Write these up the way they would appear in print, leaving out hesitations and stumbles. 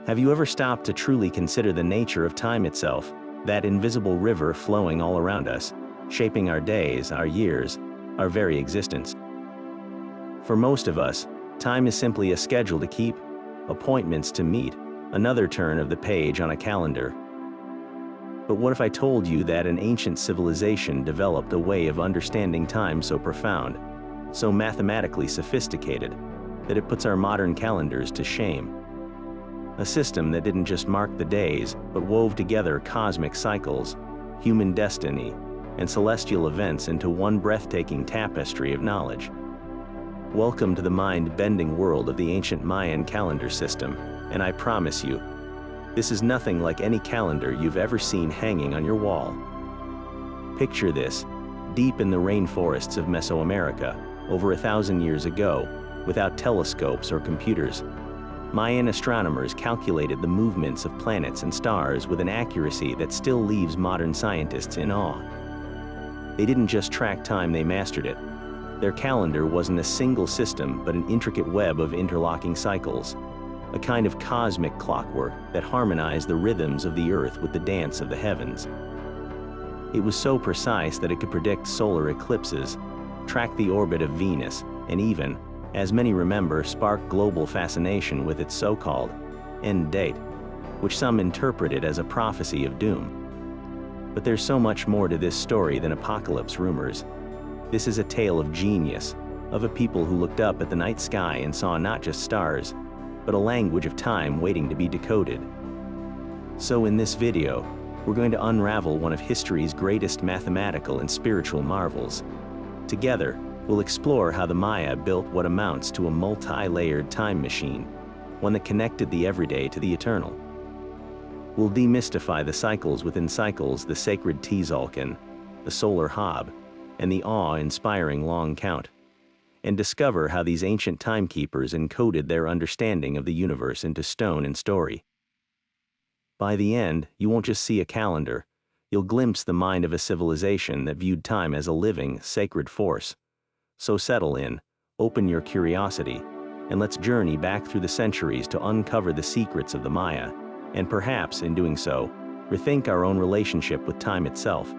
Have you ever stopped to truly consider the nature of time itself, that invisible river flowing all around us, shaping our days, our years, our very existence? For most of us, time is simply a schedule to keep, appointments to meet, another turn of the page on a calendar. But what if I told you that an ancient civilization developed a way of understanding time so profound, so mathematically sophisticated, that it puts our modern calendars to shame? A system that didn't just mark the days, but wove together cosmic cycles, human destiny, and celestial events into one breathtaking tapestry of knowledge. Welcome to the mind-bending world of the Ancient Mayan Calendar System, and I promise you, this is nothing like any calendar you've ever seen hanging on your wall. Picture this, deep in the rainforests of Mesoamerica, over 1,000 years ago, without telescopes or computers, Mayan astronomers calculated the movements of planets and stars with an accuracy that still leaves modern scientists in awe. They didn't just track time, they mastered it. Their calendar wasn't a single system, but an intricate web of interlocking cycles, a kind of cosmic clockwork that harmonized the rhythms of the Earth with the dance of the heavens. It was so precise that it could predict solar eclipses, track the orbit of Venus, and even, as many remember, spark global fascination with its so-called end date, which some interpreted as a prophecy of doom. But there's so much more to this story than apocalypse rumors. This is a tale of genius, of a people who looked up at the night sky and saw not just stars, but a language of time waiting to be decoded. So in this video, we're going to unravel one of history's greatest mathematical and spiritual marvels. Together, we'll explore how the Maya built what amounts to a multi-layered time machine, one that connected the everyday to the eternal. We'll demystify the cycles within cycles, the sacred Tzolk'in, the solar Haab, and the awe-inspiring long count, and discover how these ancient timekeepers encoded their understanding of the universe into stone and story. By the end, you won't just see a calendar, you'll glimpse the mind of a civilization that viewed time as a living, sacred force. So settle in, open your curiosity, and let's journey back through the centuries to uncover the secrets of the Maya, and perhaps, in doing so, rethink our own relationship with time itself.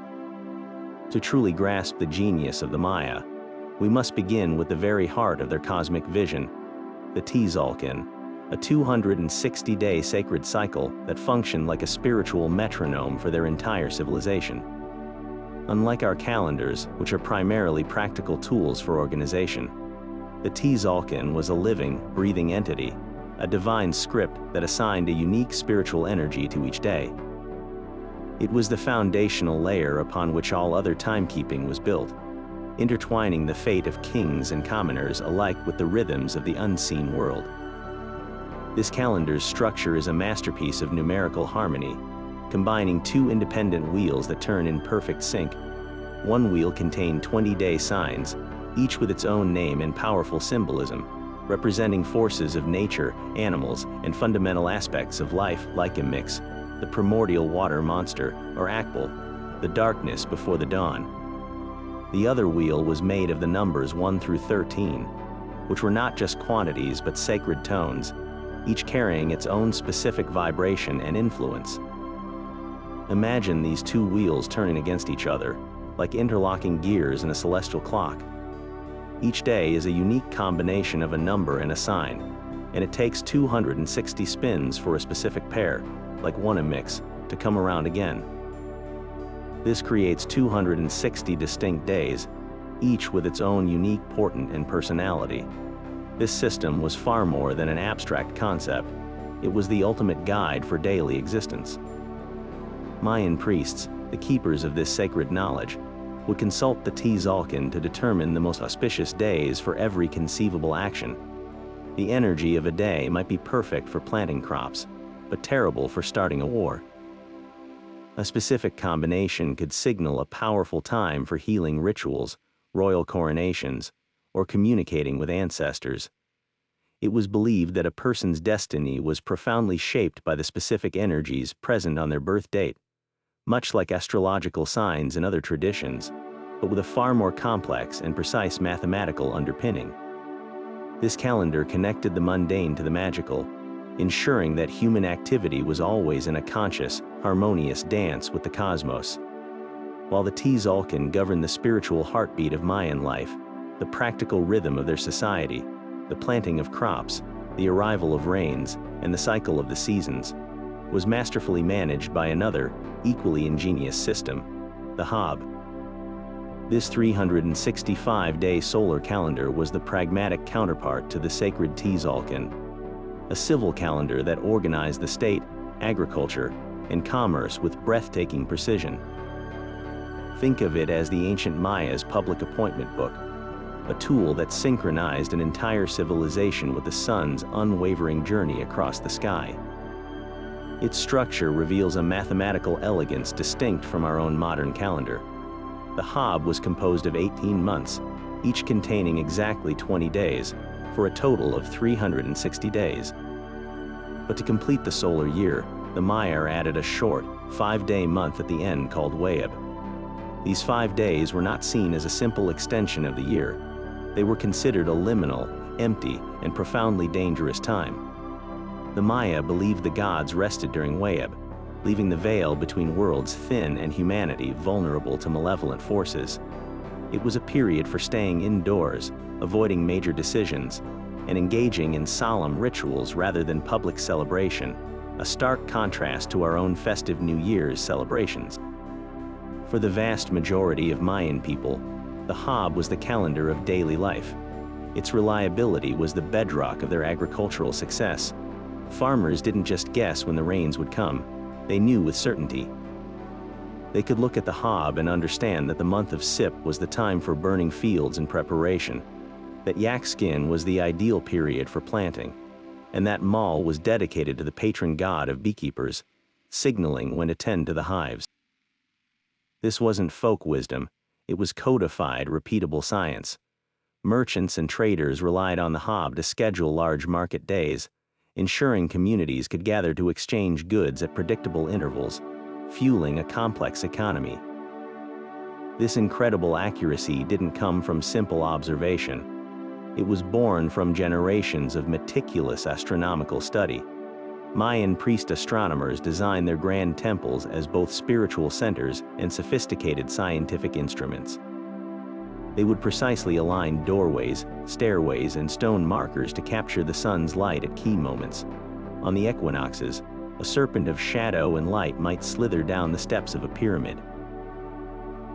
To truly grasp the genius of the Maya, we must begin with the very heart of their cosmic vision, the Tzolk'in, a 260-day sacred cycle that functioned like a spiritual metronome for their entire civilization. Unlike our calendars, which are primarily practical tools for organization, the Tzolk'in was a living, breathing entity, a divine script that assigned a unique spiritual energy to each day. It was the foundational layer upon which all other timekeeping was built, intertwining the fate of kings and commoners alike with the rhythms of the unseen world. This calendar's structure is a masterpiece of numerical harmony, combining two independent wheels that turn in perfect sync. One wheel contained 20-day signs, each with its own name and powerful symbolism, representing forces of nature, animals, and fundamental aspects of life, like Mix, the primordial water monster, or Akbal, the darkness before the dawn. The other wheel was made of the numbers 1 through 13, which were not just quantities but sacred tones, each carrying its own specific vibration and influence. Imagine these two wheels turning against each other, like interlocking gears in a celestial clock. Each day is a unique combination of a number and a sign, and it takes 260 spins for a specific pair, like one mix, to come around again. This creates 260 distinct days, each with its own unique portent and personality. This system was far more than an abstract concept. It was the ultimate guide for daily existence. Mayan priests, the keepers of this sacred knowledge, would consult the Tzolk'in to determine the most auspicious days for every conceivable action. The energy of a day might be perfect for planting crops, but terrible for starting a war. A specific combination could signal a powerful time for healing rituals, royal coronations, or communicating with ancestors. It was believed that a person's destiny was profoundly shaped by the specific energies present on their birth date, much like astrological signs in other traditions, but with a far more complex and precise mathematical underpinning. This calendar connected the mundane to the magical, ensuring that human activity was always in a conscious, harmonious dance with the cosmos. While the Tzolk'in governed the spiritual heartbeat of Mayan life, the practical rhythm of their society, the planting of crops, the arrival of rains, and the cycle of the seasons, was masterfully managed by another, equally ingenious system, the Haab. This 365-day solar calendar was the pragmatic counterpart to the sacred Tzolk'in, a civil calendar that organized the state, agriculture, and commerce with breathtaking precision. Think of it as the ancient Maya's public appointment book, a tool that synchronized an entire civilization with the sun's unwavering journey across the sky. Its structure reveals a mathematical elegance distinct from our own modern calendar. The Haab was composed of 18 months, each containing exactly 20 days, for a total of 360 days. But to complete the solar year, the Maya added a short, 5-day month at the end called Haab. These 5 days were not seen as a simple extension of the year. They were considered a liminal, empty, and profoundly dangerous time. The Maya believed the gods rested during Haab, leaving the veil between worlds thin and humanity vulnerable to malevolent forces. It was a period for staying indoors, avoiding major decisions, and engaging in solemn rituals rather than public celebration, a stark contrast to our own festive New Year's celebrations. For the vast majority of Mayan people, the Haab was the calendar of daily life. Its reliability was the bedrock of their agricultural success. Farmers didn't just guess when the rains would come, they knew with certainty. They could look at the Haab and understand that the month of Sip was the time for burning fields and preparation, that yak skin was the ideal period for planting, and that Mal was dedicated to the patron god of beekeepers, signaling when to tend to the hives. This wasn't folk wisdom, it was codified, repeatable science. Merchants and traders relied on the Haab to schedule large market days, ensuring communities could gather to exchange goods at predictable intervals, fueling a complex economy. This incredible accuracy didn't come from simple observation. It was born from generations of meticulous astronomical study. Mayan priest astronomers designed their grand temples as both spiritual centers and sophisticated scientific instruments. They would precisely align doorways, stairways, and stone markers to capture the sun's light at key moments. On the equinoxes, a serpent of shadow and light might slither down the steps of a pyramid.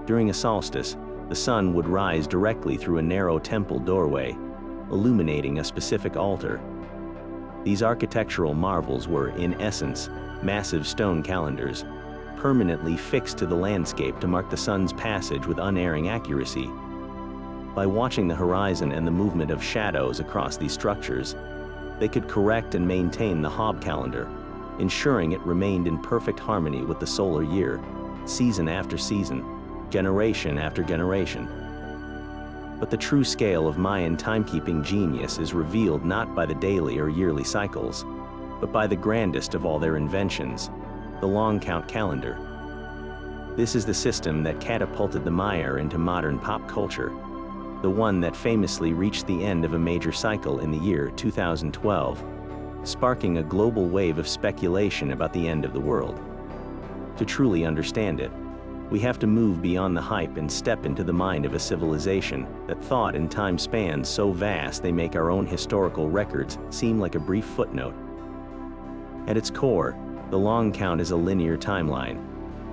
During a solstice, the sun would rise directly through a narrow temple doorway, illuminating a specific altar. These architectural marvels were, in essence, massive stone calendars, permanently fixed to the landscape to mark the sun's passage with unerring accuracy. By watching the horizon and the movement of shadows across these structures, they could correct and maintain the Haab calendar, ensuring it remained in perfect harmony with the solar year, season after season, generation after generation. But the true scale of Mayan timekeeping genius is revealed not by the daily or yearly cycles, but by the grandest of all their inventions, the long count calendar. This is the system that catapulted the Maya into modern pop culture, the one that famously reached the end of a major cycle in the year 2012, sparking a global wave of speculation about the end of the world. To truly understand it, we have to move beyond the hype and step into the mind of a civilization that thought in time spans so vast they make our own historical records seem like a brief footnote. At its core, the long count is a linear timeline,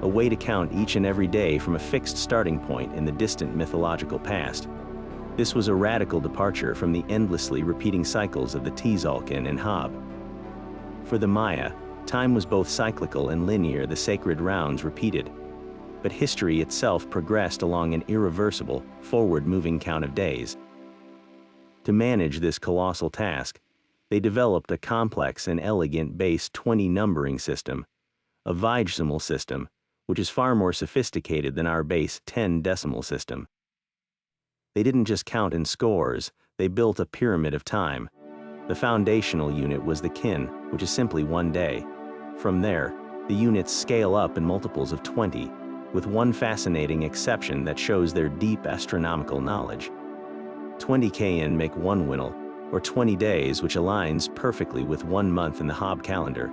a way to count each and every day from a fixed starting point in the distant mythological past. This was a radical departure from the endlessly repeating cycles of the Tzolk'in and Haab. For the Maya, time was both cyclical and linear, the sacred rounds repeated. But history itself progressed along an irreversible, forward-moving count of days. To manage this colossal task, they developed a complex and elegant base 20 numbering system, a vigesimal system, which is far more sophisticated than our base 10 decimal system. They didn't just count in scores, they built a pyramid of time. The foundational unit was the kin, which is simply 1 day. From there, the units scale up in multiples of 20, with one fascinating exception that shows their deep astronomical knowledge. 20 kn make 1 winal, or 20 days, which aligns perfectly with 1 month in the Haab calendar.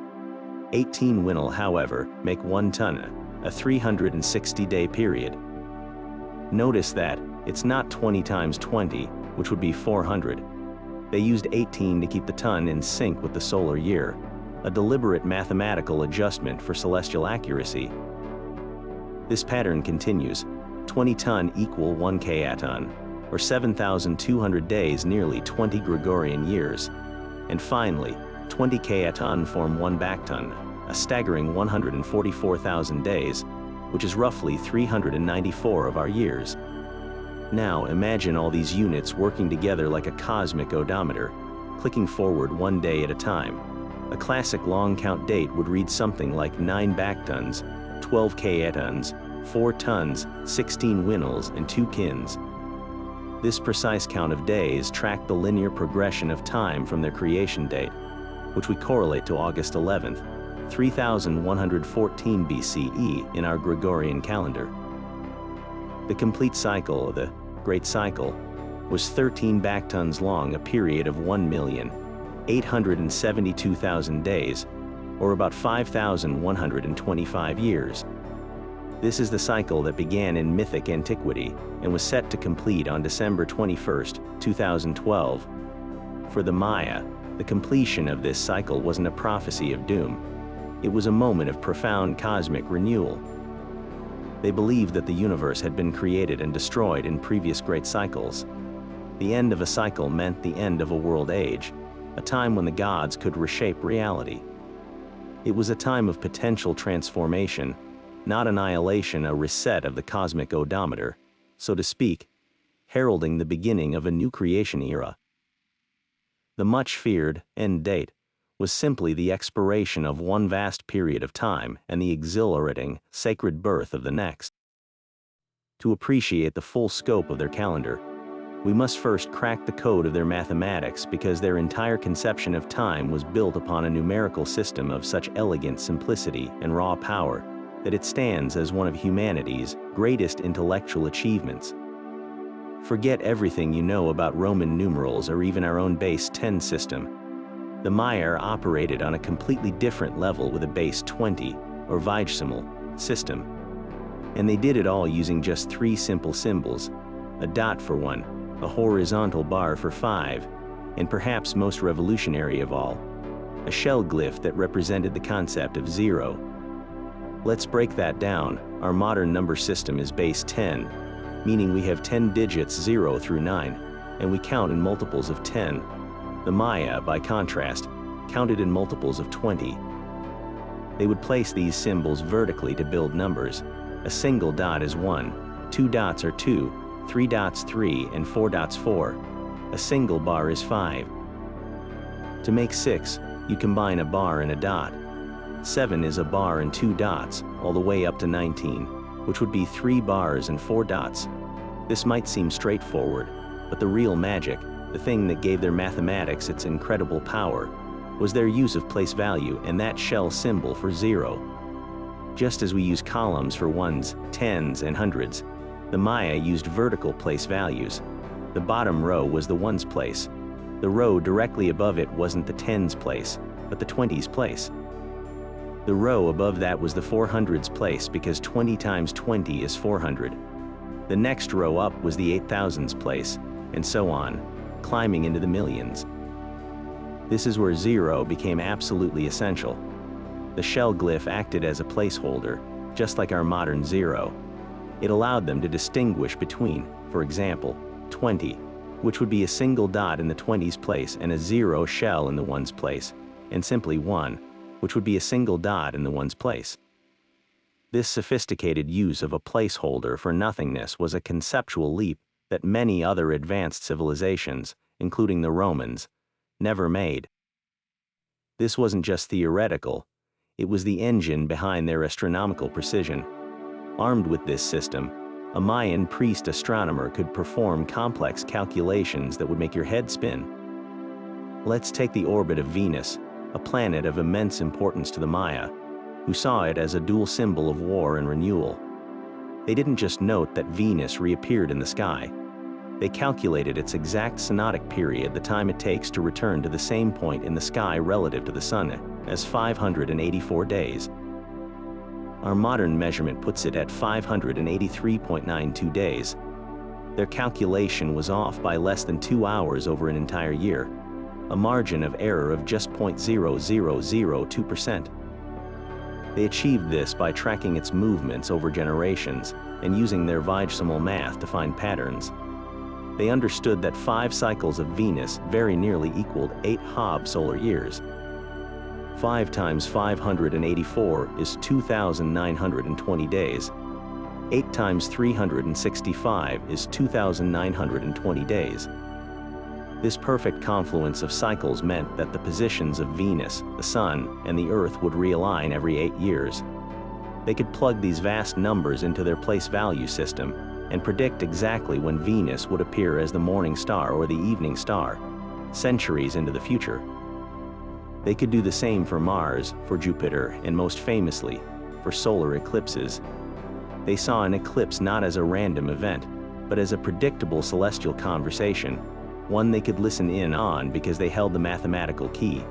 18 Winel, however, make 1 ton, a 360-day period. Notice that it's not 20 times 20, which would be 400. They used 18 to keep the ton in sync with the solar year, a deliberate mathematical adjustment for celestial accuracy. This pattern continues. 20 ton equal 1 Katon, or 7,200 days, nearly 20 Gregorian years. And finally, 20 Katon form 1 Bakton, a staggering 144,000 days, which is roughly 394 of our years. Now imagine all these units working together like a cosmic odometer, clicking forward 1 day at a time. A classic long count date would read something like 9 Baktons, 12 Kaetons, 4 tons, 16 Winels, and 2 kins. This precise count of days tracked the linear progression of time from their creation date, which we correlate to August 11th, 3114 BCE in our Gregorian calendar. The complete cycle, the Great Cycle, was 13 Baktons long, a period of 1,872,000 days, or about 5,125 years. This is the cycle that began in mythic antiquity and was set to complete on December 21st, 2012. For the Maya, the completion of this cycle wasn't a prophecy of doom. It was a moment of profound cosmic renewal. They believed that the universe had been created and destroyed in previous great cycles. The end of a cycle meant the end of a world age, a time when the gods could reshape reality. It was a time of potential transformation, not annihilation, a reset of the cosmic odometer, so to speak, heralding the beginning of a new creation era. The much-feared end date was simply the expiration of one vast period of time and the exhilarating, sacred birth of the next. To appreciate the full scope of their calendar, we must first crack the code of their mathematics, because their entire conception of time was built upon a numerical system of such elegant simplicity and raw power that it stands as one of humanity's greatest intellectual achievements. Forget everything you know about Roman numerals or even our own base 10 system. The Maya operated on a completely different level with a base 20, or vigesimal, system. And they did it all using just 3 simple symbols: a dot for 1, a horizontal bar for 5, and perhaps most revolutionary of all, a shell glyph that represented the concept of 0. Let's break that down. Our modern number system is base 10, meaning we have 10 digits 0 through 9, and we count in multiples of 10. The Maya, by contrast, counted in multiples of 20. They would place these symbols vertically to build numbers. A single dot is 1, 2 dots are 2, 3 dots 3, and 4 dots 4. A single bar is 5. To make 6, you combine a bar and a dot. 7 is a bar and 2 dots, all the way up to 19, which would be 3 bars and 4 dots. This might seem straightforward, but the real magic, the thing that gave their mathematics its incredible power, was their use of place value and that shell symbol for 0. Just as we use columns for ones, tens, and hundreds, the Maya used vertical place values. The bottom row was the ones place. The row directly above it wasn't the tens place, but the 20s place. The row above that was the 400s place, because 20 times 20 is 400. The next row up was the 8000s place, and so on, climbing into the millions. This is where 0 became absolutely essential. The shell glyph acted as a placeholder, just like our modern 0. It allowed them to distinguish between, for example, 20, which would be a single dot in the 20s place and a 0 shell in the ones place, and simply 1, which would be a single dot in the ones place. This sophisticated use of a placeholder for nothingness was a conceptual leap that many other advanced civilizations, including the Romans, never made. This wasn't just theoretical, it was the engine behind their astronomical precision. Armed with this system, a Mayan priest astronomer could perform complex calculations that would make your head spin. Let's take the orbit of Venus, a planet of immense importance to the Maya, who saw it as a dual symbol of war and renewal. They didn't just note that Venus reappeared in the sky. They calculated its exact synodic period, the time it takes to return to the same point in the sky relative to the sun, as 584 days. Our modern measurement puts it at 583.92 days. Their calculation was off by less than 2 hours over an entire year, a margin of error of just 0.0002%. They achieved this by tracking its movements over generations and using their vigesimal math to find patterns. They understood that 5 cycles of Venus very nearly equaled 8 Haab solar years. 5 times 584 is 2,920 days. 8 times 365 is 2,920 days. This perfect confluence of cycles meant that the positions of Venus, the Sun, and the Earth would realign every 8 years. They could plug these vast numbers into their place value system and predict exactly when Venus would appear as the morning star or the evening star, centuries into the future. They could do the same for Mars, for Jupiter, and most famously, for solar eclipses. They saw an eclipse not as a random event, but as a predictable celestial conversation, one they could listen in on because they held the mathematical key.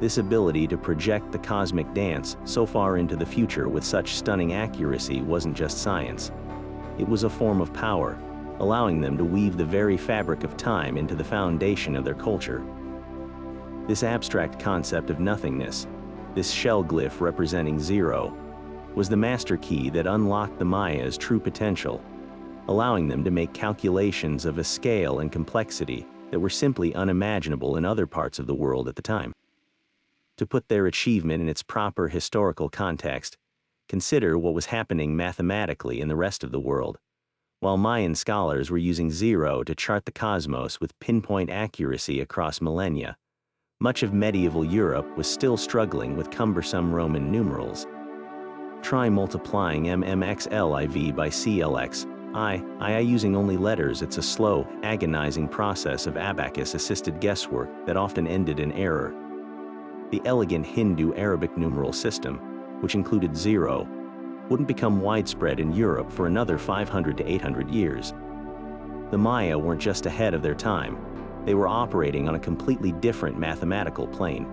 This ability to project the cosmic dance so far into the future with such stunning accuracy wasn't just science. It was a form of power, allowing them to weave the very fabric of time into the foundation of their culture. This abstract concept of nothingness, this shell glyph representing zero, was the master key that unlocked the Maya's true potential, allowing them to make calculations of a scale and complexity that were simply unimaginable in other parts of the world at the time. To put their achievement in its proper historical context, consider what was happening mathematically in the rest of the world. While Mayan scholars were using zero to chart the cosmos with pinpoint accuracy across millennia, much of medieval Europe was still struggling with cumbersome Roman numerals. Try multiplying mmxliv by clx. I using only letters. It's a slow, agonizing process of abacus-assisted guesswork that often ended in error. The elegant Hindu-Arabic numeral system, which included zero, wouldn't become widespread in Europe for another 500 to 800 years. The Maya weren't just ahead of their time, they were operating on a completely different mathematical plane.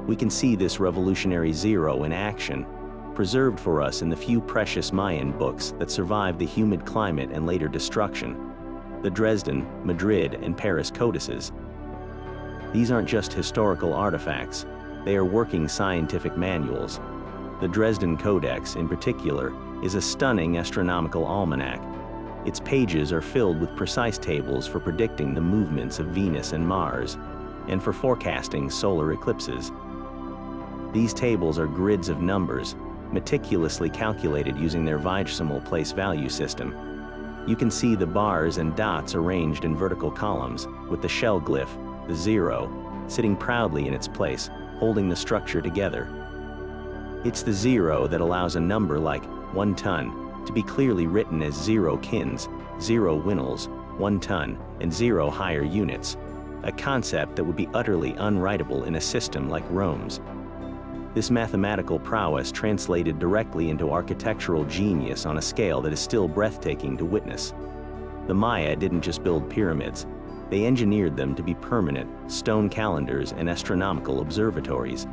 We can see this revolutionary zero in action, preserved for us in the few precious Mayan books that survived the humid climate and later destruction, the Dresden, Madrid, and Paris codices. These aren't just historical artifacts, they are working scientific manuals. The Dresden Codex, in particular, is a stunning astronomical almanac. Its pages are filled with precise tables for predicting the movements of Venus and Mars, and for forecasting solar eclipses. These tables are grids of numbers, meticulously calculated using their vigesimal place value system. You can see the bars and dots arranged in vertical columns, with the shell glyph, the zero, sitting proudly in its place, holding the structure together. It's the zero that allows a number like 1 ton to be clearly written as 0 kins, 0 winnels, 1 ton, and 0 higher units, a concept that would be utterly unwritable in a system like Rome's. This mathematical prowess translated directly into architectural genius on a scale that is still breathtaking to witness. The Maya didn't just build pyramids, they engineered them to be permanent, stone calendars and astronomical observatories.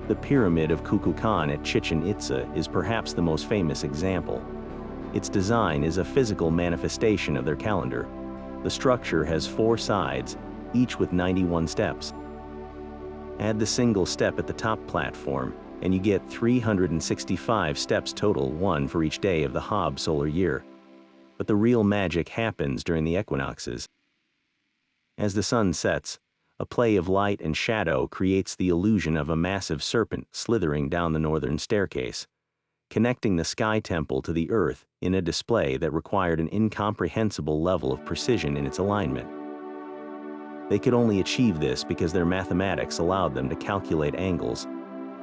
The Pyramid of Kukulkan at Chichen Itza is perhaps the most famous example. Its design is a physical manifestation of their calendar. The structure has 4 sides, each with 91 steps. Add the single step at the top platform, and you get 365 steps total, 1 for each day of the Haab solar year. But the real magic happens during the equinoxes. As the sun sets, a play of light and shadow creates the illusion of a massive serpent slithering down the northern staircase, connecting the sky temple to the earth in a display that required an incomprehensible level of precision in its alignment. They could only achieve this because their mathematics allowed them to calculate angles,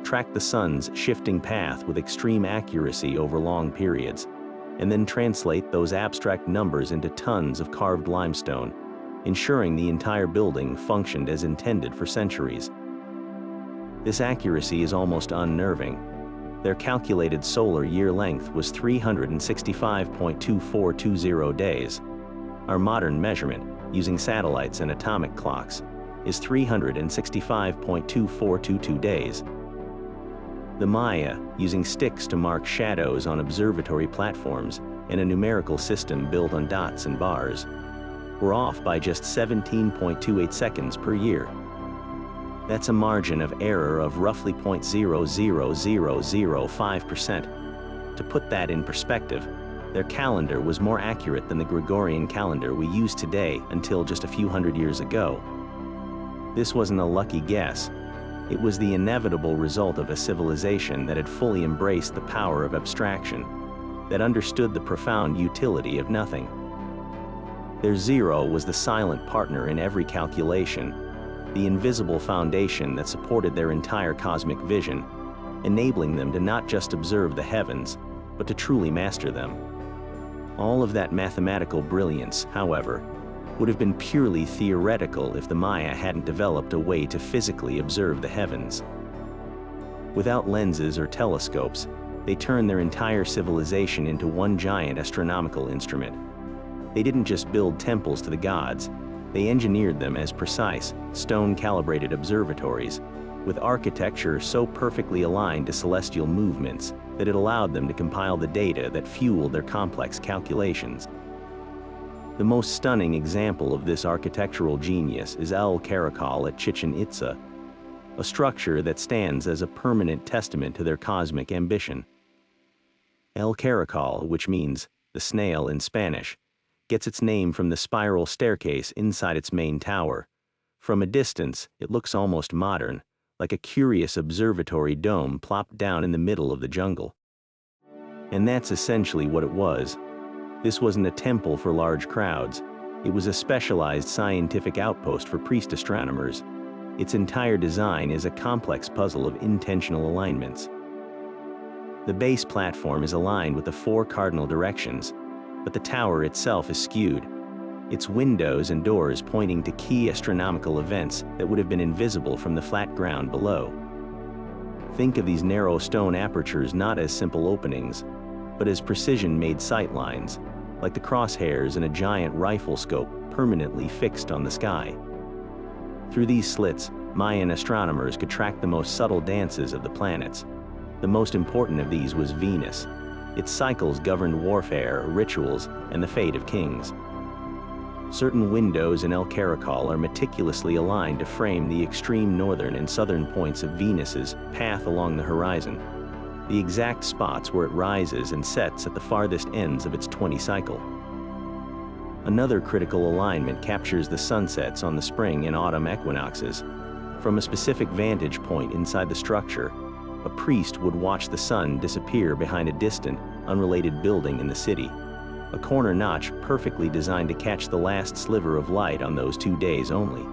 track the sun's shifting path with extreme accuracy over long periods, and then translate those abstract numbers into tons of carved limestone, ensuring the entire building functioned as intended for centuries. This accuracy is almost unnerving. Their calculated solar year length was 365.2420 days, our modern measurement, using satellites and atomic clocks, is 365.2422 days. The Maya, using sticks to mark shadows on observatory platforms and a numerical system built on dots and bars, were off by just 17.28 seconds per year. That's a margin of error of roughly 0.00005%. To put that in perspective, their calendar was more accurate than the Gregorian calendar we use today until just a few hundred years ago. This wasn't a lucky guess. It was the inevitable result of a civilization that had fully embraced the power of abstraction, that understood the profound utility of nothing. Their zero was the silent partner in every calculation, the invisible foundation that supported their entire cosmic vision, enabling them to not just observe the heavens, but to truly master them. All of that mathematical brilliance, however, would have been purely theoretical if the Maya hadn't developed a way to physically observe the heavens. Without lenses or telescopes, they turned their entire civilization into one giant astronomical instrument. They didn't just build temples to the gods, they engineered them as precise, stone-calibrated observatories, with architecture so perfectly aligned to celestial movements that it allowed them to compile the data that fueled their complex calculations. The most stunning example of this architectural genius is El Caracol at Chichen Itza, a structure that stands as a permanent testament to their cosmic ambition. El Caracol, which means the snail in Spanish, gets its name from the spiral staircase inside its main tower. From a distance, it looks almost modern, like a curious observatory dome plopped down in the middle of the jungle. And that's essentially what it was. This wasn't a temple for large crowds. It was a specialized scientific outpost for priest astronomers. Its entire design is a complex puzzle of intentional alignments. The base platform is aligned with the 4 cardinal directions, but the tower itself is skewed, its windows and doors pointing to key astronomical events that would have been invisible from the flat ground below. Think of these narrow stone apertures not as simple openings, but as precision-made sightlines, like the crosshairs in a giant rifle scope permanently fixed on the sky. Through these slits, Mayan astronomers could track the most subtle dances of the planets. The most important of these was Venus. Its cycles governed warfare, rituals, and the fate of kings. Certain windows in El Caracol are meticulously aligned to frame the extreme northern and southern points of Venus's path along the horizon, the exact spots where it rises and sets at the farthest ends of its 20 cycle. Another critical alignment captures the sunsets on the spring and autumn equinoxes. From a specific vantage point inside the structure, a priest would watch the sun disappear behind a distant, unrelated building in the city, a corner notch perfectly designed to catch the last sliver of light on those 2 days only.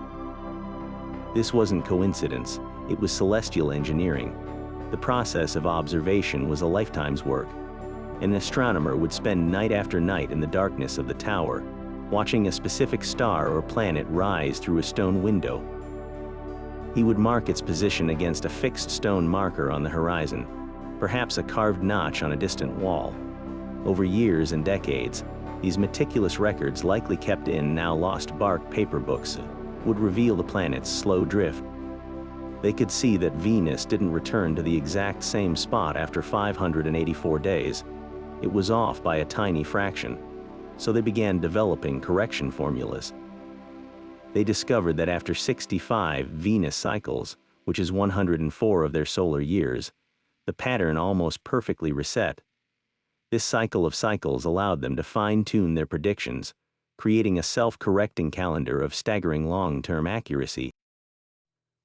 This wasn't coincidence, it was celestial engineering. The process of observation was a lifetime's work. An astronomer would spend night after night in the darkness of the tower, watching a specific star or planet rise through a stone window. He would mark its position against a fixed stone marker on the horizon, perhaps a carved notch on a distant wall. Over years and decades, these meticulous records, likely kept in now lost bark paper books, would reveal the planet's slow drift. They could see that Venus didn't return to the exact same spot after 584 days. It was off by a tiny fraction, so they began developing correction formulas. They discovered that after 65 Venus cycles, which is 104 of their solar years, the pattern almost perfectly reset. This cycle of cycles allowed them to fine-tune their predictions, creating a self-correcting calendar of staggering long-term accuracy.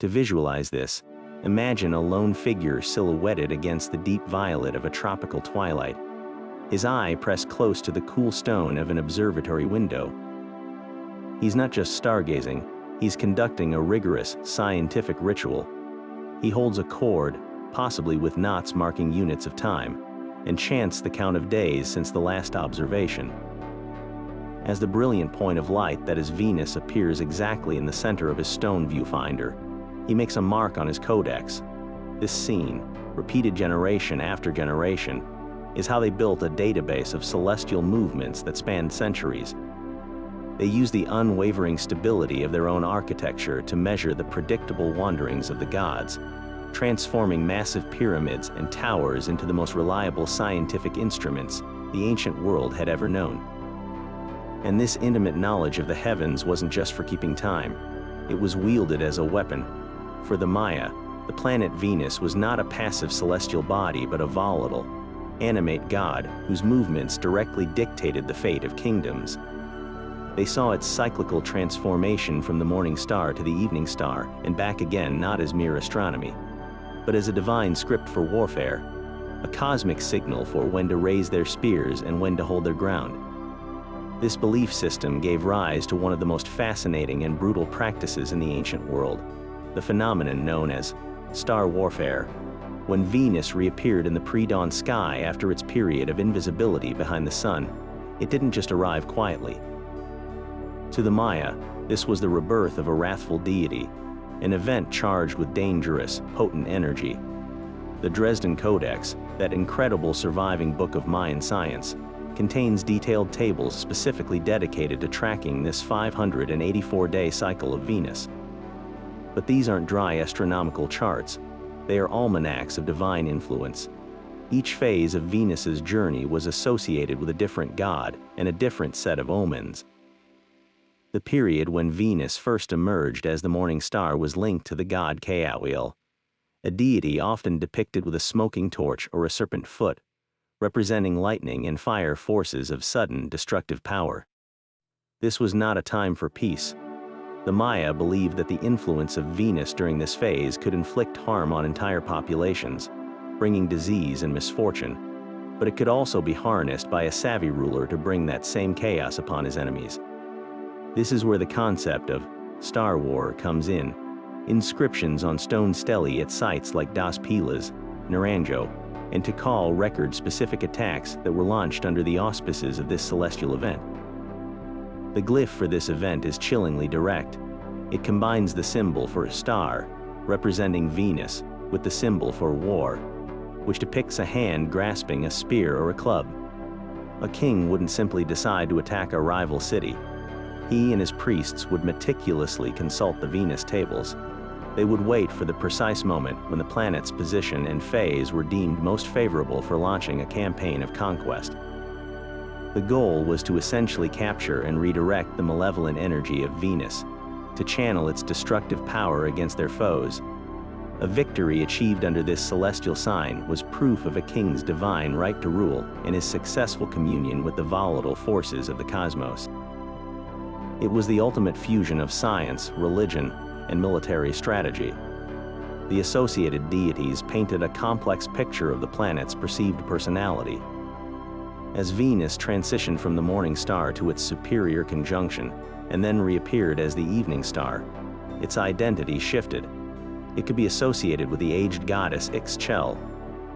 To visualize this, imagine a lone figure silhouetted against the deep violet of a tropical twilight, his eye pressed close to the cool stone of an observatory window. He's not just stargazing, he's conducting a rigorous, scientific ritual. He holds a cord, possibly with knots marking units of time, and chants the count of days since the last observation. As the brilliant point of light that is Venus appears exactly in the center of his stone viewfinder, he makes a mark on his codex. This scene, repeated generation after generation, is how they built a database of celestial movements that spanned centuries. They used the unwavering stability of their own architecture to measure the predictable wanderings of the gods, transforming massive pyramids and towers into the most reliable scientific instruments the ancient world had ever known. And this intimate knowledge of the heavens wasn't just for keeping time. It was wielded as a weapon. For the Maya, the planet Venus was not a passive celestial body but a volatile, animate god whose movements directly dictated the fate of kingdoms. They saw its cyclical transformation from the morning star to the evening star and back again not as mere astronomy, but as a divine script for warfare, a cosmic signal for when to raise their spears and when to hold their ground. This belief system gave rise to one of the most fascinating and brutal practices in the ancient world, the phenomenon known as star warfare, when Venus reappeared in the pre-dawn sky after its period of invisibility behind the sun. It didn't just arrive quietly. To the Maya, this was the rebirth of a wrathful deity, an event charged with dangerous, potent energy. The Dresden Codex, that incredible surviving book of Mayan science, contains detailed tables specifically dedicated to tracking this 584-day cycle of Venus. But these aren't dry astronomical charts. They are almanacs of divine influence. Each phase of Venus's journey was associated with a different god and a different set of omens. The period when Venus first emerged as the morning star was linked to the god Caoil, a deity often depicted with a smoking torch or a serpent foot, representing lightning and fire forces of sudden, destructive power. This was not a time for peace. The Maya believed that the influence of Venus during this phase could inflict harm on entire populations, bringing disease and misfortune, but it could also be harnessed by a savvy ruler to bring that same chaos upon his enemies. This is where the concept of Star War comes in. Inscriptions on stone stelae at sites like Das Pilas, Naranjo, and Tikal record specific attacks that were launched under the auspices of this celestial event. The glyph for this event is chillingly direct. It combines the symbol for a star, representing Venus, with the symbol for war, which depicts a hand grasping a spear or a club. A king wouldn't simply decide to attack a rival city. He and his priests would meticulously consult the Venus tables. They would wait for the precise moment when the planet's position and phase were deemed most favorable for launching a campaign of conquest. The goal was to essentially capture and redirect the malevolent energy of Venus, to channel its destructive power against their foes. A victory achieved under this celestial sign was proof of a king's divine right to rule and his successful communion with the volatile forces of the cosmos. It was the ultimate fusion of science, religion, and military strategy. The associated deities painted a complex picture of the planet's perceived personality. As Venus transitioned from the morning star to its superior conjunction, and then reappeared as the evening star, its identity shifted. It could be associated with the aged goddess Ixchel,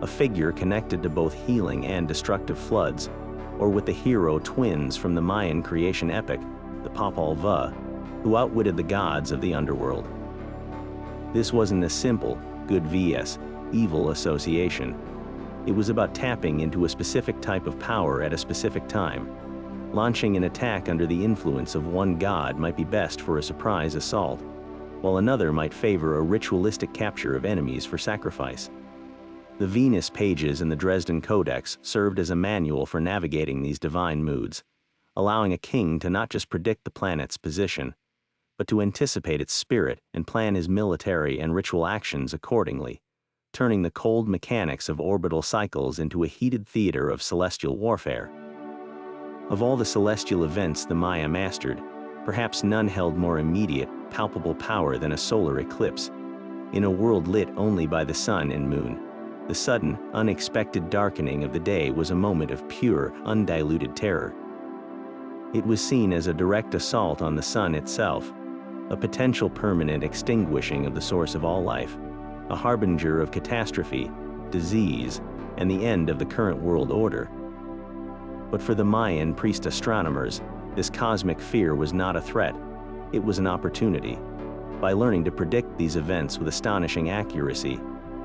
a figure connected to both healing and destructive floods, or with the hero twins from the Mayan creation epic, the Popol Vuh, who outwitted the gods of the underworld. This wasn't a simple good vs. evil association. It was about tapping into a specific type of power at a specific time. Launching an attack under the influence of one god might be best for a surprise assault, while another might favor a ritualistic capture of enemies for sacrifice. The Venus pages in the Dresden Codex served as a manual for navigating these divine moods, allowing a king to not just predict the planet's position, but to anticipate its spirit and plan his military and ritual actions accordingly, turning the cold mechanics of orbital cycles into a heated theater of celestial warfare. Of all the celestial events the Maya mastered, perhaps none held more immediate, palpable power than a solar eclipse. In a world lit only by the sun and moon, the sudden, unexpected darkening of the day was a moment of pure, undiluted terror. It was seen as a direct assault on the sun itself, a potential permanent extinguishing of the source of all life, a harbinger of catastrophe, disease, and the end of the current world order. But for the Mayan priest astronomers, this cosmic fear was not a threat, it was an opportunity. By learning to predict these events with astonishing accuracy,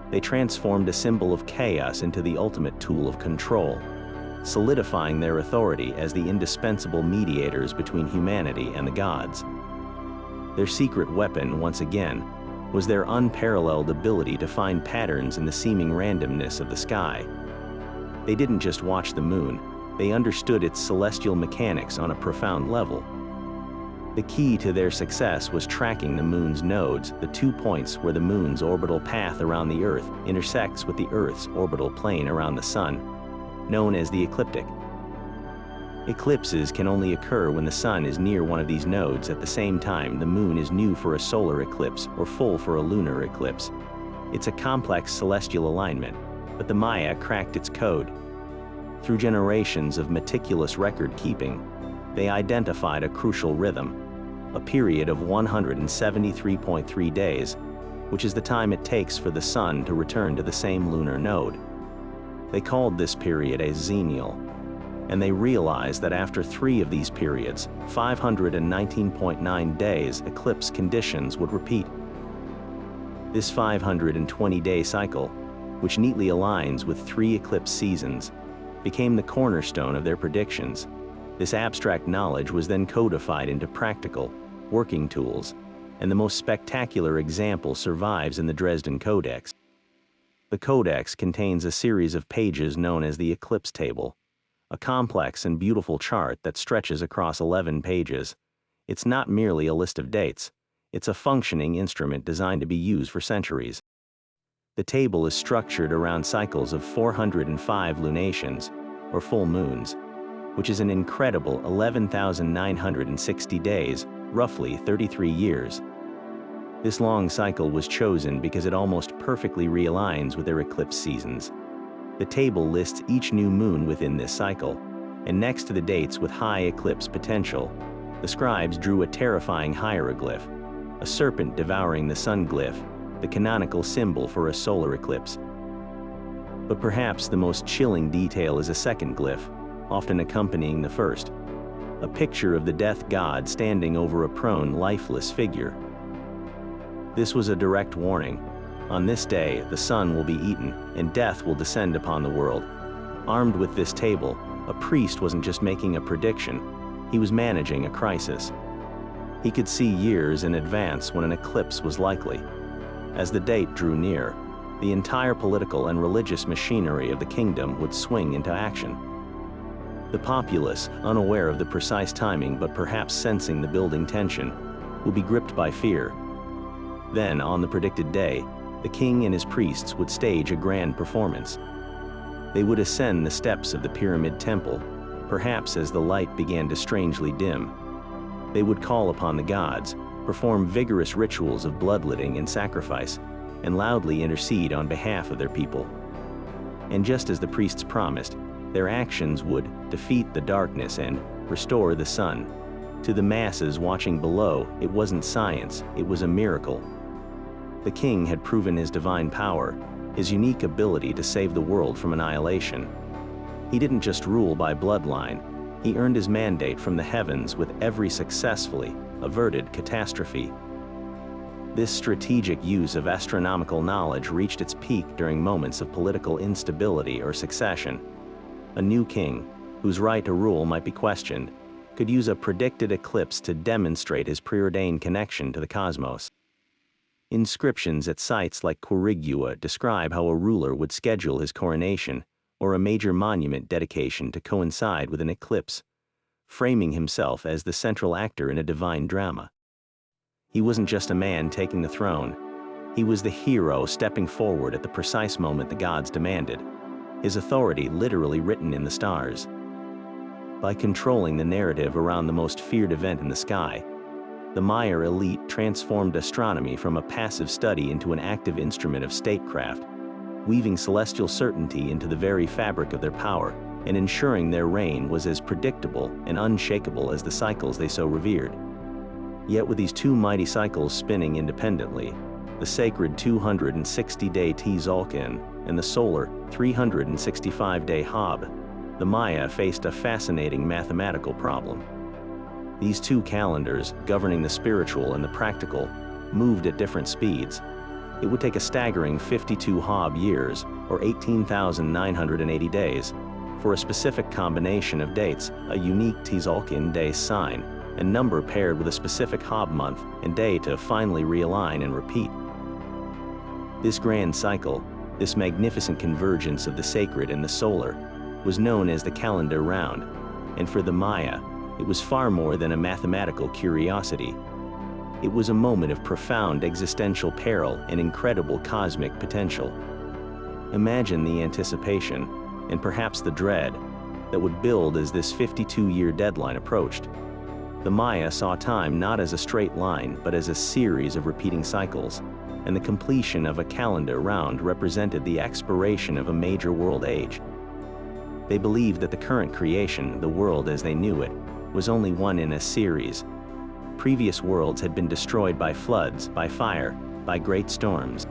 they transformed a symbol of chaos into the ultimate tool of control. solidifying their authority as the indispensable mediators between humanity and the gods. Their secret weapon, once again, was their unparalleled ability to find patterns in the seeming randomness of the sky. They didn't just watch the moon, they understood its celestial mechanics on a profound level. The key to their success was tracking the moon's nodes, the 2 points where the moon's orbital path around the Earth intersects with the Earth's orbital plane around the Sun, known as the ecliptic. Eclipses can only occur when the Sun is near one of these nodes at the same time the moon is new for a solar eclipse or full for a lunar eclipse. It's a complex celestial alignment, but the Maya cracked its code. Through generations of meticulous record-keeping, they identified a crucial rhythm, a period of 173.3 days, which is the time it takes for the Sun to return to the same lunar node. They called this period a zennial, and they realized that after 3 of these periods, 519.9 days, eclipse conditions would repeat. This 520-day cycle, which neatly aligns with 3 eclipse seasons, became the cornerstone of their predictions. This abstract knowledge was then codified into practical, working tools, and the most spectacular example survives in the Dresden Codex. The Codex contains a series of pages known as the eclipse table, a complex and beautiful chart that stretches across 11 pages. It's not merely a list of dates, it's a functioning instrument designed to be used for centuries. The table is structured around cycles of 405 lunations, or full moons, which is an incredible 11,960 days, roughly 33 years. This long cycle was chosen because it almost perfectly realigns with their eclipse seasons. The table lists each new moon within this cycle, and next to the dates with high eclipse potential, the scribes drew a terrifying hieroglyph, a serpent devouring the sun glyph, the canonical symbol for a solar eclipse. But perhaps the most chilling detail is a second glyph, often accompanying the first, a picture of the death god standing over a prone, lifeless figure. This was a direct warning. On this day, the sun will be eaten, and death will descend upon the world. Armed with this table, a priest wasn't just making a prediction, he was managing a crisis. He could see years in advance when an eclipse was likely. As the date drew near, the entire political and religious machinery of the kingdom would swing into action. The populace, unaware of the precise timing but perhaps sensing the building tension, would be gripped by fear. Then, on the predicted day, the king and his priests would stage a grand performance. They would ascend the steps of the pyramid temple, perhaps as the light began to strangely dim. They would call upon the gods, perform vigorous rituals of bloodletting and sacrifice, and loudly intercede on behalf of their people. And just as the priests promised, their actions would defeat the darkness and restore the sun. To the masses watching below, it wasn't science, it was a miracle. The king had proven his divine power, his unique ability to save the world from annihilation. He didn't just rule by bloodline, he earned his mandate from the heavens with every successfully averted catastrophe. This strategic use of astronomical knowledge reached its peak during moments of political instability or succession. A new king, whose right to rule might be questioned, could use a predicted eclipse to demonstrate his preordained connection to the cosmos. Inscriptions at sites like Quirigua describe how a ruler would schedule his coronation or a major monument dedication to coincide with an eclipse, framing himself as the central actor in a divine drama. He wasn't just a man taking the throne, he was the hero stepping forward at the precise moment the gods demanded, his authority literally written in the stars. By controlling the narrative around the most feared event in the sky, the Maya elite transformed astronomy from a passive study into an active instrument of statecraft, weaving celestial certainty into the very fabric of their power and ensuring their reign was as predictable and unshakable as the cycles they so revered. Yet with these 2 mighty cycles spinning independently, the sacred 260-day Tzolk'in and the solar 365-day Haab, the Maya faced a fascinating mathematical problem. These 2 calendars, governing the spiritual and the practical, moved at different speeds. It would take a staggering 52 Haab years, or 18,980 days, for a specific combination of dates, a unique Tzolk'in day sign, and number paired with a specific Haab month and day to finally realign and repeat. This grand cycle, this magnificent convergence of the sacred and the solar, was known as the calendar round, and for the Maya, it was far more than a mathematical curiosity. It was a moment of profound existential peril and incredible cosmic potential. Imagine the anticipation, and perhaps the dread, that would build as this 52-year deadline approached. The Maya saw time not as a straight line, but as a series of repeating cycles, and the completion of a calendar round represented the expiration of a major world age. They believed that the current creation, the world as they knew it, was only one in a series. Previous worlds had been destroyed by floods, by fire, by great storms.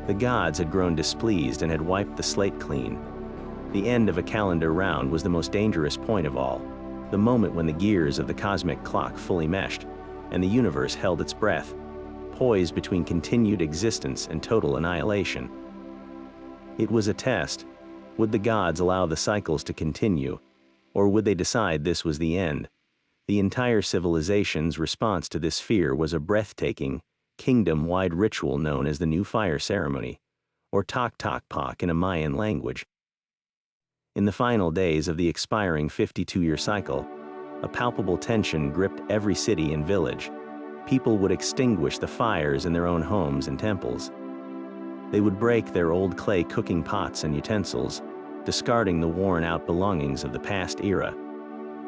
The gods had grown displeased and had wiped the slate clean. The end of a calendar round was the most dangerous point of all, the moment when the gears of the cosmic clock fully meshed, and the universe held its breath, poised between continued existence and total annihilation. It was a test. Would the gods allow the cycles to continue, or would they decide this was the end? The entire civilization's response to this fear was a breathtaking, kingdom-wide ritual known as the New Fire Ceremony, or Tzolk'in in a Mayan language. In the final days of the expiring 52-year cycle, a palpable tension gripped every city and village. People would extinguish the fires in their own homes and temples. They would break their old clay cooking pots and utensils, discarding the worn-out belongings of the past era.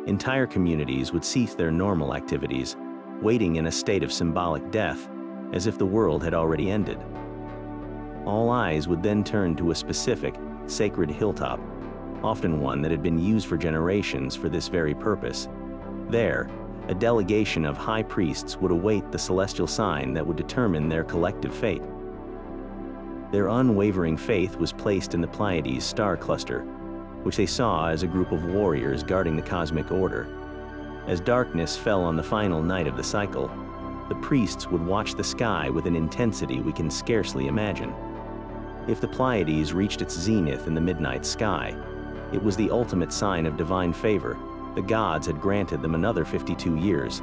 Entire communities would cease their normal activities, waiting in a state of symbolic death, as if the world had already ended. All eyes would then turn to a specific, sacred hilltop, often one that had been used for generations for this very purpose. There, a delegation of high priests would await the celestial sign that would determine their collective fate. Their unwavering faith was placed in the Pleiades star cluster, which they saw as a group of warriors guarding the cosmic order. As darkness fell on the final night of the cycle, the priests would watch the sky with an intensity we can scarcely imagine. If the Pleiades reached its zenith in the midnight sky, it was the ultimate sign of divine favor. The gods had granted them another 52 years.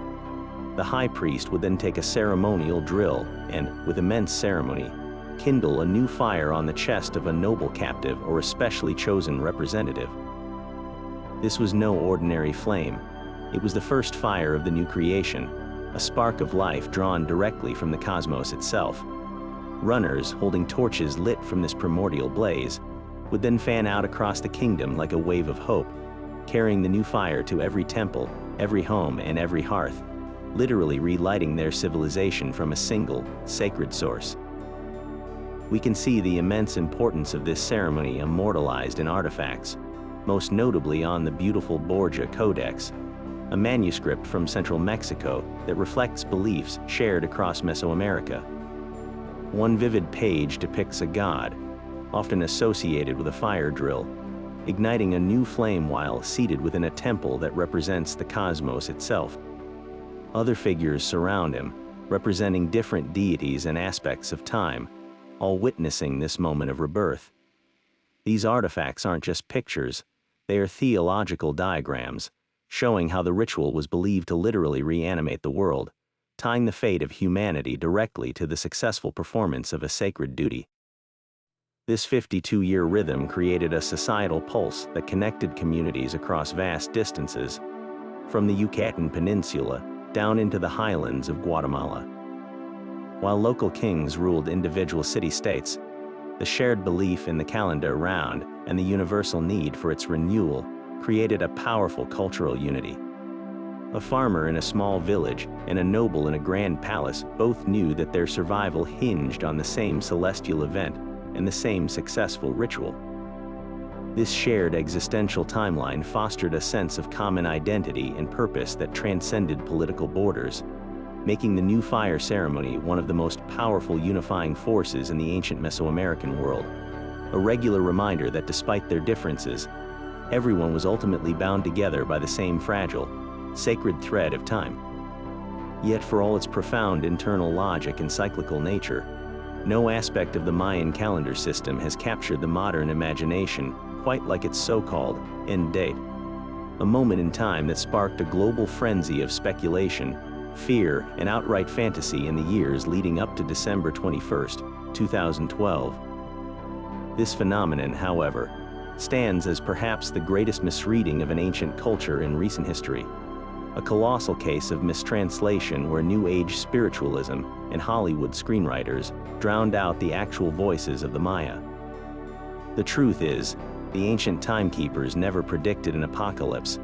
The high priest would then take a ceremonial drill and, with immense ceremony, kindle a new fire on the chest of a noble captive or a specially chosen representative. This was no ordinary flame. It was the first fire of the new creation, a spark of life drawn directly from the cosmos itself. Runners, holding torches lit from this primordial blaze, would then fan out across the kingdom like a wave of hope, carrying the new fire to every temple, every home, and every hearth, literally relighting their civilization from a single, sacred source. We can see the immense importance of this ceremony immortalized in artifacts, most notably on the beautiful Dresden Codex, a manuscript from central Mexico that reflects beliefs shared across Mesoamerica. One vivid page depicts a god, often associated with a fire drill, igniting a new flame while seated within a temple that represents the cosmos itself. Other figures surround him, representing different deities and aspects of time, all witnessing this moment of rebirth. These artifacts aren't just pictures, they are theological diagrams, showing how the ritual was believed to literally reanimate the world, tying the fate of humanity directly to the successful performance of a sacred duty. This 52-year rhythm created a societal pulse that connected communities across vast distances, from the Yucatan Peninsula down into the highlands of Guatemala. While local kings ruled individual city-states, the shared belief in the calendar round and the universal need for its renewal created a powerful cultural unity. A farmer in a small village and a noble in a grand palace both knew that their survival hinged on the same celestial event and the same successful ritual. This shared existential timeline fostered a sense of common identity and purpose that transcended political borders, making the new fire ceremony one of the most powerful unifying forces in the ancient Mesoamerican world, a regular reminder that despite their differences, everyone was ultimately bound together by the same fragile, sacred thread of time. Yet for all its profound internal logic and cyclical nature, no aspect of the Mayan calendar system has captured the modern imagination quite like its so-called end date. A moment in time that sparked a global frenzy of speculation, fear, and outright fantasy in the years leading up to December 21, 2012. This phenomenon, however, stands as perhaps the greatest misreading of an ancient culture in recent history. A colossal case of mistranslation where New Age spiritualism and Hollywood screenwriters drowned out the actual voices of the Maya. The truth is, the ancient timekeepers never predicted an apocalypse.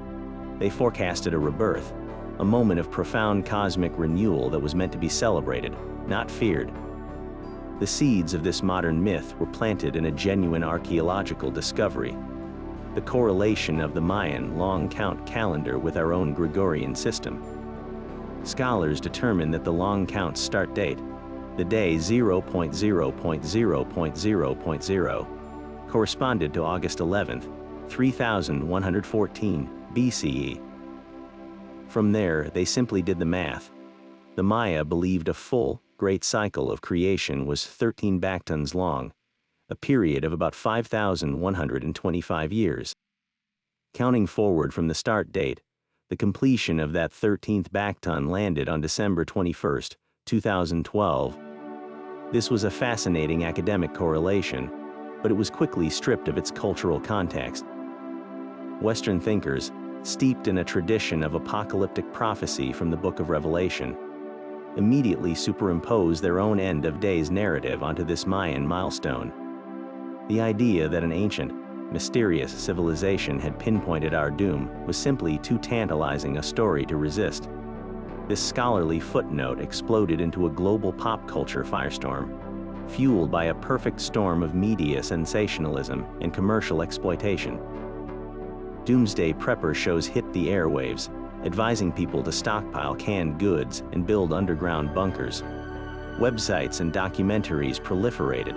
They forecasted a rebirth, a moment of profound cosmic renewal that was meant to be celebrated, not feared. The seeds of this modern myth were planted in a genuine archaeological discovery: the correlation of the Mayan long count calendar with our own Gregorian system. Scholars determine that the long count's start date, the day 0.0.0.0.0.0, corresponded to August 11, 3114 BCE. From there, they simply did the math. The Maya believed a full, great cycle of creation was 13 baktons long, a period of about 5,125 years. Counting forward from the start date, the completion of that 13th bakton landed on December 21, 2012. This was a fascinating academic correlation, but it was quickly stripped of its cultural context. Western thinkers, steeped in a tradition of apocalyptic prophecy from the Book of Revelation, immediately superimposed their own end of days narrative onto this Mayan milestone. The idea that an ancient, mysterious civilization had pinpointed our doom was simply too tantalizing a story to resist. This scholarly footnote exploded into a global pop culture firestorm, fueled by a perfect storm of media sensationalism and commercial exploitation. Doomsday prepper shows hit the airwaves, advising people to stockpile canned goods and build underground bunkers. Websites and documentaries proliferated,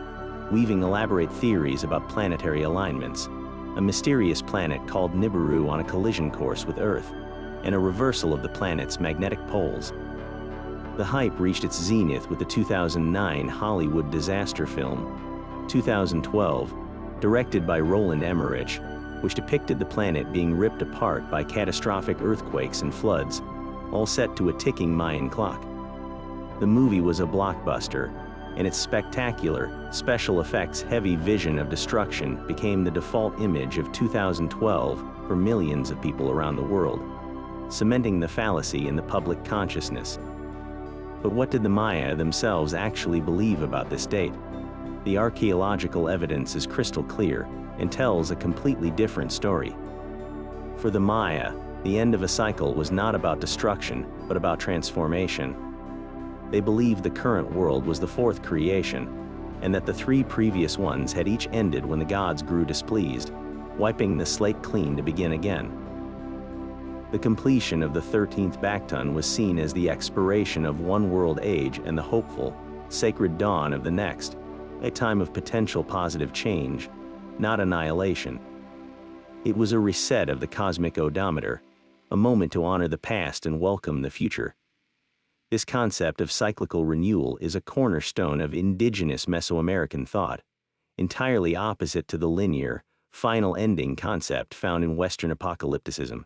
weaving elaborate theories about planetary alignments, a mysterious planet called Nibiru on a collision course with Earth, and a reversal of the planet's magnetic poles. The hype reached its zenith with the 2009 Hollywood disaster film, 2012, directed by Roland Emmerich, which depicted the planet being ripped apart by catastrophic earthquakes and floods, all set to a ticking Mayan clock. The movie was a blockbuster, and its spectacular, special effects-heavy vision of destruction became the default image of 2012 for millions of people around the world, cementing the fallacy in the public consciousness. But what did the Maya themselves actually believe about this date? The archaeological evidence is crystal clear and tells a completely different story. For the Maya, the end of a cycle was not about destruction, but about transformation. They believed the current world was the fourth creation, and that the three previous ones had each ended when the gods grew displeased, wiping the slate clean to begin again. The completion of the 13th bakton was seen as the expiration of one world age and the hopeful, sacred dawn of the next, a time of potential positive change, not annihilation. It was a reset of the cosmic odometer, a moment to honor the past and welcome the future. This concept of cyclical renewal is a cornerstone of indigenous Mesoamerican thought, entirely opposite to the linear, final ending concept found in Western apocalypticism.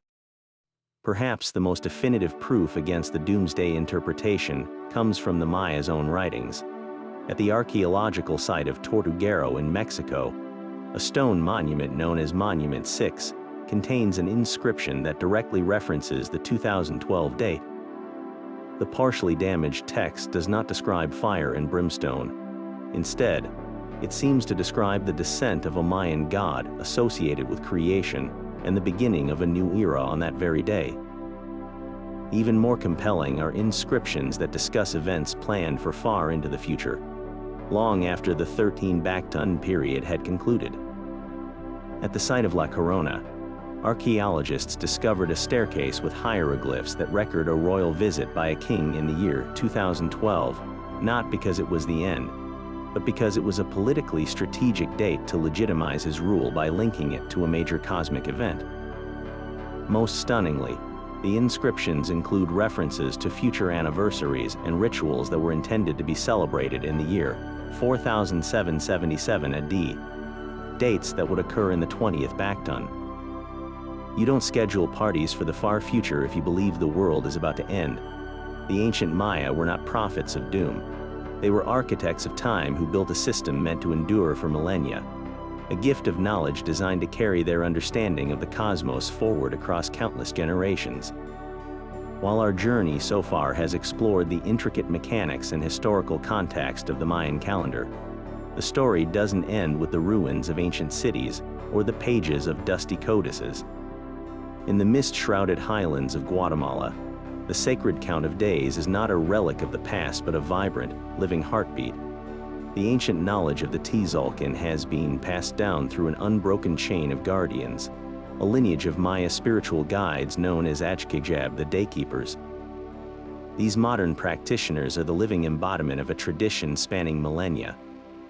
Perhaps the most definitive proof against the doomsday interpretation comes from the Maya's own writings. At the archaeological site of Tortuguero in Mexico, a stone monument known as Monument 6 contains an inscription that directly references the 2012 date. The partially damaged text does not describe fire and brimstone. Instead, it seems to describe the descent of a Mayan god associated with creation and the beginning of a new era on that very day. Even more compelling are inscriptions that discuss events planned for far into the future, long after the 13 bakton period had concluded. At the site of La Corona, archaeologists discovered a staircase with hieroglyphs that record a royal visit by a king in the year 2012, not because it was the end, but because it was a politically strategic date to legitimize his rule by linking it to a major cosmic event. Most stunningly, the inscriptions include references to future anniversaries and rituals that were intended to be celebrated in the year 4777 AD. dates that would occur in the 20th Bacton. You don't schedule parties for the far future if you believe the world is about to end. The ancient Maya were not prophets of doom. They were architects of time who built a system meant to endure for millennia, a gift of knowledge designed to carry their understanding of the cosmos forward across countless generations. While our journey so far has explored the intricate mechanics and historical context of the Mayan calendar, the story doesn't end with the ruins of ancient cities or the pages of dusty codices. In the mist-shrouded highlands of Guatemala, the sacred count of days is not a relic of the past but a vibrant, living heartbeat. The ancient knowledge of the Tzolk'in has been passed down through an unbroken chain of guardians, a lineage of Maya spiritual guides known as Ajkijab, the daykeepers. These modern practitioners are the living embodiment of a tradition spanning millennia,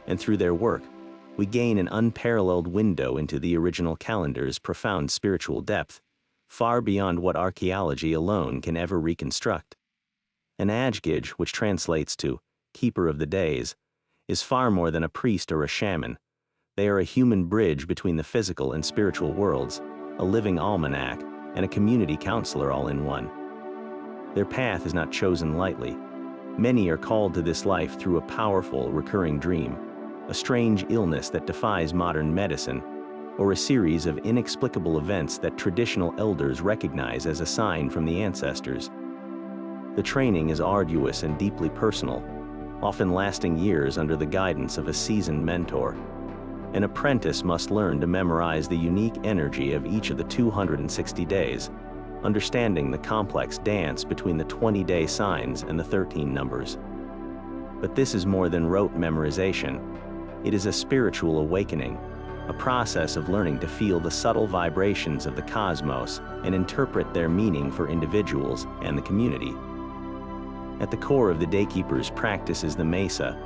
and through their work, we gain an unparalleled window into the original calendar's profound spiritual depth, far beyond what archaeology alone can ever reconstruct. An Ajkij, which translates to keeper of the days, is far more than a priest or a shaman. They are a human bridge between the physical and spiritual worlds, a living almanac, and a community counselor all in one. Their path is not chosen lightly. Many are called to this life through a powerful, recurring dream, a strange illness that defies modern medicine, or a series of inexplicable events that traditional elders recognize as a sign from the ancestors. The training is arduous and deeply personal, often lasting years under the guidance of a seasoned mentor. An apprentice must learn to memorize the unique energy of each of the 260 days, understanding the complex dance between the 20-day signs and the 13 numbers. But this is more than rote memorization. It is a spiritual awakening, a process of learning to feel the subtle vibrations of the cosmos and interpret their meaning for individuals and the community. At the core of the daykeepers' practice is the mesa,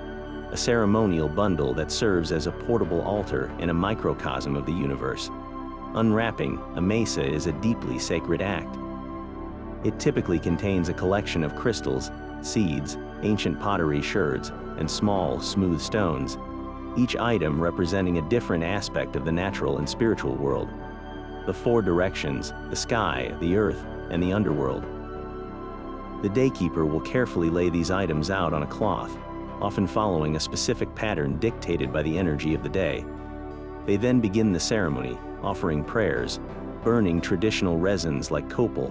a ceremonial bundle that serves as a portable altar in a microcosm of the universe. Unwrapping a mesa is a deeply sacred act. It typically contains a collection of crystals, seeds, ancient pottery sherds, and small, smooth stones, each item representing a different aspect of the natural and spiritual world. The four directions, the sky, the earth, and the underworld. The daykeeper will carefully lay these items out on a cloth, often following a specific pattern dictated by the energy of the day. They then begin the ceremony, offering prayers, burning traditional resins like copal,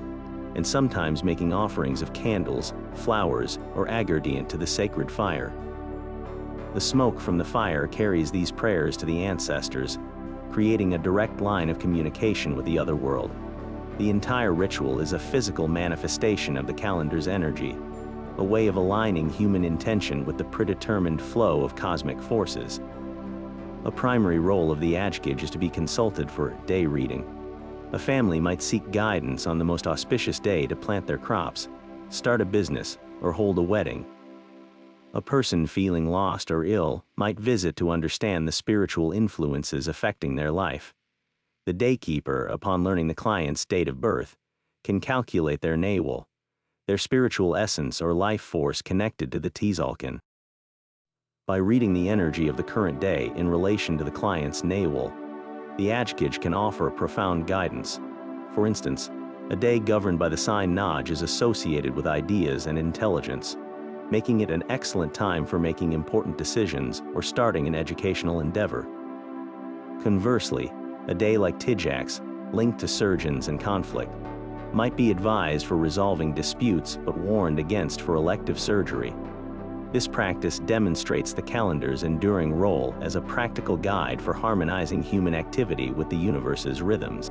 and sometimes making offerings of candles, flowers, or aguardiente to the sacred fire. The smoke from the fire carries these prayers to the ancestors, creating a direct line of communication with the other world. The entire ritual is a physical manifestation of the calendar's energy, a way of aligning human intention with the predetermined flow of cosmic forces. A primary role of the Ajkij is to be consulted for day reading. A family might seek guidance on the most auspicious day to plant their crops, start a business, or hold a wedding. A person feeling lost or ill might visit to understand the spiritual influences affecting their life. The daykeeper, upon learning the client's date of birth, can calculate their navel, their spiritual essence or life force connected to the Tzolk'in. By reading the energy of the current day in relation to the client's navel, the Ajkij can offer profound guidance. For instance, a day governed by the sign Naj is associated with ideas and intelligence, making it an excellent time for making important decisions or starting an educational endeavor. Conversely, a day like Tijax, linked to surgeons and conflict, might be advised for resolving disputes but warned against for elective surgery. This practice demonstrates the calendar's enduring role as a practical guide for harmonizing human activity with the universe's rhythms.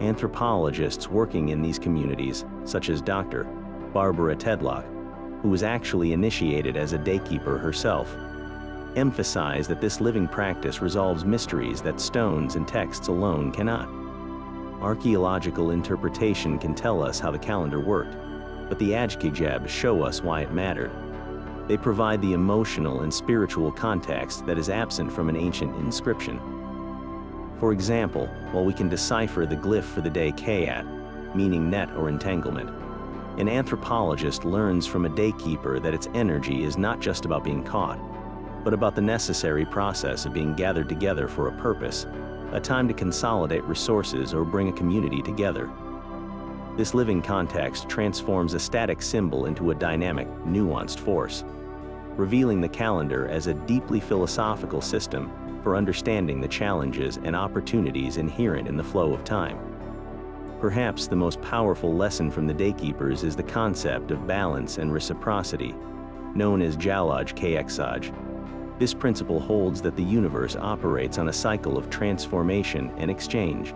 Anthropologists working in these communities, such as Dr. Barbara Tedlock, who was actually initiated as a daykeeper herself, emphasize that this living practice resolves mysteries that stones and texts alone cannot. Archaeological interpretation can tell us how the calendar worked, but the Ajkijab show us why it mattered. They provide the emotional and spiritual context that is absent from an ancient inscription. For example, while we can decipher the glyph for the day Kayat, meaning net or entanglement, an anthropologist learns from a daykeeper that its energy is not just about being caught, but about the necessary process of being gathered together for a purpose, a time to consolidate resources or bring a community together. This living context transforms a static symbol into a dynamic, nuanced force, revealing the calendar as a deeply philosophical system for understanding the challenges and opportunities inherent in the flow of time. Perhaps the most powerful lesson from the daykeepers is the concept of balance and reciprocity, known as Jalaj Kexaj. This principle holds that the universe operates on a cycle of transformation and exchange.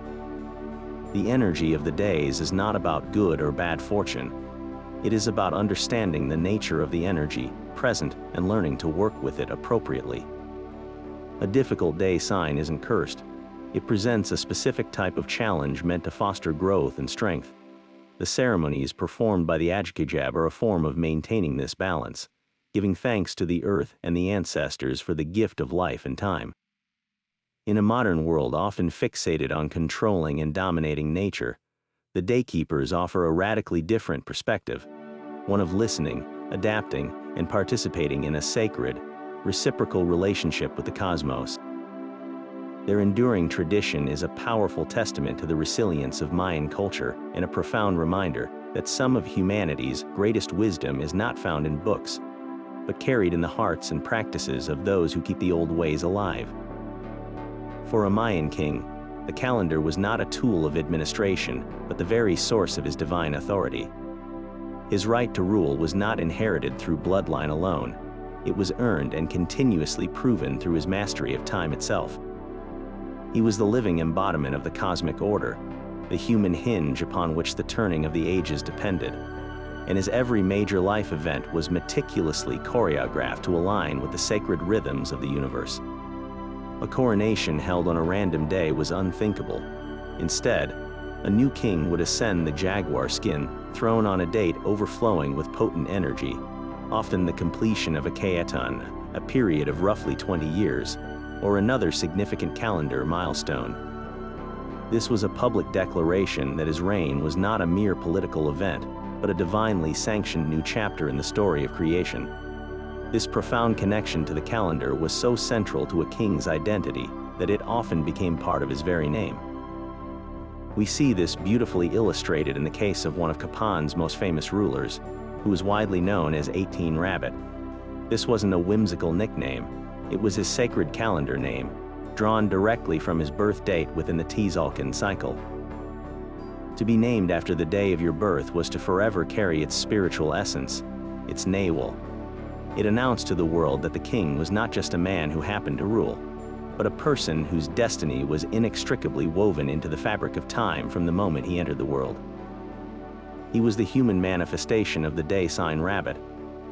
The energy of the days is not about good or bad fortune. It is about understanding the nature of the energy present and learning to work with it appropriately. A difficult day sign isn't cursed. It presents a specific type of challenge meant to foster growth and strength. The ceremonies performed by the Ajkajab are a form of maintaining this balance, giving thanks to the earth and the ancestors for the gift of life and time. In a modern world often fixated on controlling and dominating nature, the daykeepers offer a radically different perspective, one of listening, adapting, and participating in a sacred, reciprocal relationship with the cosmos. Their enduring tradition is a powerful testament to the resilience of Mayan culture and a profound reminder that some of humanity's greatest wisdom is not found in books, but carried in the hearts and practices of those who keep the old ways alive. For a Mayan king, the calendar was not a tool of administration, but the very source of his divine authority. His right to rule was not inherited through bloodline alone. It was earned and continuously proven through his mastery of time itself. He was the living embodiment of the cosmic order, the human hinge upon which the turning of the ages depended, and his every major life event was meticulously choreographed to align with the sacred rhythms of the universe. A coronation held on a random day was unthinkable. Instead, a new king would ascend the jaguar skin throne on a date overflowing with potent energy, often the completion of a Kaetan, a period of roughly 20 years, or another significant calendar milestone. This was a public declaration that his reign was not a mere political event, but a divinely sanctioned new chapter in the story of creation. This profound connection to the calendar was so central to a king's identity that it often became part of his very name. We see this beautifully illustrated in the case of one of Kapan's most famous rulers, who was widely known as 18 Rabbit. This wasn't a whimsical nickname. It was his sacred calendar name, drawn directly from his birth date within the Tzolk'in cycle. To be named after the day of your birth was to forever carry its spiritual essence, its nawal. It announced to the world that the king was not just a man who happened to rule, but a person whose destiny was inextricably woven into the fabric of time from the moment he entered the world. He was the human manifestation of the day sign rabbit,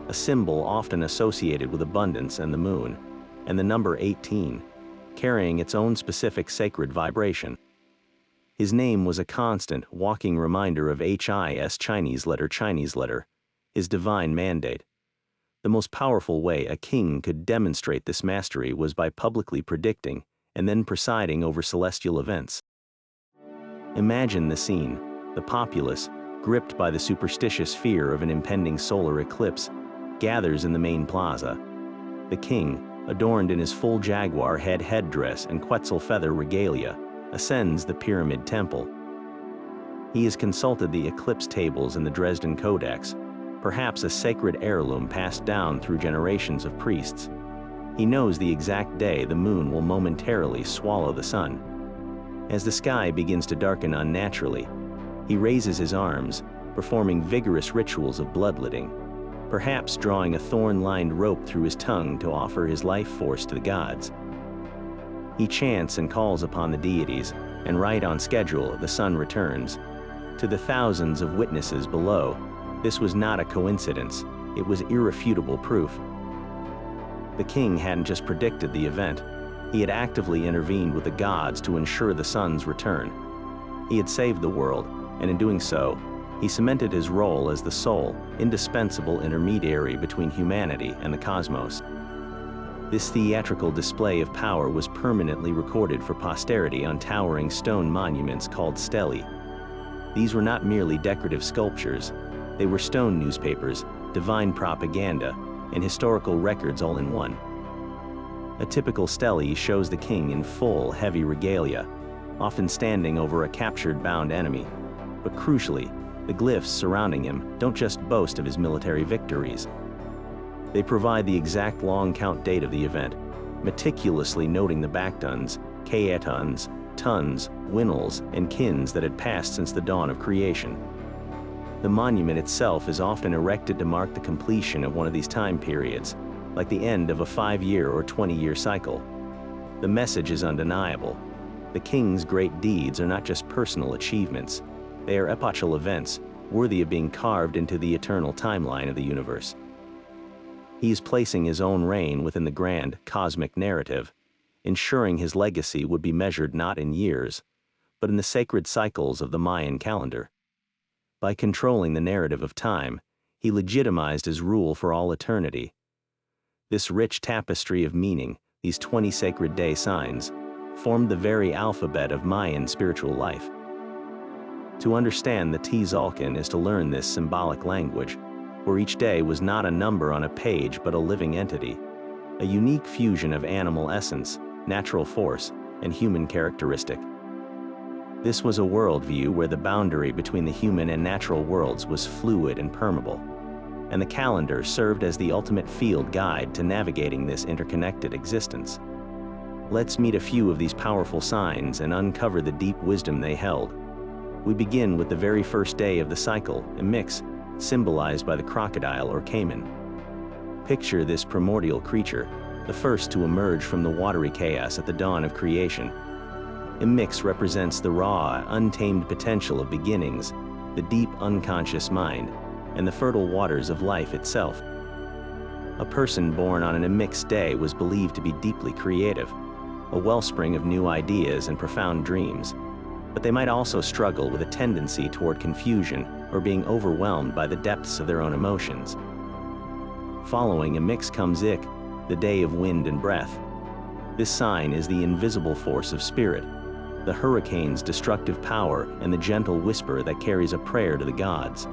a symbol often associated with abundance and the moon, and the number 18, carrying its own specific sacred vibration. His name was a constant, walking reminder of HIS Chinese letter, his divine mandate. The most powerful way a king could demonstrate this mastery was by publicly predicting and then presiding over celestial events. Imagine the scene: the populace, gripped by the superstitious fear of an impending solar eclipse, gathers in the main plaza. The king, adorned in his full jaguar head headdress and Quetzal feather regalia, ascends the pyramid temple. He has consulted the eclipse tables in the Dresden Codex, perhaps a sacred heirloom passed down through generations of priests. He knows the exact day the moon will momentarily swallow the sun. As the sky begins to darken unnaturally, he raises his arms, performing vigorous rituals of bloodletting, perhaps drawing a thorn-lined rope through his tongue to offer his life force to the gods. He chants and calls upon the deities, and right on schedule, the sun returns. To the thousands of witnesses below, this was not a coincidence, it was irrefutable proof. The king hadn't just predicted the event, he had actively intervened with the gods to ensure the sun's return. He had saved the world, and in doing so, he cemented his role as the sole, indispensable intermediary between humanity and the cosmos. This theatrical display of power was permanently recorded for posterity on towering stone monuments called stelae. These were not merely decorative sculptures, they were stone newspapers, divine propaganda, and historical records all in one. A typical stele shows the king in full, heavy regalia, often standing over a captured, bound enemy. But crucially, the glyphs surrounding him don't just boast of his military victories. They provide the exact long count date of the event, meticulously noting the baktons, kaetons, tons, winnels, and kins that had passed since the dawn of creation. The monument itself is often erected to mark the completion of one of these time periods, like the end of a 5-year or 20-year cycle. The message is undeniable. The king's great deeds are not just personal achievements. They are epochal events, worthy of being carved into the eternal timeline of the universe. He is placing his own reign within the grand, cosmic narrative, ensuring his legacy would be measured not in years, but in the sacred cycles of the Mayan calendar. By controlling the narrative of time, he legitimized his rule for all eternity. This rich tapestry of meaning, these 20 sacred day signs, formed the very alphabet of Mayan spiritual life. To understand the Tzolk'in is to learn this symbolic language, where each day was not a number on a page but a living entity, a unique fusion of animal essence, natural force, and human characteristic. This was a worldview where the boundary between the human and natural worlds was fluid and permeable, and the calendar served as the ultimate field guide to navigating this interconnected existence. Let's meet a few of these powerful signs and uncover the deep wisdom they held. We begin with the very first day of the cycle, Emix, symbolized by the crocodile or caiman. Picture this primordial creature, the first to emerge from the watery chaos at the dawn of creation. Emix represents the raw, untamed potential of beginnings, the deep unconscious mind, and the fertile waters of life itself. A person born on an Emix day was believed to be deeply creative, a wellspring of new ideas and profound dreams, but they might also struggle with a tendency toward confusion or being overwhelmed by the depths of their own emotions. Following Emix comes Ik, the day of wind and breath. This sign is the invisible force of spirit, the hurricane's destructive power and the gentle whisper that carries a prayer to the gods.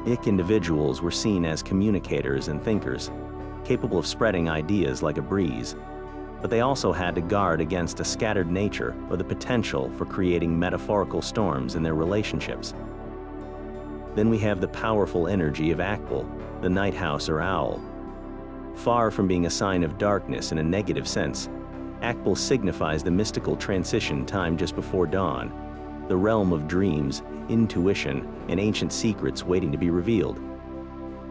Ik individuals were seen as communicators and thinkers, capable of spreading ideas like a breeze, but they also had to guard against a scattered nature or the potential for creating metaphorical storms in their relationships. Then we have the powerful energy of Akbal, the night house or owl. Far from being a sign of darkness in a negative sense, Akbal signifies the mystical transition time just before dawn, the realm of dreams, intuition, and ancient secrets waiting to be revealed.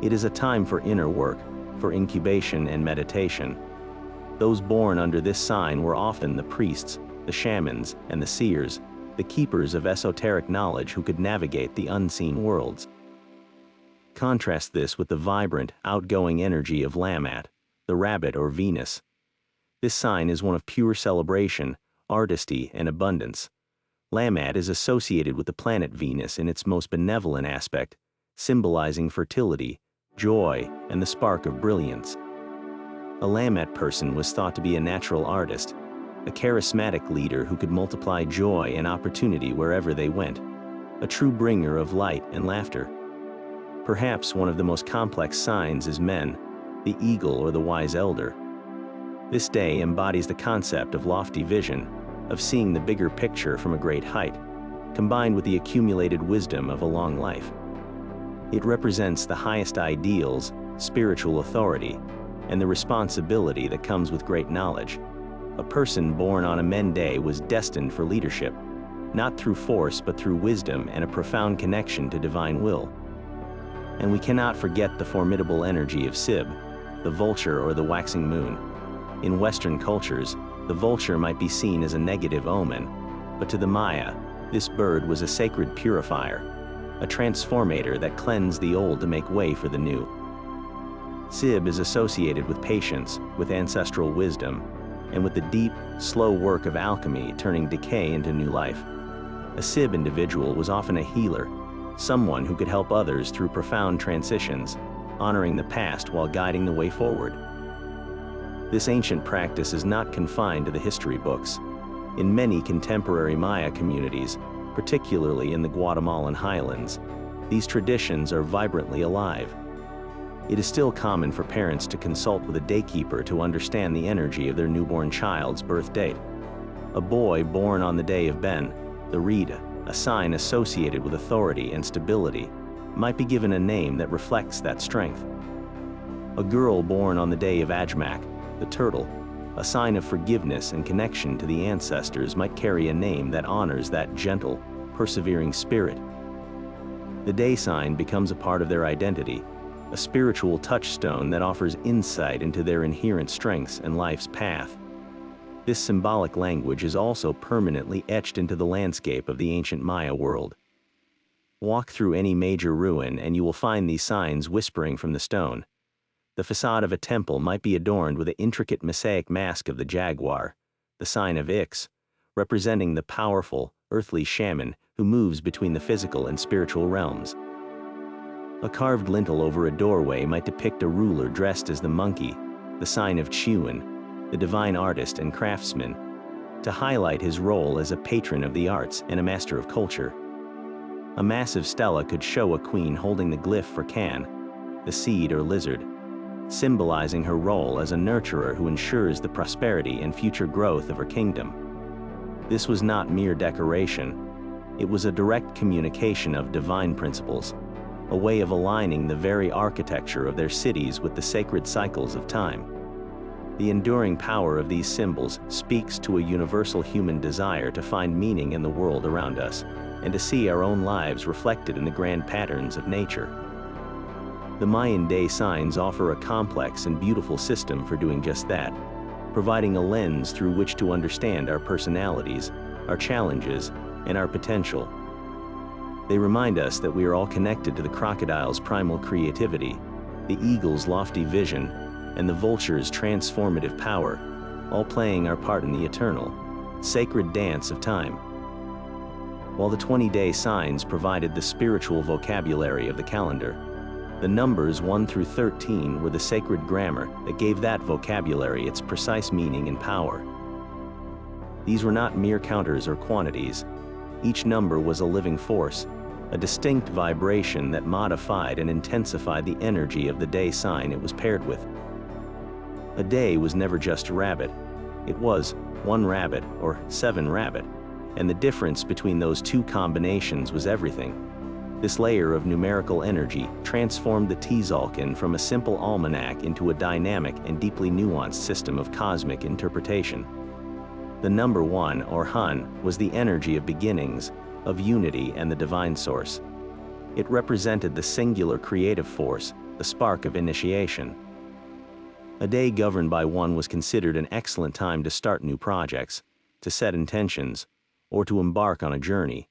It is a time for inner work, for incubation and meditation. Those born under this sign were often the priests, the shamans, and the seers, the keepers of esoteric knowledge who could navigate the unseen worlds. Contrast this with the vibrant, outgoing energy of Lammat, the rabbit or Venus. This sign is one of pure celebration, artistry, and abundance. Lammat is associated with the planet Venus in its most benevolent aspect, symbolizing fertility, joy, and the spark of brilliance. A Lammat person was thought to be a natural artist, a charismatic leader who could multiply joy and opportunity wherever they went, a true bringer of light and laughter. Perhaps one of the most complex signs is Men, the eagle or the wise elder. This day embodies the concept of lofty vision, of seeing the bigger picture from a great height, combined with the accumulated wisdom of a long life. It represents the highest ideals, spiritual authority, and the responsibility that comes with great knowledge. A person born on a Men day was destined for leadership, not through force but through wisdom and a profound connection to divine will. And we cannot forget the formidable energy of Sib, the vulture or the waxing moon. In Western cultures, the vulture might be seen as a negative omen, but to the Maya, this bird was a sacred purifier, a transformator that cleansed the old to make way for the new. Sib is associated with patience, with ancestral wisdom, and with the deep, slow work of alchemy turning decay into new life. A Sib individual was often a healer, someone who could help others through profound transitions, honoring the past while guiding the way forward. This ancient practice is not confined to the history books. In many contemporary Maya communities, particularly in the Guatemalan highlands, these traditions are vibrantly alive. It is still common for parents to consult with a daykeeper to understand the energy of their newborn child's birth date. A boy born on the day of Ben, the reed, a sign associated with authority and stability, might be given a name that reflects that strength. A girl born on the day of Ajmak, the turtle, a sign of forgiveness and connection to the ancestors, might carry a name that honors that gentle, persevering spirit. The day sign becomes a part of their identity, a spiritual touchstone that offers insight into their inherent strengths and life's path. This symbolic language is also permanently etched into the landscape of the ancient Maya world. Walk through any major ruin and you will find these signs whispering from the stone. The facade of a temple might be adorned with the intricate mosaic mask of the jaguar, the sign of Ix, representing the powerful, earthly shaman who moves between the physical and spiritual realms. A carved lintel over a doorway might depict a ruler dressed as the monkey, the sign of Chiun, the divine artist and craftsman, to highlight his role as a patron of the arts and a master of culture. A massive stela could show a queen holding the glyph for Can, the seed or lizard, symbolizing her role as a nurturer who ensures the prosperity and future growth of her kingdom. This was not mere decoration. It was a direct communication of divine principles, a way of aligning the very architecture of their cities with the sacred cycles of time. The enduring power of these symbols speaks to a universal human desire to find meaning in the world around us, and to see our own lives reflected in the grand patterns of nature. The Mayan day signs offer a complex and beautiful system for doing just that, providing a lens through which to understand our personalities, our challenges, and our potential. They remind us that we are all connected to the crocodile's primal creativity, the eagle's lofty vision, and the vulture's transformative power, all playing our part in the eternal, sacred dance of time. While the 20-day signs provided the spiritual vocabulary of the calendar, the numbers 1 through 13 were the sacred grammar that gave that vocabulary its precise meaning and power. These were not mere counters or quantities. Each number was a living force, a distinct vibration that modified and intensified the energy of the day sign it was paired with. A day was never just a rabbit. It was 1 rabbit or 7 rabbit, and the difference between those two combinations was everything. This layer of numerical energy transformed the Tzolk'in from a simple almanac into a dynamic and deeply nuanced system of cosmic interpretation. The number 1, or Hun, was the energy of beginnings, of unity and the divine source. It represented the singular creative force, the spark of initiation. A day governed by 1 was considered an excellent time to start new projects, to set intentions, or to embark on a journey,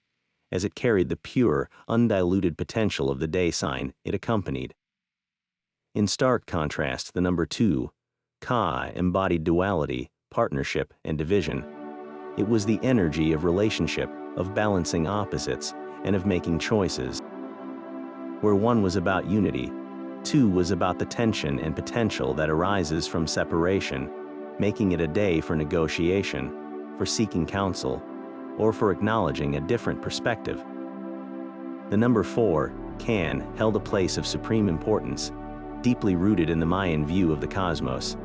as it carried the pure, undiluted potential of the day sign it accompanied. In stark contrast, the number 2, Ka, embodied duality, partnership, and division. It was the energy of relationship, of balancing opposites, and of making choices. Where 1 was about unity, 2 was about the tension and potential that arises from separation, making it a day for negotiation, for seeking counsel, or for acknowledging a different perspective. The number 4, Can, held a place of supreme importance, deeply rooted in the Mayan view of the cosmos.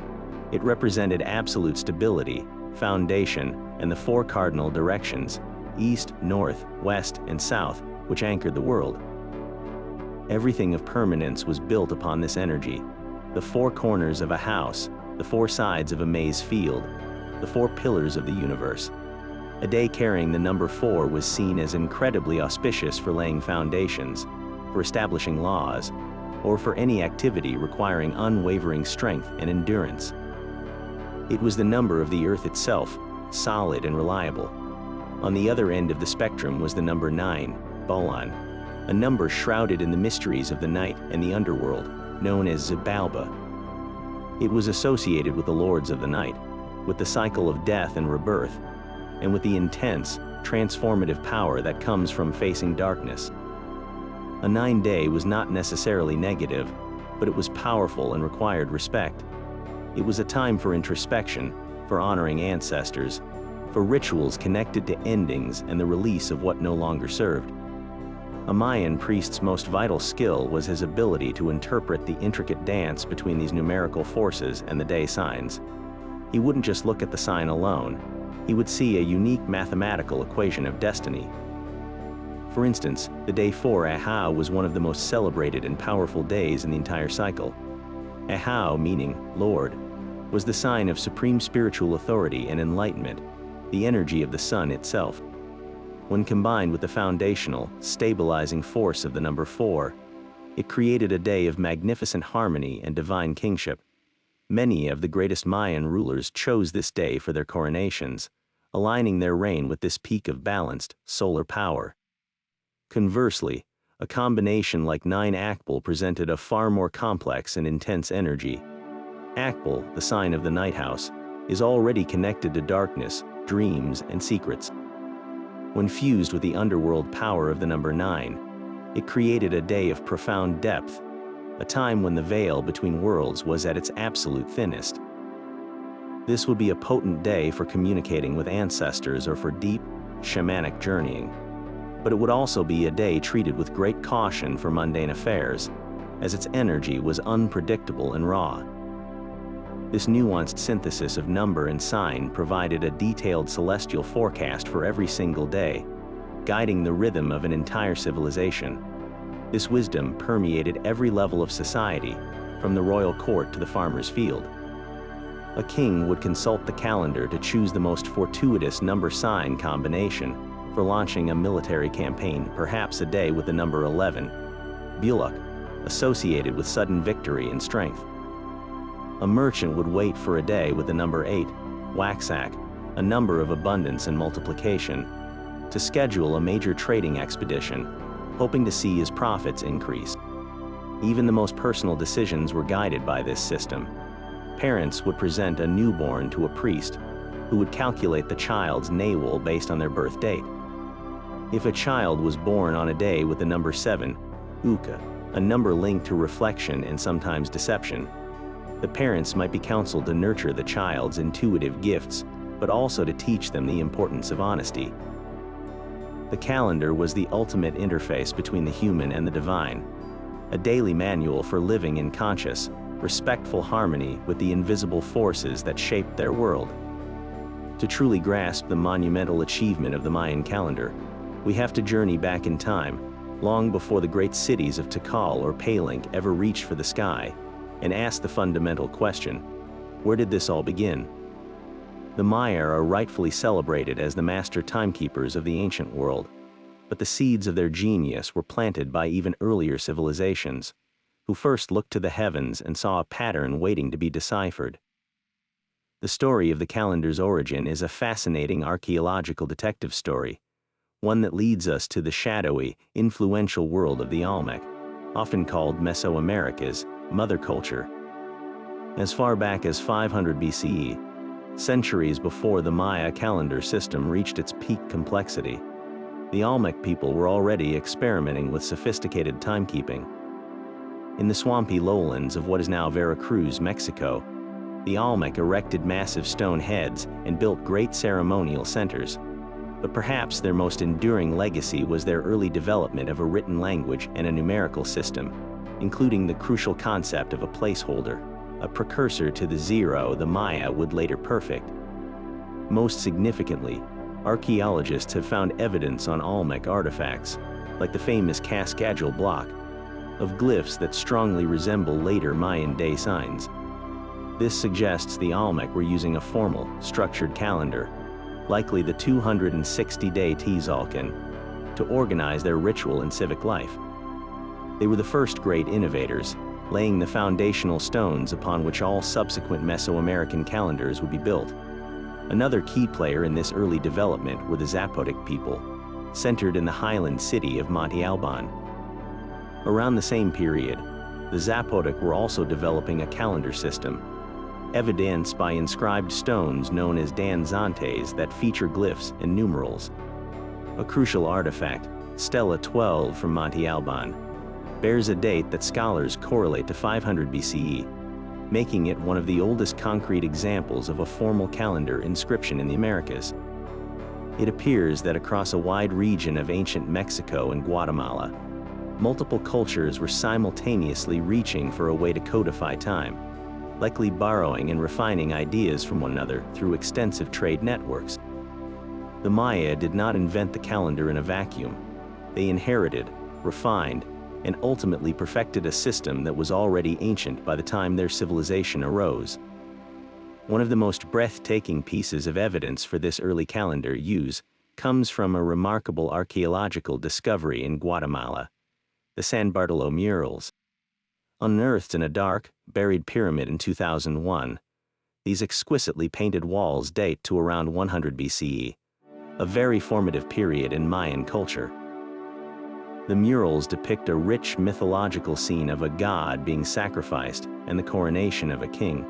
It represented absolute stability, foundation, and the 4 cardinal directions, east, north, west, and south, which anchored the world. Everything of permanence was built upon this energy. The 4 corners of a house, the 4 sides of a maize field, the 4 pillars of the universe. A day carrying the number 4 was seen as incredibly auspicious for laying foundations, for establishing laws, or for any activity requiring unwavering strength and endurance. It was the number of the earth itself, solid and reliable. On the other end of the spectrum was the number 9, Bolan, a number shrouded in the mysteries of the night and the underworld, known as Xibalba. It was associated with the lords of the night, with the cycle of death and rebirth, and with the intense, transformative power that comes from facing darkness. A 9-day was not necessarily negative, but it was powerful and required respect. It was a time for introspection, for honoring ancestors, for rituals connected to endings and the release of what no longer served. A Mayan priest's most vital skill was his ability to interpret the intricate dance between these numerical forces and the day signs. He wouldn't just look at the sign alone, he would see a unique mathematical equation of destiny. For instance, the day 4 Haab was one of the most celebrated and powerful days in the entire cycle. Haab, meaning Lord, was the sign of supreme spiritual authority and enlightenment, the energy of the sun itself. When combined with the foundational, stabilizing force of the number 4, it created a day of magnificent harmony and divine kingship. Many of the greatest Mayan rulers chose this day for their coronations, aligning their reign with this peak of balanced, solar power. Conversely, a combination like 9 Akbal presented a far more complex and intense energy. Akbal, the sign of the night house, is already connected to darkness, dreams, and secrets. When fused with the underworld power of the number 9, it created a day of profound depth, a time when the veil between worlds was at its absolute thinnest. This would be a potent day for communicating with ancestors or for deep, shamanic journeying. But it would also be a day treated with great caution for mundane affairs, as its energy was unpredictable and raw. This nuanced synthesis of number and sign provided a detailed celestial forecast for every single day, guiding the rhythm of an entire civilization. This wisdom permeated every level of society, from the royal court to the farmer's field. A king would consult the calendar to choose the most fortuitous number-sign combination for launching a military campaign, perhaps a day with the number 11, Bulak, associated with sudden victory and strength. A merchant would wait for a day with the number 8, Waxak, a number of abundance and multiplication, to schedule a major trading expedition, hoping to see his profits increase. Even the most personal decisions were guided by this system. Parents would present a newborn to a priest, who would calculate the child's navel based on their birth date. If a child was born on a day with the number 7, Uka, a number linked to reflection and sometimes deception, the parents might be counseled to nurture the child's intuitive gifts, but also to teach them the importance of honesty. The calendar was the ultimate interface between the human and the divine, a daily manual for living in conscious, respectful harmony with the invisible forces that shaped their world. To truly grasp the monumental achievement of the Mayan calendar, we have to journey back in time, long before the great cities of Tikal or Palenque ever reached for the sky, and ask the fundamental question: where did this all begin? The Maya are rightfully celebrated as the master timekeepers of the ancient world, but the seeds of their genius were planted by even earlier civilizations, who first looked to the heavens and saw a pattern waiting to be deciphered. The story of the calendar's origin is a fascinating archaeological detective story, one that leads us to the shadowy, influential world of the Olmec, often called Mesoamerica's mother culture. As far back as 500 BCE, centuries before the Maya calendar system reached its peak complexity, the Olmec people were already experimenting with sophisticated timekeeping. In the swampy lowlands of what is now Veracruz, Mexico, the Olmec erected massive stone heads and built great ceremonial centers. But perhaps their most enduring legacy was their early development of a written language and a numerical system, including the crucial concept of a placeholder, a precursor to the 0 the Maya would later perfect. Most significantly, archaeologists have found evidence on Olmec artifacts, like the famous Cascadule block, of glyphs that strongly resemble later Mayan day signs. This suggests the Olmec were using a formal, structured calendar, likely the 260-day Tzolk'in, to organize their ritual and civic life. They were the first great innovators, laying the foundational stones upon which all subsequent Mesoamerican calendars would be built. Another key player in this early development were the Zapotec people, centered in the highland city of Monte Alban. Around the same period, the Zapotec were also developing a calendar system, evidenced by inscribed stones known as danzantes that feature glyphs and numerals. A crucial artifact, Stela 12 from Monte Alban, bears a date that scholars correlate to 500 BCE, making it one of the oldest concrete examples of a formal calendar inscription in the Americas. It appears that across a wide region of ancient Mexico and Guatemala, multiple cultures were simultaneously reaching for a way to codify time, likely borrowing and refining ideas from one another through extensive trade networks. The Maya did not invent the calendar in a vacuum. They inherited, refined, and ultimately perfected a system that was already ancient by the time their civilization arose. One of the most breathtaking pieces of evidence for this early calendar use comes from a remarkable archaeological discovery in Guatemala, the San Bartolo murals. Unearthed in a dark, buried pyramid in 2001, these exquisitely painted walls date to around 100 BCE, a very formative period in Mayan culture. The murals depict a rich mythological scene of a god being sacrificed and the coronation of a king.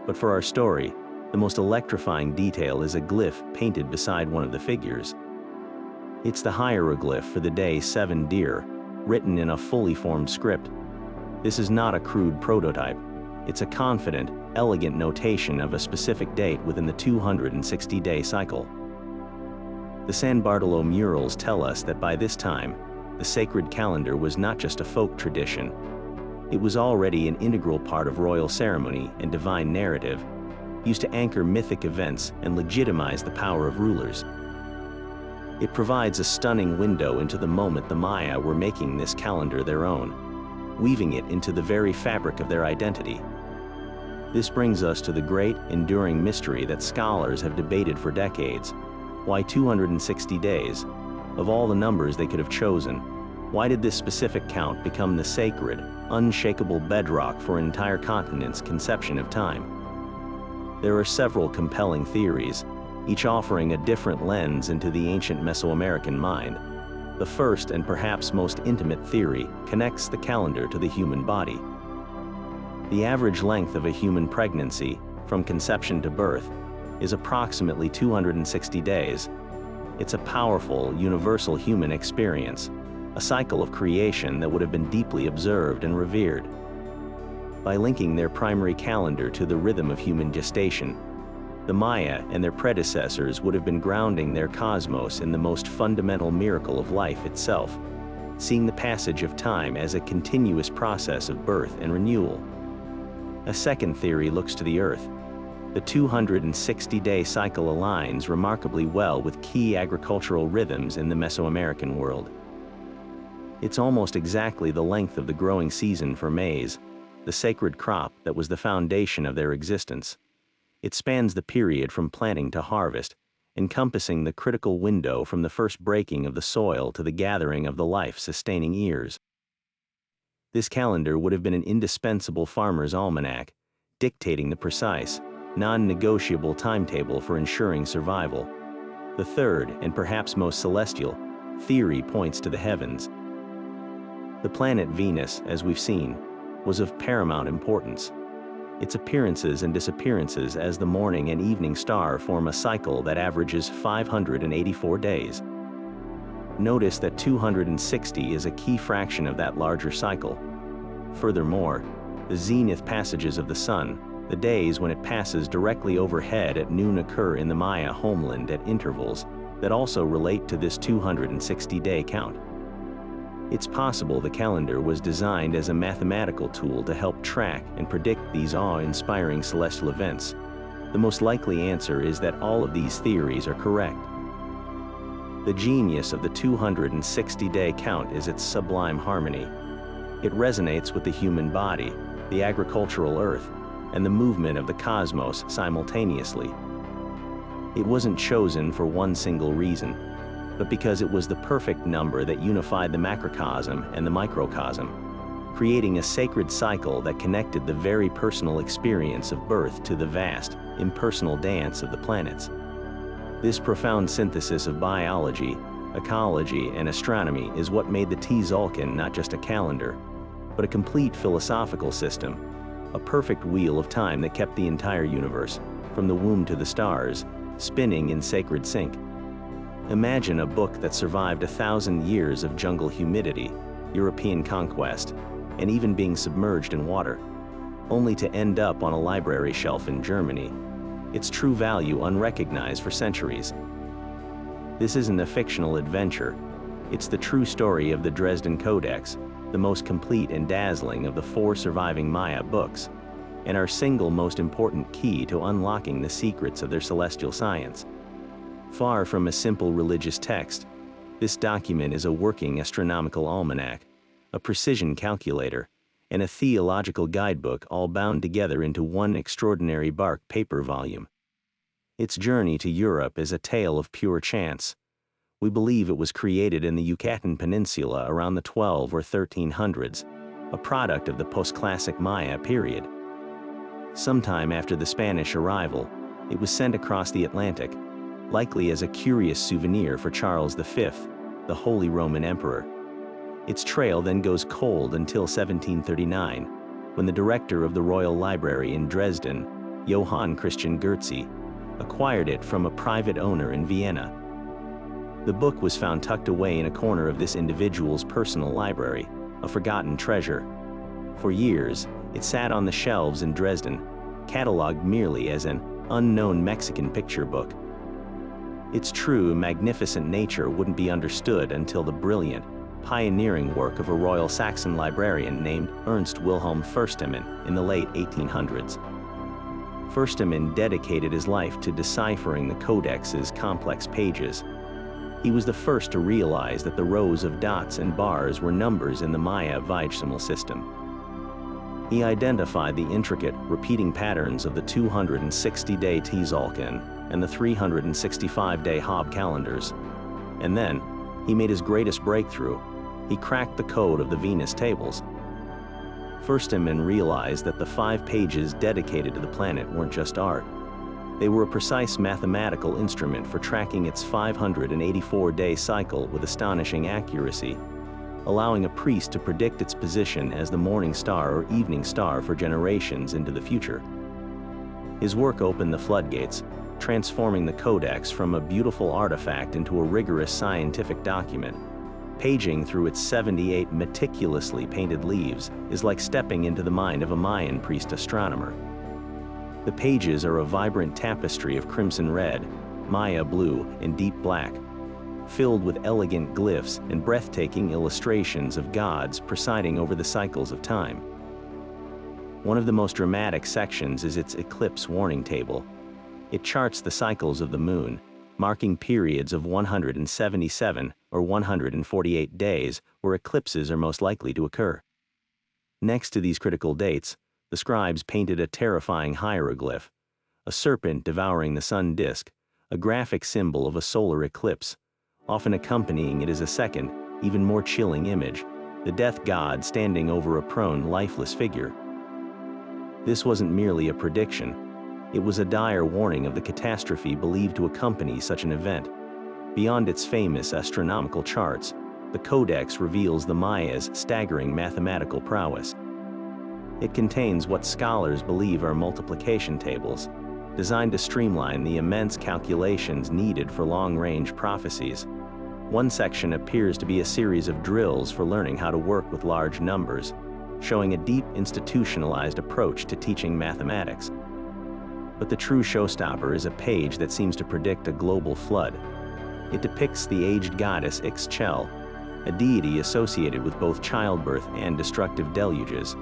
But for our story, the most electrifying detail is a glyph painted beside one of the figures. It's the hieroglyph for the day 7 Dir, written in a fully formed script. This is not a crude prototype. It's a confident, elegant notation of a specific date within the 260-day cycle. The San Bartolo murals tell us that by this time, the sacred calendar was not just a folk tradition. It was already an integral part of royal ceremony and divine narrative, used to anchor mythic events and legitimize the power of rulers. It provides a stunning window into the moment the Maya were making this calendar their own, weaving it into the very fabric of their identity. This brings us to the great, enduring mystery that scholars have debated for decades. Why 260 days? Of all the numbers they could have chosen, why did this specific count become the sacred, unshakable bedrock for an entire continent's conception of time? There are several compelling theories, each offering a different lens into the ancient Mesoamerican mind. The first and perhaps most intimate theory connects the calendar to the human body. The average length of a human pregnancy, from conception to birth, is approximately 260 days. It's a powerful, universal human experience, a cycle of creation that would have been deeply observed and revered. By linking their primary calendar to the rhythm of human gestation, the Maya and their predecessors would have been grounding their cosmos in the most fundamental miracle of life itself, seeing the passage of time as a continuous process of birth and renewal. A second theory looks to the Earth. The 260-day cycle aligns remarkably well with key agricultural rhythms in the Mesoamerican world. It's almost exactly the length of the growing season for maize, the sacred crop that was the foundation of their existence. It spans the period from planting to harvest, encompassing the critical window from the first breaking of the soil to the gathering of the life-sustaining ears. This calendar would have been an indispensable farmer's almanac, dictating the precise, non-negotiable timetable for ensuring survival. The third, and perhaps most celestial, theory points to the heavens. The planet Venus, as we've seen, was of paramount importance. Its appearances and disappearances as the morning and evening star form a cycle that averages 584 days. Notice that 260 is a key fraction of that larger cycle. Furthermore, the zenith passages of the sun, the days when it passes directly overhead at noon, occur in the Maya homeland at intervals that also relate to this 260-day count. It's possible the calendar was designed as a mathematical tool to help track and predict these awe-inspiring celestial events. The most likely answer is that all of these theories are correct. The genius of the 260-day count is its sublime harmony. It resonates with the human body, the agricultural earth, and the movement of the cosmos simultaneously. It wasn't chosen for one single reason, but because it was the perfect number that unified the macrocosm and the microcosm, creating a sacred cycle that connected the very personal experience of birth to the vast, impersonal dance of the planets. This profound synthesis of biology, ecology, and astronomy is what made the Tzolk'in not just a calendar, but a complete philosophical system, a perfect wheel of time that kept the entire universe, from the womb to the stars, spinning in sacred sync. Imagine a book that survived 1,000 years of jungle humidity, European conquest, and even being submerged in water, only to end up on a library shelf in Germany, its true value unrecognized for centuries. This isn't a fictional adventure. It's the true story of the Dresden Codex, the most complete and dazzling of the 4 surviving Maya books, and our single most important key to unlocking the secrets of their celestial science. Far from a simple religious text, this document is a working astronomical almanac, a precision calculator, and a theological guidebook, all bound together into one extraordinary bark paper volume. Its journey to Europe is a tale of pure chance. We believe it was created in the Yucatan Peninsula around the 12 or 1300s, a product of the post-classic Maya period. Sometime after the Spanish arrival, it was sent across the Atlantic, likely as a curious souvenir for Charles V, the Holy Roman Emperor. Its trail then goes cold until 1739, when the director of the Royal Library in Dresden, Johann Christian Goetze, acquired it from a private owner in Vienna. The book was found tucked away in a corner of this individual's personal library, a forgotten treasure. For years, it sat on the shelves in Dresden, catalogued merely as an unknown Mexican picture book. Its true, magnificent nature wouldn't be understood until the brilliant, pioneering work of a Royal Saxon librarian named Ernst Wilhelm Fürstemann in the late 1800s. Fürstemann dedicated his life to deciphering the Codex's complex pages. He was the first to realize that the rows of dots and bars were numbers in the Maya vigesimal system. He identified the intricate, repeating patterns of the 260-day Tzolk'in and the 365-day Haab calendars. And then, he made his greatest breakthrough. He cracked the code of the Venus tables. Fürstemann realized that the 5 pages dedicated to the planet weren't just art. They were a precise mathematical instrument for tracking its 584-day cycle with astonishing accuracy, allowing a priest to predict its position as the morning star or evening star for generations into the future. His work opened the floodgates, transforming the Codex from a beautiful artifact into a rigorous scientific document. Paging through its 78 meticulously painted leaves is like stepping into the mind of a Mayan priest astronomer. The pages are a vibrant tapestry of crimson red, Maya blue, and deep black, filled with elegant glyphs and breathtaking illustrations of gods presiding over the cycles of time. One of the most dramatic sections is its eclipse warning table. It charts the cycles of the moon, marking periods of 177 or 148 days where eclipses are most likely to occur. Next to these critical dates, the scribes painted a terrifying hieroglyph, a serpent devouring the sun disk, a graphic symbol of a solar eclipse. Often accompanying it is a second, even more chilling image, the death god standing over a prone, lifeless figure. This wasn't merely a prediction. It was a dire warning of the catastrophe believed to accompany such an event. Beyond its famous astronomical charts, the Codex reveals the Maya's staggering mathematical prowess. It contains what scholars believe are multiplication tables, designed to streamline the immense calculations needed for long-range prophecies. One section appears to be a series of drills for learning how to work with large numbers, showing a deep institutionalized approach to teaching mathematics. But the true showstopper is a page that seems to predict a global flood. It depicts the aged goddess Ixchel, a deity associated with both childbirth and destructive deluges,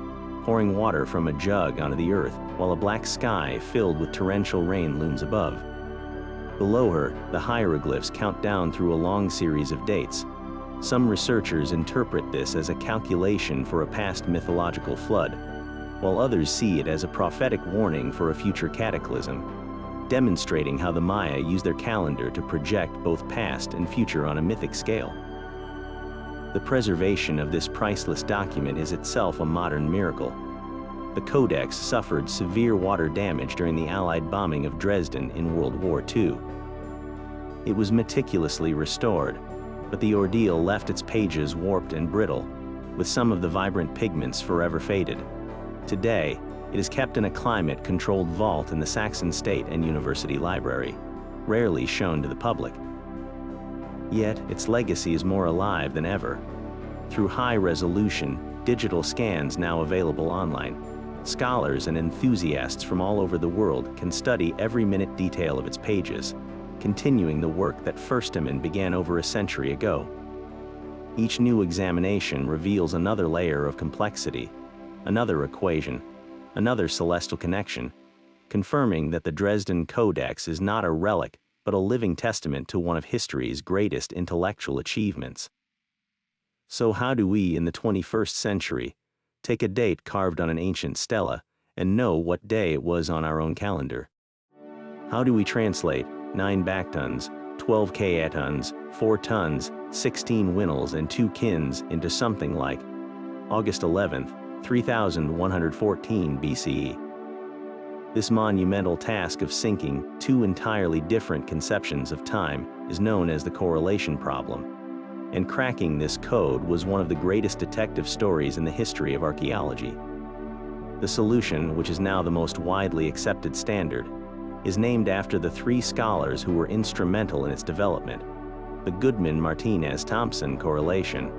pouring water from a jug onto the earth while a black sky filled with torrential rain looms above. Below her, the hieroglyphs count down through a long series of dates. Some researchers interpret this as a calculation for a past mythological flood, while others see it as a prophetic warning for a future cataclysm, demonstrating how the Maya used their calendar to project both past and future on a mythic scale. The preservation of this priceless document is itself a modern miracle. The Codex suffered severe water damage during the Allied bombing of Dresden in World War II. It was meticulously restored, but the ordeal left its pages warped and brittle, with some of the vibrant pigments forever faded. Today, it is kept in a climate-controlled vault in the Saxon State and University Library, rarely shown to the public. Yet, its legacy is more alive than ever. Through high-resolution, digital scans now available online, scholars and enthusiasts from all over the world can study every minute detail of its pages, continuing the work that Firstaman began over a century ago. Each new examination reveals another layer of complexity, another equation, another celestial connection, confirming that the Dresden Codex is not a relic but a living testament to one of history's greatest intellectual achievements. So how do we, in the 21st century, take a date carved on an ancient stela and know what day it was on our own calendar? How do we translate 9 backtons, 12 kaetons, 4 tons, 16 winnels, and 2 kins into something like August 11th, 3114 BCE? This monumental task of syncing two entirely different conceptions of time is known as the correlation problem, and cracking this code was one of the greatest detective stories in the history of archaeology. The solution, which is now the most widely accepted standard, is named after the 3 scholars who were instrumental in its development: the Goodman-Martinez-Thompson correlation,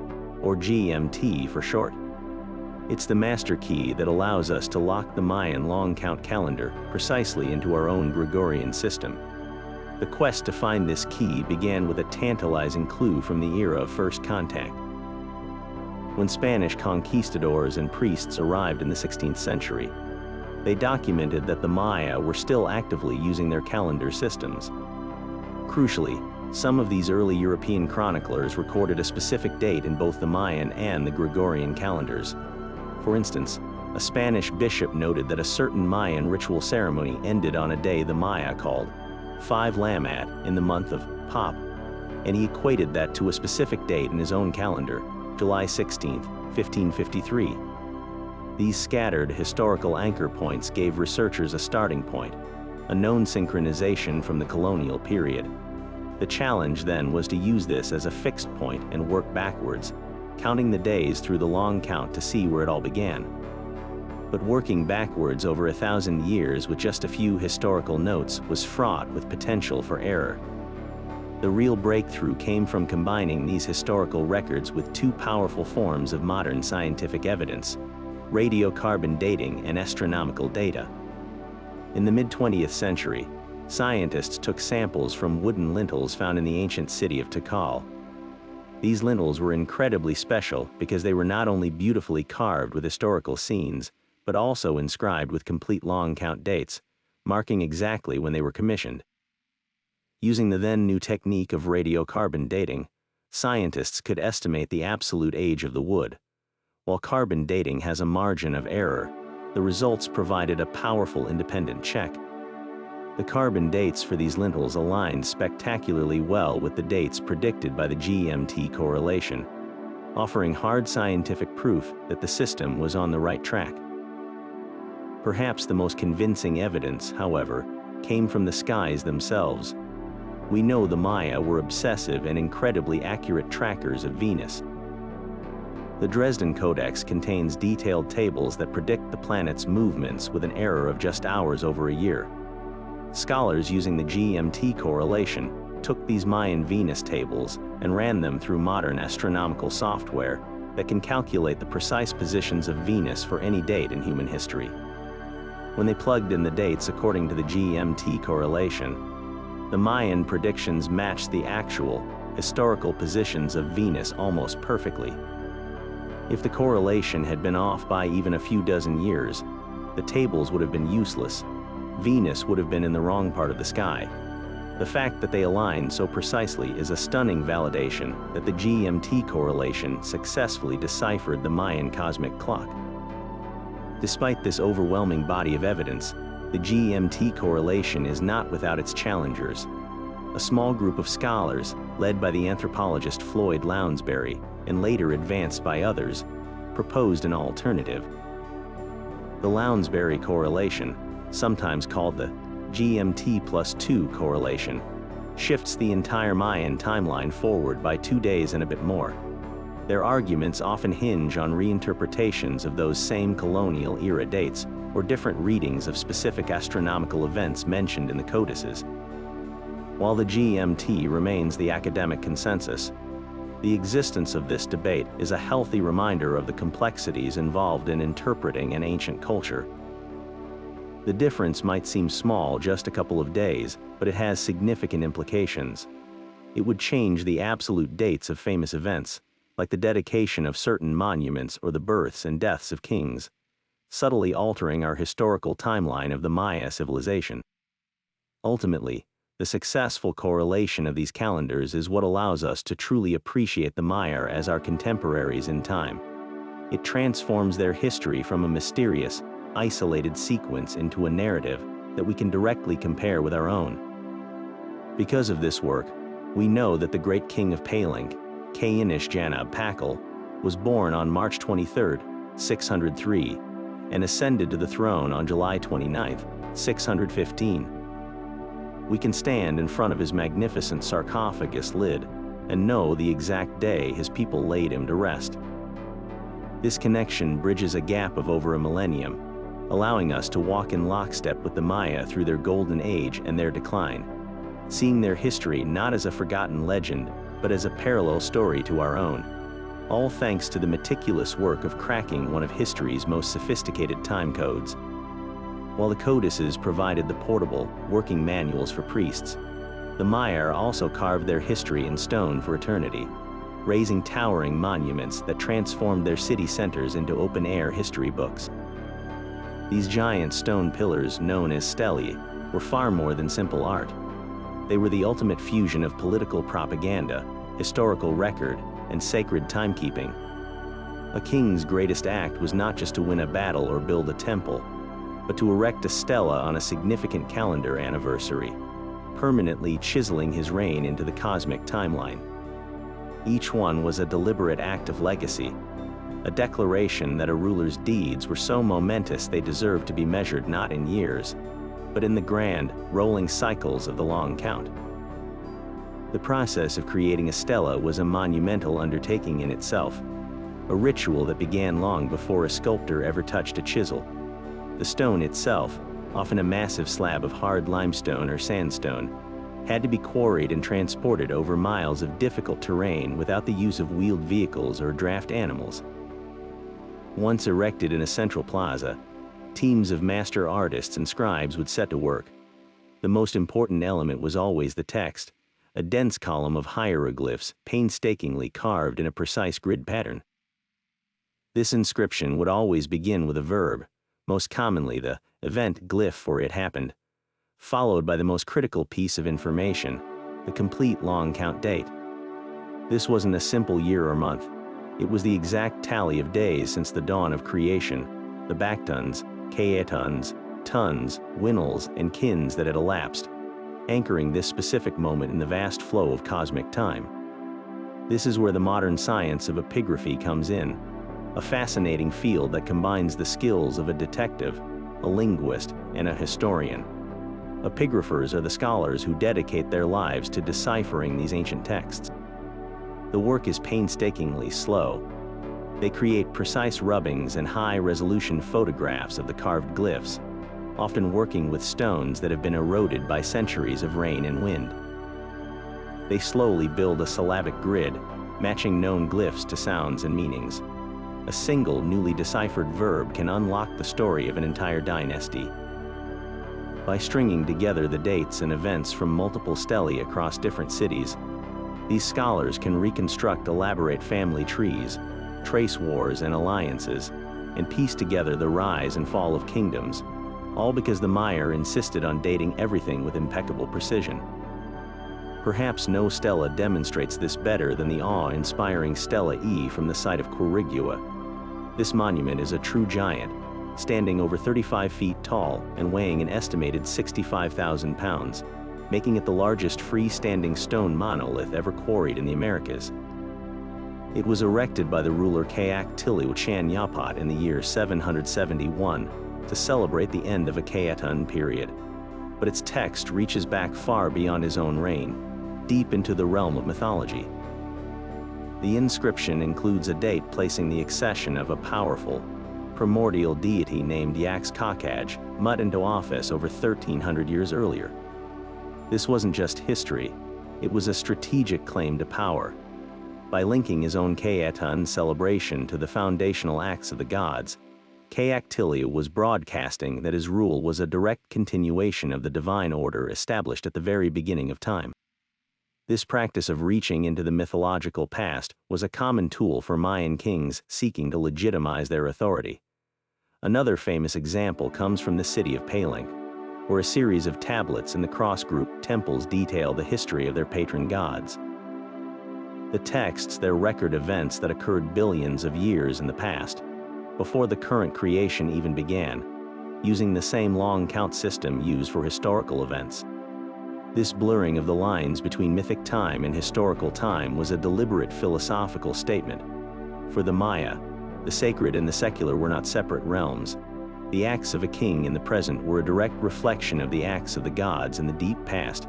or GMT for short. It's the master key that allows us to lock the Mayan long count calendar precisely into our own Gregorian system. The quest to find this key began with a tantalizing clue from the era of first contact. When Spanish conquistadors and priests arrived in the 16th century, they documented that the Maya were still actively using their calendar systems. Crucially, some of these early European chroniclers recorded a specific date in both the Mayan and the Gregorian calendars. For instance, a Spanish bishop noted that a certain Mayan ritual ceremony ended on a day the Maya called 5 Lamad in the month of Pop, and he equated that to a specific date in his own calendar, July 16, 1553. These scattered historical anchor points gave researchers a starting point, a known synchronization from the colonial period. The challenge then was to use this as a fixed point and work backwards, counting the days through the long count to see where it all began. But working backwards over 1,000 years with just a few historical notes was fraught with potential for error. The real breakthrough came from combining these historical records with 2 powerful forms of modern scientific evidence: radiocarbon dating and astronomical data. In the mid-20th century, scientists took samples from wooden lintels found in the ancient city of Tikal. These lintels were incredibly special because they were not only beautifully carved with historical scenes, but also inscribed with complete long count dates, marking exactly when they were commissioned. Using the then new technique of radiocarbon dating, scientists could estimate the absolute age of the wood. While carbon dating has a margin of error, the results provided a powerful independent check. The carbon dates for these lintels aligned spectacularly well with the dates predicted by the GMT correlation, offering hard scientific proof that the system was on the right track. Perhaps the most convincing evidence, however, came from the skies themselves. We know the Maya were obsessive and incredibly accurate trackers of Venus. The Dresden Codex contains detailed tables that predict the planet's movements with an error of just hours over a year. Scholars using the GMT correlation took these Mayan Venus tables and ran them through modern astronomical software that can calculate the precise positions of Venus for any date in human history. When they plugged in the dates according to the GMT correlation, the Mayan predictions matched the actual, historical positions of Venus almost perfectly. If the correlation had been off by even a few dozen years, the tables would have been useless. Venus would have been in the wrong part of the sky. The fact that they align so precisely is a stunning validation that the GMT correlation successfully deciphered the Mayan cosmic clock. Despite this overwhelming body of evidence, the GMT correlation is not without its challengers. A small group of scholars, led by the anthropologist Floyd Lounsbury and later advanced by others, proposed an alternative. The Lounsbury correlation, sometimes called the GMT+2 correlation, shifts the entire Mayan timeline forward by 2 days and a bit more. Their arguments often hinge on reinterpretations of those same colonial era dates or different readings of specific astronomical events mentioned in the codices. While the GMT remains the academic consensus, the existence of this debate is a healthy reminder of the complexities involved in interpreting an ancient culture. The difference might seem small, just a couple of days, but it has significant implications. It would change the absolute dates of famous events, like the dedication of certain monuments or the births and deaths of kings, subtly altering our historical timeline of the Maya civilization. Ultimately, the successful correlation of these calendars is what allows us to truly appreciate the Maya as our contemporaries in time. It transforms their history from a mysterious, isolated sequence into a narrative that we can directly compare with our own. Because of this work, we know that the great king of Palinc, Janab Pakal, was born on March 23, 603, and ascended to the throne on July 29, 615. We can stand in front of his magnificent sarcophagus lid and know the exact day his people laid him to rest. This connection bridges a gap of over a millennium, allowing us to walk in lockstep with the Maya through their golden age and their decline, seeing their history not as a forgotten legend, but as a parallel story to our own, all thanks to the meticulous work of cracking one of history's most sophisticated time codes. While the codices provided the portable, working manuals for priests, the Maya also carved their history in stone for eternity, raising towering monuments that transformed their city centers into open-air history books. These giant stone pillars, known as stelae, were far more than simple art. They were the ultimate fusion of political propaganda, historical record, and sacred timekeeping. A king's greatest act was not just to win a battle or build a temple, but to erect a stela on a significant calendar anniversary, permanently chiseling his reign into the cosmic timeline. Each one was a deliberate act of legacy, a declaration that a ruler's deeds were so momentous they deserved to be measured not in years, but in the grand, rolling cycles of the long count. The process of creating a stela was a monumental undertaking in itself, a ritual that began long before a sculptor ever touched a chisel. The stone itself, often a massive slab of hard limestone or sandstone, had to be quarried and transported over miles of difficult terrain without the use of wheeled vehicles or draft animals. Once erected in a central plaza, teams of master artists and scribes would set to work. The most important element was always the text, a dense column of hieroglyphs painstakingly carved in a precise grid pattern. This inscription would always begin with a verb, most commonly the event glyph for it happened, followed by the most critical piece of information, the complete long count date. This wasn't a simple year or month. It was the exact tally of days since the dawn of creation, the backtons, kaetons, tons, winnels, and kins that had elapsed, anchoring this specific moment in the vast flow of cosmic time. This is where the modern science of epigraphy comes in, a fascinating field that combines the skills of a detective, a linguist, and a historian. Epigraphers are the scholars who dedicate their lives to deciphering these ancient texts. The work is painstakingly slow. They create precise rubbings and high-resolution photographs of the carved glyphs, often working with stones that have been eroded by centuries of rain and wind. They slowly build a syllabic grid, matching known glyphs to sounds and meanings. A single newly deciphered verb can unlock the story of an entire dynasty. By stringing together the dates and events from multiple stelae across different cities, these scholars can reconstruct elaborate family trees, trace wars and alliances, and piece together the rise and fall of kingdoms, all because the Maya insisted on dating everything with impeccable precision. Perhaps no stela demonstrates this better than the awe-inspiring Stela E from the site of Quirigua. This monument is a true giant, standing over 35 feet tall and weighing an estimated 65,000 pounds, making it the largest freestanding stone monolith ever quarried in the Americas. It was erected by the ruler Kayak Tiliu Chan Yapat in the year 771 to celebrate the end of a Kaeton period, but its text reaches back far beyond his own reign, deep into the realm of mythology. The inscription includes a date placing the accession of a powerful, primordial deity named Yax Kakaj Mut into office over 1,300 years earlier. This wasn't just history, it was a strategic claim to power. By linking his own Kaeton celebration to the foundational acts of the gods, Kayaktilia was broadcasting that his rule was a direct continuation of the divine order established at the very beginning of time. This practice of reaching into the mythological past was a common tool for Mayan kings seeking to legitimize their authority. Another famous example comes from the city of Paling, where a series of tablets in the cross-group temples detail the history of their patron gods. The texts there record events that occurred billions of years in the past, before the current creation even began, using the same long count system used for historical events. This blurring of the lines between mythic time and historical time was a deliberate philosophical statement. For the Maya, the sacred and the secular were not separate realms. The acts of a king in the present were a direct reflection of the acts of the gods in the deep past,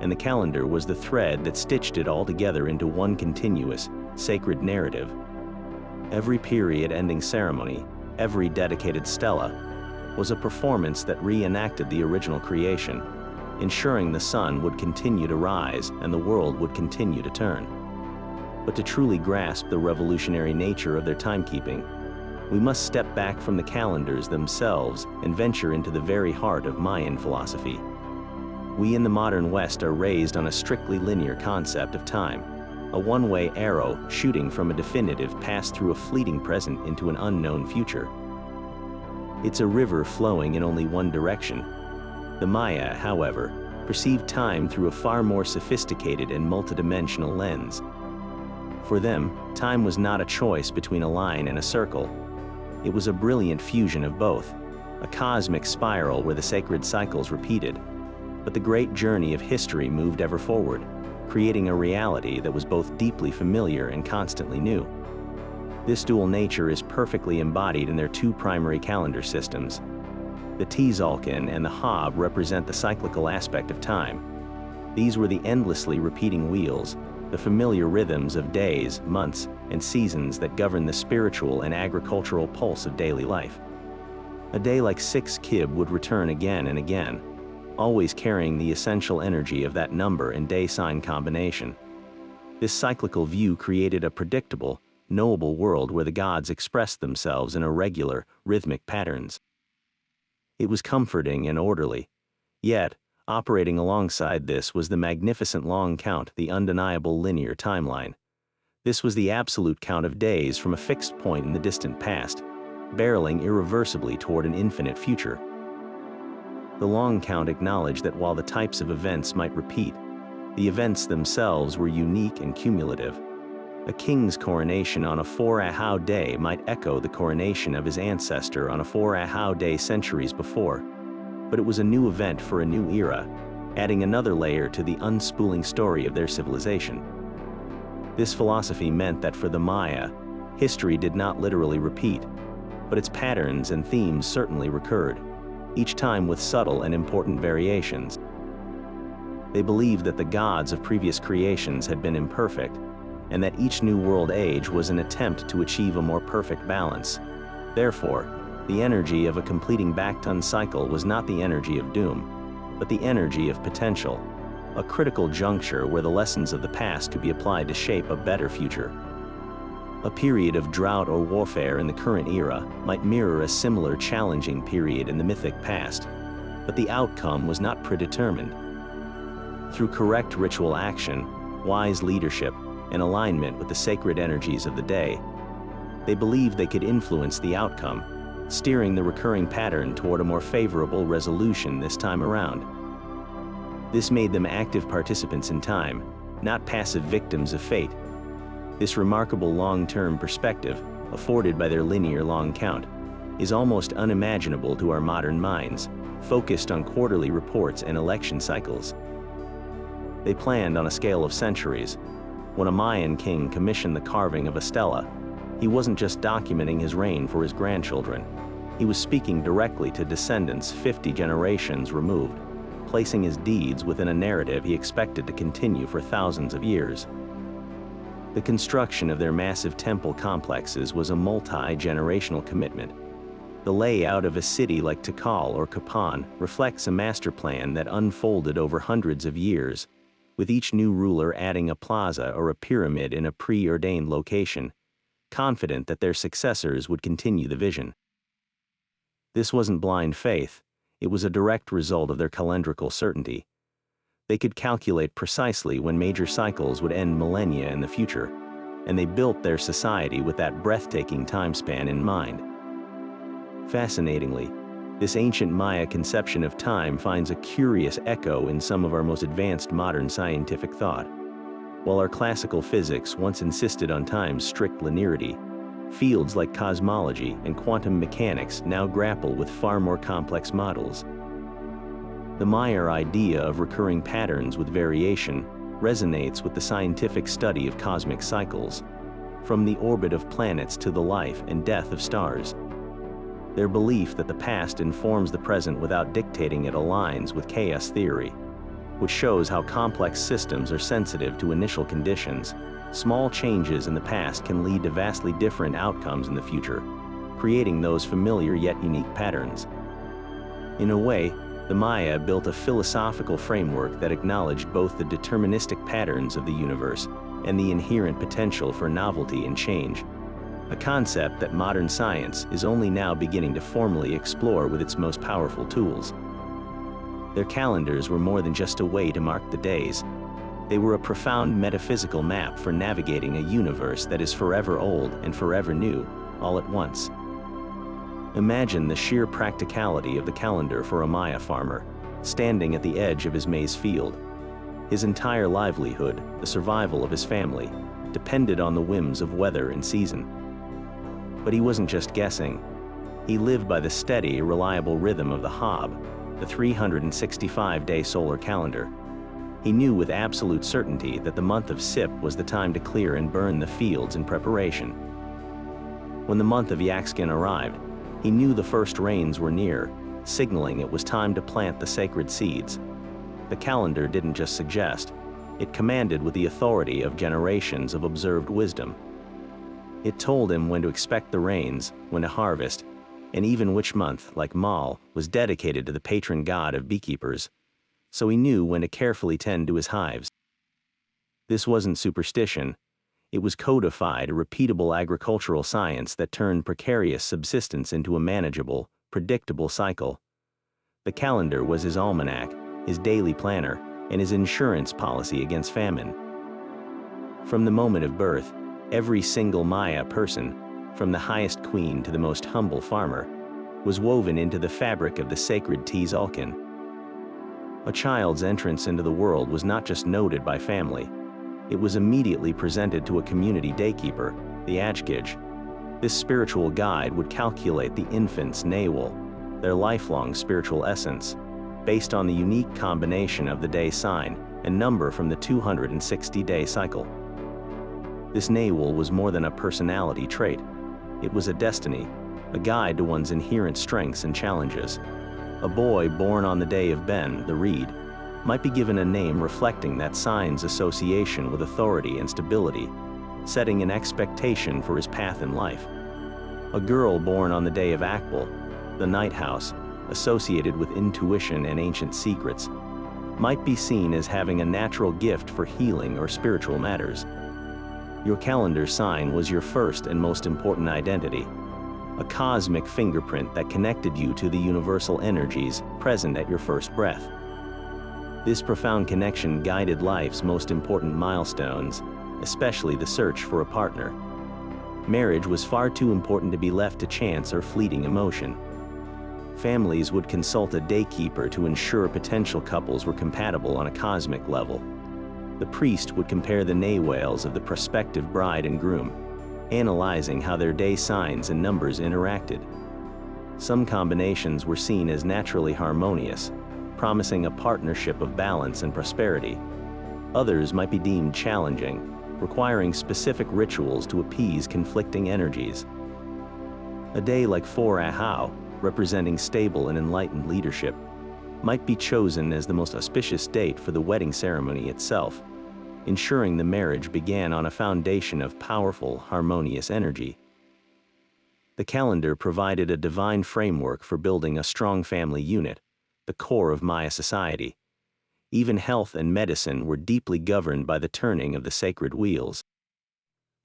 and the calendar was the thread that stitched it all together into one continuous, sacred narrative. Every period-ending ceremony, every dedicated stela, was a performance that reenacted the original creation, ensuring the sun would continue to rise and the world would continue to turn. But to truly grasp the revolutionary nature of their timekeeping, we must step back from the calendars themselves and venture into the very heart of Mayan philosophy. We in the modern West are raised on a strictly linear concept of time, a one-way arrow shooting from a definitive past through a fleeting present into an unknown future. It's a river flowing in only one direction. The Maya, however, perceived time through a far more sophisticated and multidimensional lens. For them, time was not a choice between a line and a circle. It was a brilliant fusion of both, a cosmic spiral where the sacred cycles repeated. But the great journey of history moved ever forward, creating a reality that was both deeply familiar and constantly new. This dual nature is perfectly embodied in their two primary calendar systems. The Tzolk'in and the Haab represent the cyclical aspect of time. These were the endlessly repeating wheels, the familiar rhythms of days, months, and seasons that govern the spiritual and agricultural pulse of daily life. A day like 6 Kib would return again and again, always carrying the essential energy of that number and day sign combination. This cyclical view created a predictable, knowable world where the gods expressed themselves in irregular, rhythmic patterns. It was comforting and orderly. Yet, operating alongside this was the magnificent long count, the undeniable linear timeline. This was the absolute count of days from a fixed point in the distant past, barreling irreversibly toward an infinite future. The long count acknowledged that while the types of events might repeat, the events themselves were unique and cumulative. A king's coronation on a 4 Ahau day might echo the coronation of his ancestor on a 4 Ahau day centuries before, but it was a new event for a new era, adding another layer to the unspooling story of their civilization. This philosophy meant that for the Maya, history did not literally repeat, but its patterns and themes certainly recurred, each time with subtle and important variations. They believed that the gods of previous creations had been imperfect, and that each new world age was an attempt to achieve a more perfect balance. Therefore, the energy of a completing Bactun cycle was not the energy of doom, but the energy of potential, a critical juncture where the lessons of the past could be applied to shape a better future. A period of drought or warfare in the current era might mirror a similar challenging period in the mythic past, but the outcome was not predetermined. Through correct ritual action, wise leadership, and alignment with the sacred energies of the day, they believed they could influence the outcome, steering the recurring pattern toward a more favorable resolution this time around. This made them active participants in time, not passive victims of fate. This remarkable long-term perspective, afforded by their linear long count, is almost unimaginable to our modern minds, focused on quarterly reports and election cycles. They planned on a scale of centuries. When a Mayan king commissioned the carving of a stela, he wasn't just documenting his reign for his grandchildren. He was speaking directly to descendants 50 generations removed, placing his deeds within a narrative he expected to continue for thousands of years. The construction of their massive temple complexes was a multi-generational commitment. The layout of a city like Tikal or Kapan reflects a master plan that unfolded over hundreds of years, with each new ruler adding a plaza or a pyramid in a preordained location, confident that their successors would continue the vision. This wasn't blind faith, it was a direct result of their calendrical certainty. They could calculate precisely when major cycles would end millennia in the future, and they built their society with that breathtaking time span in mind. Fascinatingly, this ancient Maya conception of time finds a curious echo in some of our most advanced modern scientific thought. While our classical physics once insisted on time's strict linearity, fields like cosmology and quantum mechanics now grapple with far more complex models. The Maya idea of recurring patterns with variation resonates with the scientific study of cosmic cycles, from the orbit of planets to the life and death of stars. Their belief that the past informs the present without dictating it aligns with chaos theory, which shows how complex systems are sensitive to initial conditions. Small changes in the past can lead to vastly different outcomes in the future, creating those familiar yet unique patterns. In a way, the Maya built a philosophical framework that acknowledged both the deterministic patterns of the universe and the inherent potential for novelty and change, a concept that modern science is only now beginning to formally explore with its most powerful tools. Their calendars were more than just a way to mark the days. They were a profound metaphysical map for navigating a universe that is forever old and forever new, all at once. Imagine the sheer practicality of the calendar for a Maya farmer, standing at the edge of his maize field. His entire livelihood, the survival of his family, depended on the whims of weather and season. But he wasn't just guessing. He lived by the steady, reliable rhythm of the Haab, the 365-day solar calendar. He knew with absolute certainty that the month of Sip was the time to clear and burn the fields in preparation. When the month of Yaxkin arrived, he knew the first rains were near, signaling it was time to plant the sacred seeds. The calendar didn't just suggest, it commanded with the authority of generations of observed wisdom. It told him when to expect the rains, when to harvest, and even which month, like Mal, was dedicated to the patron god of beekeepers, so he knew when to carefully tend to his hives. This wasn't superstition. It was codified, a repeatable agricultural science that turned precarious subsistence into a manageable, predictable cycle. The calendar was his almanac, his daily planner, and his insurance policy against famine. From the moment of birth, every single Maya person, from the highest queen to the most humble farmer, was woven into the fabric of the sacred Tzolk'in. A child's entrance into the world was not just noted by family. It was immediately presented to a community daykeeper, the Ajkij. This spiritual guide would calculate the infant's nawal, their lifelong spiritual essence, based on the unique combination of the day sign and number from the 260-day cycle. This nawal was more than a personality trait. It was a destiny, a guide to one's inherent strengths and challenges. A boy born on the day of Ben, the reed, might be given a name reflecting that sign's association with authority and stability, setting an expectation for his path in life. A girl born on the day of Akbal, the night house, associated with intuition and ancient secrets, might be seen as having a natural gift for healing or spiritual matters. Your calendar sign was your first and most important identity, a cosmic fingerprint that connected you to the universal energies present at your first breath. This profound connection guided life's most important milestones, especially the search for a partner. Marriage was far too important to be left to chance or fleeting emotion. Families would consult a daykeeper to ensure potential couples were compatible on a cosmic level. The priest would compare the nawals of the prospective bride and groom, analyzing how their day signs and numbers interacted. Some combinations were seen as naturally harmonious, promising a partnership of balance and prosperity. Others might be deemed challenging, requiring specific rituals to appease conflicting energies. A day like 4 Ahau, representing stable and enlightened leadership, might be chosen as the most auspicious date for the wedding ceremony itself, ensuring the marriage began on a foundation of powerful, harmonious energy. The calendar provided a divine framework for building a strong family unit, the core of Maya society. Even health and medicine were deeply governed by the turning of the sacred wheels.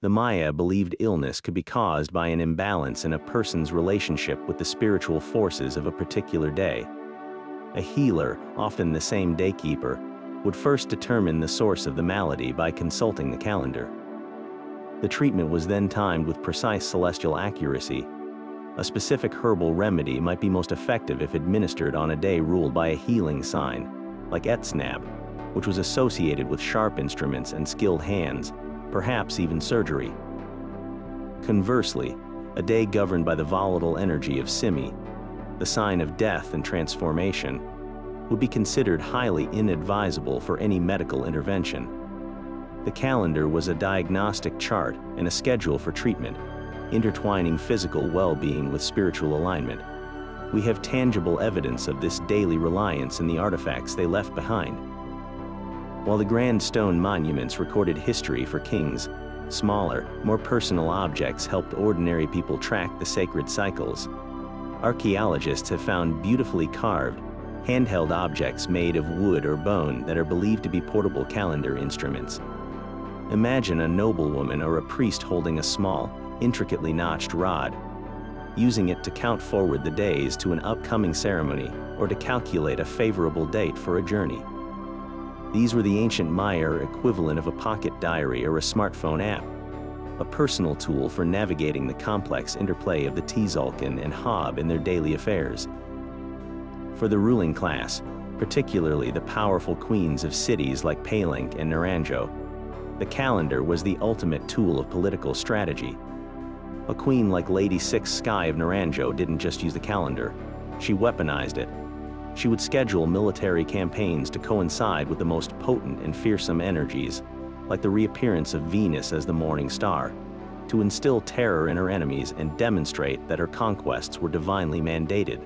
The Maya believed illness could be caused by an imbalance in a person's relationship with the spiritual forces of a particular day. A healer, often the same daykeeper, would first determine the source of the malady by consulting the calendar. The treatment was then timed with precise celestial accuracy. A specific herbal remedy might be most effective if administered on a day ruled by a healing sign, like Etsnab, which was associated with sharp instruments and skilled hands, perhaps even surgery. Conversely, a day governed by the volatile energy of Simi, the sign of death and transformation, would be considered highly inadvisable for any medical intervention. The calendar was a diagnostic chart and a schedule for treatment, intertwining physical well-being with spiritual alignment. We have tangible evidence of this daily reliance in the artifacts they left behind. While the grand stone monuments recorded history for kings, smaller, more personal objects helped ordinary people track the sacred cycles. Archaeologists have found beautifully carved, handheld objects made of wood or bone that are believed to be portable calendar instruments. Imagine a noblewoman or a priest holding a small, intricately notched rod, using it to count forward the days to an upcoming ceremony or to calculate a favorable date for a journey. These were the ancient Maya equivalent of a pocket diary or a smartphone app, a personal tool for navigating the complex interplay of the Tzolk'in and Haab in their daily affairs. For the ruling class, particularly the powerful queens of cities like Palenque and Naranjo, the calendar was the ultimate tool of political strategy. A queen like Lady Six Sky of Naranjo didn't just use the calendar, she weaponized it. She would schedule military campaigns to coincide with the most potent and fearsome energies, like the reappearance of Venus as the morning star, to instill terror in her enemies and demonstrate that her conquests were divinely mandated.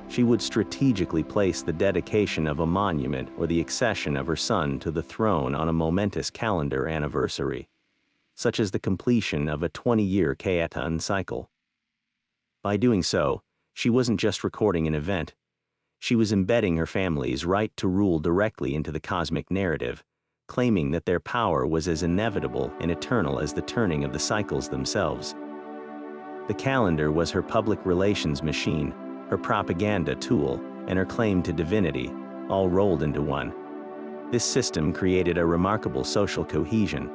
She would strategically place the dedication of a monument or the accession of her son to the throne on a momentous calendar anniversary, such as the completion of a 20-year Kayatan cycle. By doing so, she wasn't just recording an event, she was embedding her family's right to rule directly into the cosmic narrative, claiming that their power was as inevitable and eternal as the turning of the cycles themselves. The calendar was her public relations machine, her propaganda tool, and her claim to divinity, all rolled into one. This system created a remarkable social cohesion.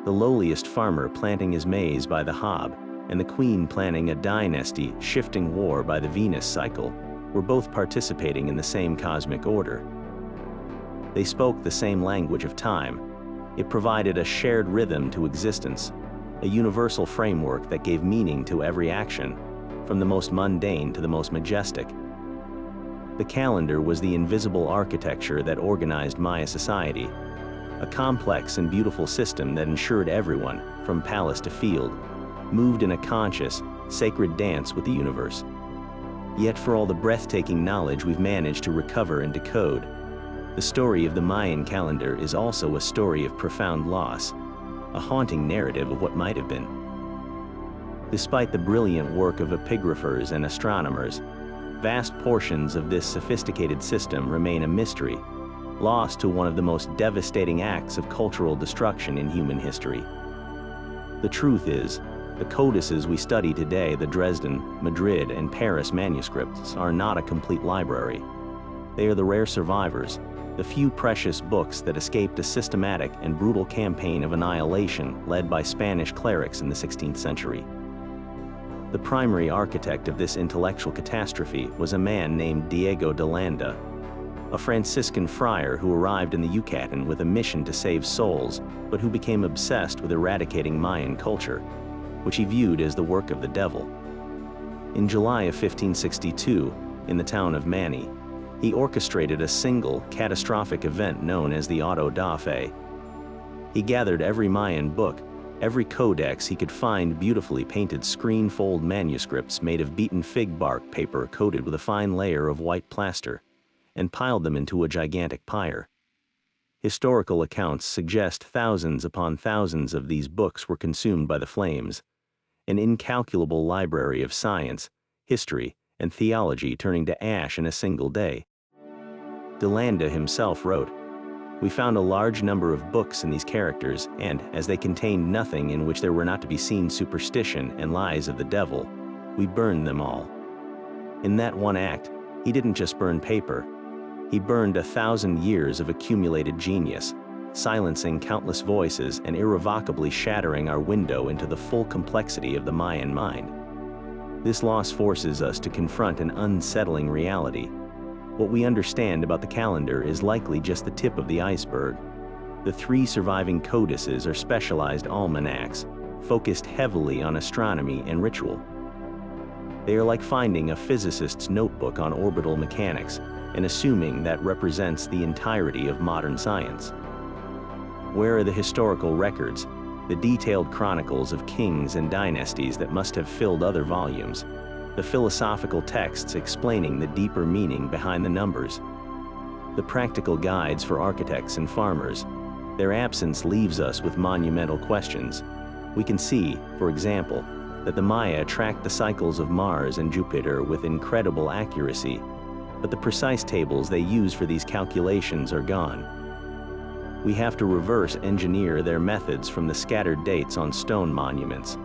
The lowliest farmer planting his maize by the Haab, and the queen planning a dynasty-shifting war by the Venus cycle, were both participating in the same cosmic order. They spoke the same language of time. It provided a shared rhythm to existence, a universal framework that gave meaning to every action, from the most mundane to the most majestic. The calendar was the invisible architecture that organized Maya society, a complex and beautiful system that ensured everyone, from palace to field, moved in a conscious, sacred dance with the universe. Yet for all the breathtaking knowledge we've managed to recover and decode, the story of the Mayan calendar is also a story of profound loss, a haunting narrative of what might have been. Despite the brilliant work of epigraphers and astronomers, vast portions of this sophisticated system remain a mystery, lost to one of the most devastating acts of cultural destruction in human history. The truth is, the codices we study today, the Dresden, Madrid, and Paris manuscripts, are not a complete library. They are the rare survivors, the few precious books that escaped a systematic and brutal campaign of annihilation led by Spanish clerics in the 16th century. The primary architect of this intellectual catastrophe was a man named Diego de Landa, a Franciscan friar who arrived in the Yucatan with a mission to save souls, but who became obsessed with eradicating Mayan culture, which he viewed as the work of the devil. In July of 1562, in the town of Mani, he orchestrated a single, catastrophic event known as the Auto da Fe. He gathered every Mayan book, every codex he could find, beautifully painted screen-fold manuscripts made of beaten fig bark paper coated with a fine layer of white plaster, and piled them into a gigantic pyre. Historical accounts suggest thousands upon thousands of these books were consumed by the flames, an incalculable library of science, history, and theology turning to ash in a single day. De Landa himself wrote, We found a large number of books in these characters, and, as they contained nothing in which there were not to be seen superstition and lies of the devil, we burned them all. In that one act, he didn't just burn paper. He burned 1,000 years of accumulated genius, silencing countless voices and irrevocably shattering our window into the full complexity of the Mayan mind. This loss forces us to confront an unsettling reality. What we understand about the calendar is likely just the tip of the iceberg. The 3 surviving codices are specialized almanacs, focused heavily on astronomy and ritual. They are like finding a physicist's notebook on orbital mechanics and assuming that represents the entirety of modern science. Where are the historical records, the detailed chronicles of kings and dynasties that must have filled other volumes, the philosophical texts explaining the deeper meaning behind the numbers, the practical guides for architects and farmers? Their absence leaves us with monumental questions. We can see, for example, that the Maya tracked the cycles of Mars and Jupiter with incredible accuracy, but the precise tables they use for these calculations are gone. We have to reverse engineer their methods from the scattered dates on stone monuments,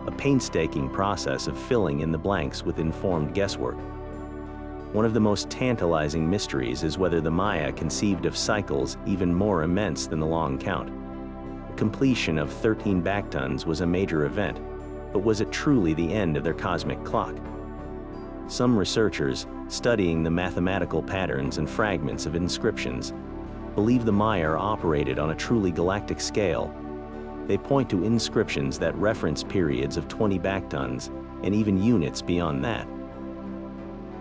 a painstaking process of filling in the blanks with informed guesswork. One of the most tantalizing mysteries is whether the Maya conceived of cycles even more immense than the long count. The completion of 13 backtons was a major event, but was it truly the end of their cosmic clock? Some researchers, studying the mathematical patterns and fragments of inscriptions, believe the Maya operated on a truly galactic scale. They point to inscriptions that reference periods of 20 backtons, and even units beyond that.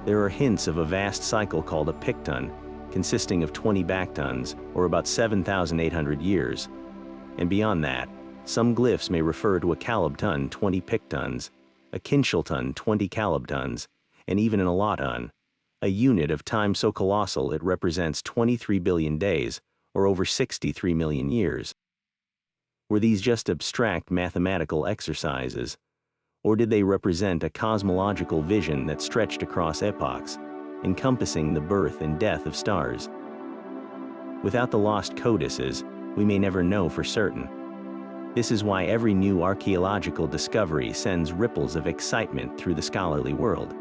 There are hints of a vast cycle called a picton, consisting of 20 backtons, or about 7,800 years. And beyond that, some glyphs may refer to a calebton 20 pictons, a kinshilton 20 calebtons, and even an alloton, a unit of time so colossal it represents 23 billion days, or over 63 million years. Were these just abstract mathematical exercises, or did they represent a cosmological vision that stretched across epochs, encompassing the birth and death of stars? Without the lost codices, we may never know for certain. This is why every new archaeological discovery sends ripples of excitement through the scholarly world.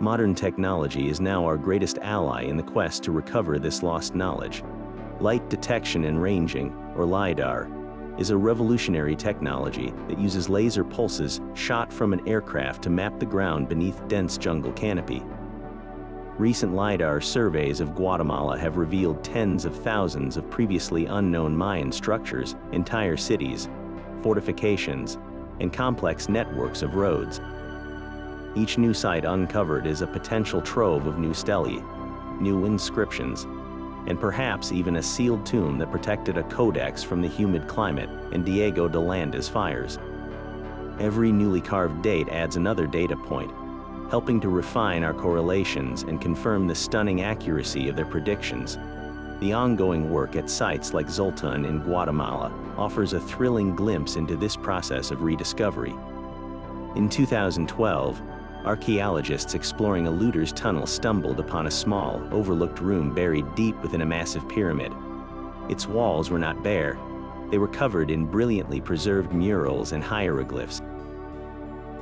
Modern technology is now our greatest ally in the quest to recover this lost knowledge. Light detection and ranging, or LiDAR, is a revolutionary technology that uses laser pulses shot from an aircraft to map the ground beneath dense jungle canopy. Recent LiDAR surveys of Guatemala have revealed tens of thousands of previously unknown Mayan structures, entire cities, fortifications, and complex networks of roads. Each new site uncovered is a potential trove of new stelae, new inscriptions, and perhaps even a sealed tomb that protected a codex from the humid climate and Diego de Landa's fires. Every newly carved date adds another data point, helping to refine our correlations and confirm the stunning accuracy of their predictions. The ongoing work at sites like Tzolk'in in Guatemala offers a thrilling glimpse into this process of rediscovery. In 2012, archaeologists exploring a looter's tunnel stumbled upon a small, overlooked room buried deep within a massive pyramid. Its walls were not bare. They were covered in brilliantly preserved murals and hieroglyphs.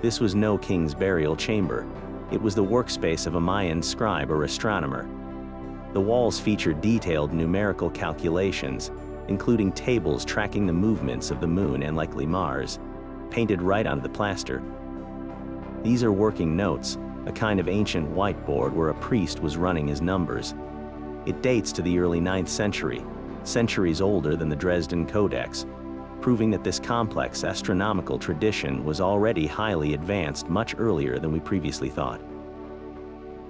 This was no king's burial chamber. It was the workspace of a Mayan scribe or astronomer. The walls featured detailed numerical calculations, including tables tracking the movements of the moon and likely Mars, painted right onto the plaster. These are working notes, a kind of ancient whiteboard where a priest was running his numbers. It dates to the early 9th century, centuries older than the Dresden Codex, proving that this complex astronomical tradition was already highly advanced much earlier than we previously thought.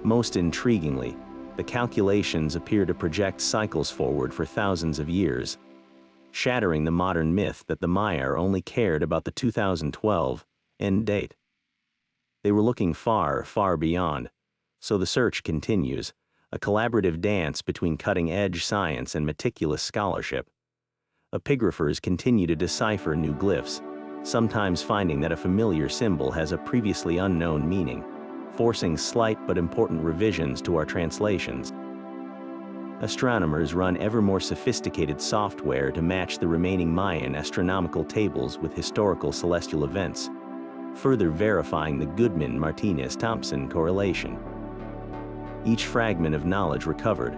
Most intriguingly, the calculations appear to project cycles forward for thousands of years, shattering the modern myth that the Maya only cared about the 2012 end date. They were looking far, far beyond, so the search continues, a collaborative dance between cutting-edge science and meticulous scholarship. Epigraphers continue to decipher new glyphs, sometimes finding that a familiar symbol has a previously unknown meaning, forcing slight but important revisions to our translations. Astronomers run ever more sophisticated software to match the remaining Mayan astronomical tables with historical celestial events, further verifying the Goodman-Martinez-Thompson correlation. Each fragment of knowledge recovered,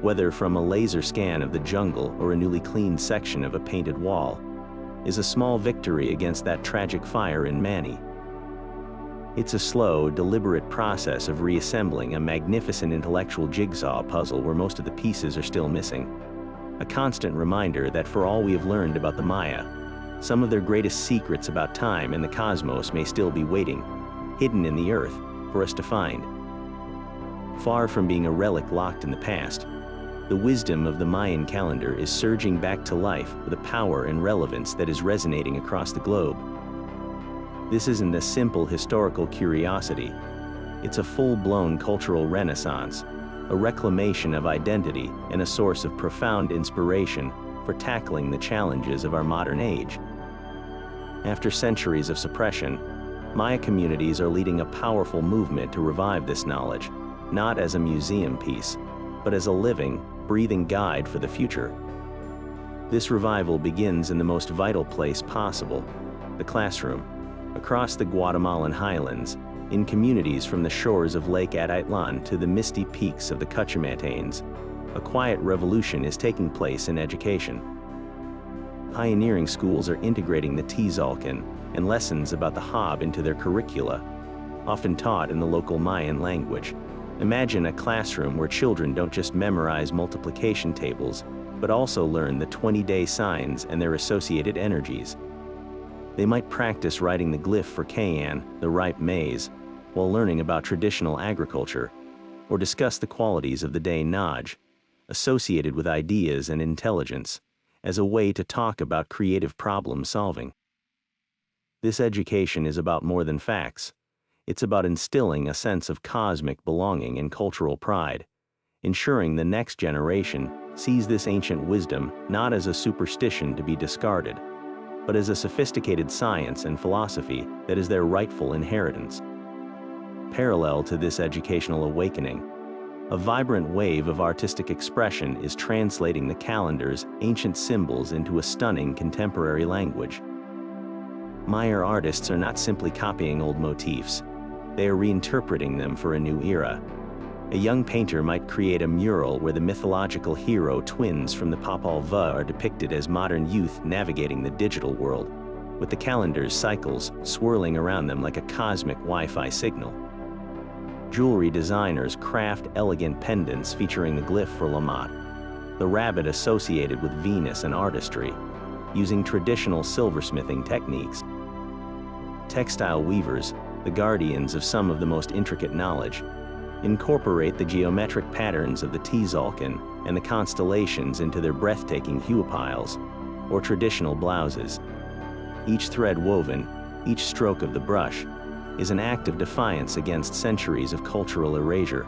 whether from a laser scan of the jungle or a newly cleaned section of a painted wall, is a small victory against that tragic fire in Mani. It's a slow, deliberate process of reassembling a magnificent intellectual jigsaw puzzle where most of the pieces are still missing. A constant reminder that for all we have learned about the Maya, some of their greatest secrets about time and the cosmos may still be waiting, hidden in the earth, for us to find. Far from being a relic locked in the past, the wisdom of the Mayan calendar is surging back to life with a power and relevance that is resonating across the globe. This isn't a simple historical curiosity. It's a full-blown cultural renaissance, a reclamation of identity and a source of profound inspiration for tackling the challenges of our modern age. After centuries of suppression, Maya communities are leading a powerful movement to revive this knowledge, not as a museum piece, but as a living, breathing guide for the future. This revival begins in the most vital place possible, the classroom, across the Guatemalan highlands, in communities from the shores of Lake Atitlan to the misty peaks of the Cuchumatanes. A quiet revolution is taking place in education. Pioneering schools are integrating the Tzolk'in and lessons about the Haab into their curricula, often taught in the local Mayan language. Imagine a classroom where children don't just memorize multiplication tables, but also learn the 20-day signs and their associated energies. They might practice writing the glyph for Kayan, the ripe maize, while learning about traditional agriculture, or discuss the qualities of the day Naj, associated with ideas and intelligence, as a way to talk about creative problem solving. This education is about more than facts. It's about instilling a sense of cosmic belonging and cultural pride, ensuring the next generation sees this ancient wisdom not as a superstition to be discarded, but as a sophisticated science and philosophy that is their rightful inheritance. Parallel to this educational awakening, a vibrant wave of artistic expression is translating the calendar's ancient symbols into a stunning contemporary language. Maya artists are not simply copying old motifs, they are reinterpreting them for a new era. A young painter might create a mural where the mythological hero twins from the Popol Vuh are depicted as modern youth navigating the digital world, with the calendar's cycles swirling around them like a cosmic Wi-Fi signal. Jewelry designers craft elegant pendants featuring the glyph for Lammat, the rabbit associated with Venus and artistry, using traditional silversmithing techniques. Textile weavers, the guardians of some of the most intricate knowledge, incorporate the geometric patterns of the Tzolk'in and the constellations into their breathtaking hue piles, or traditional blouses. Each thread woven, each stroke of the brush, is an act of defiance against centuries of cultural erasure.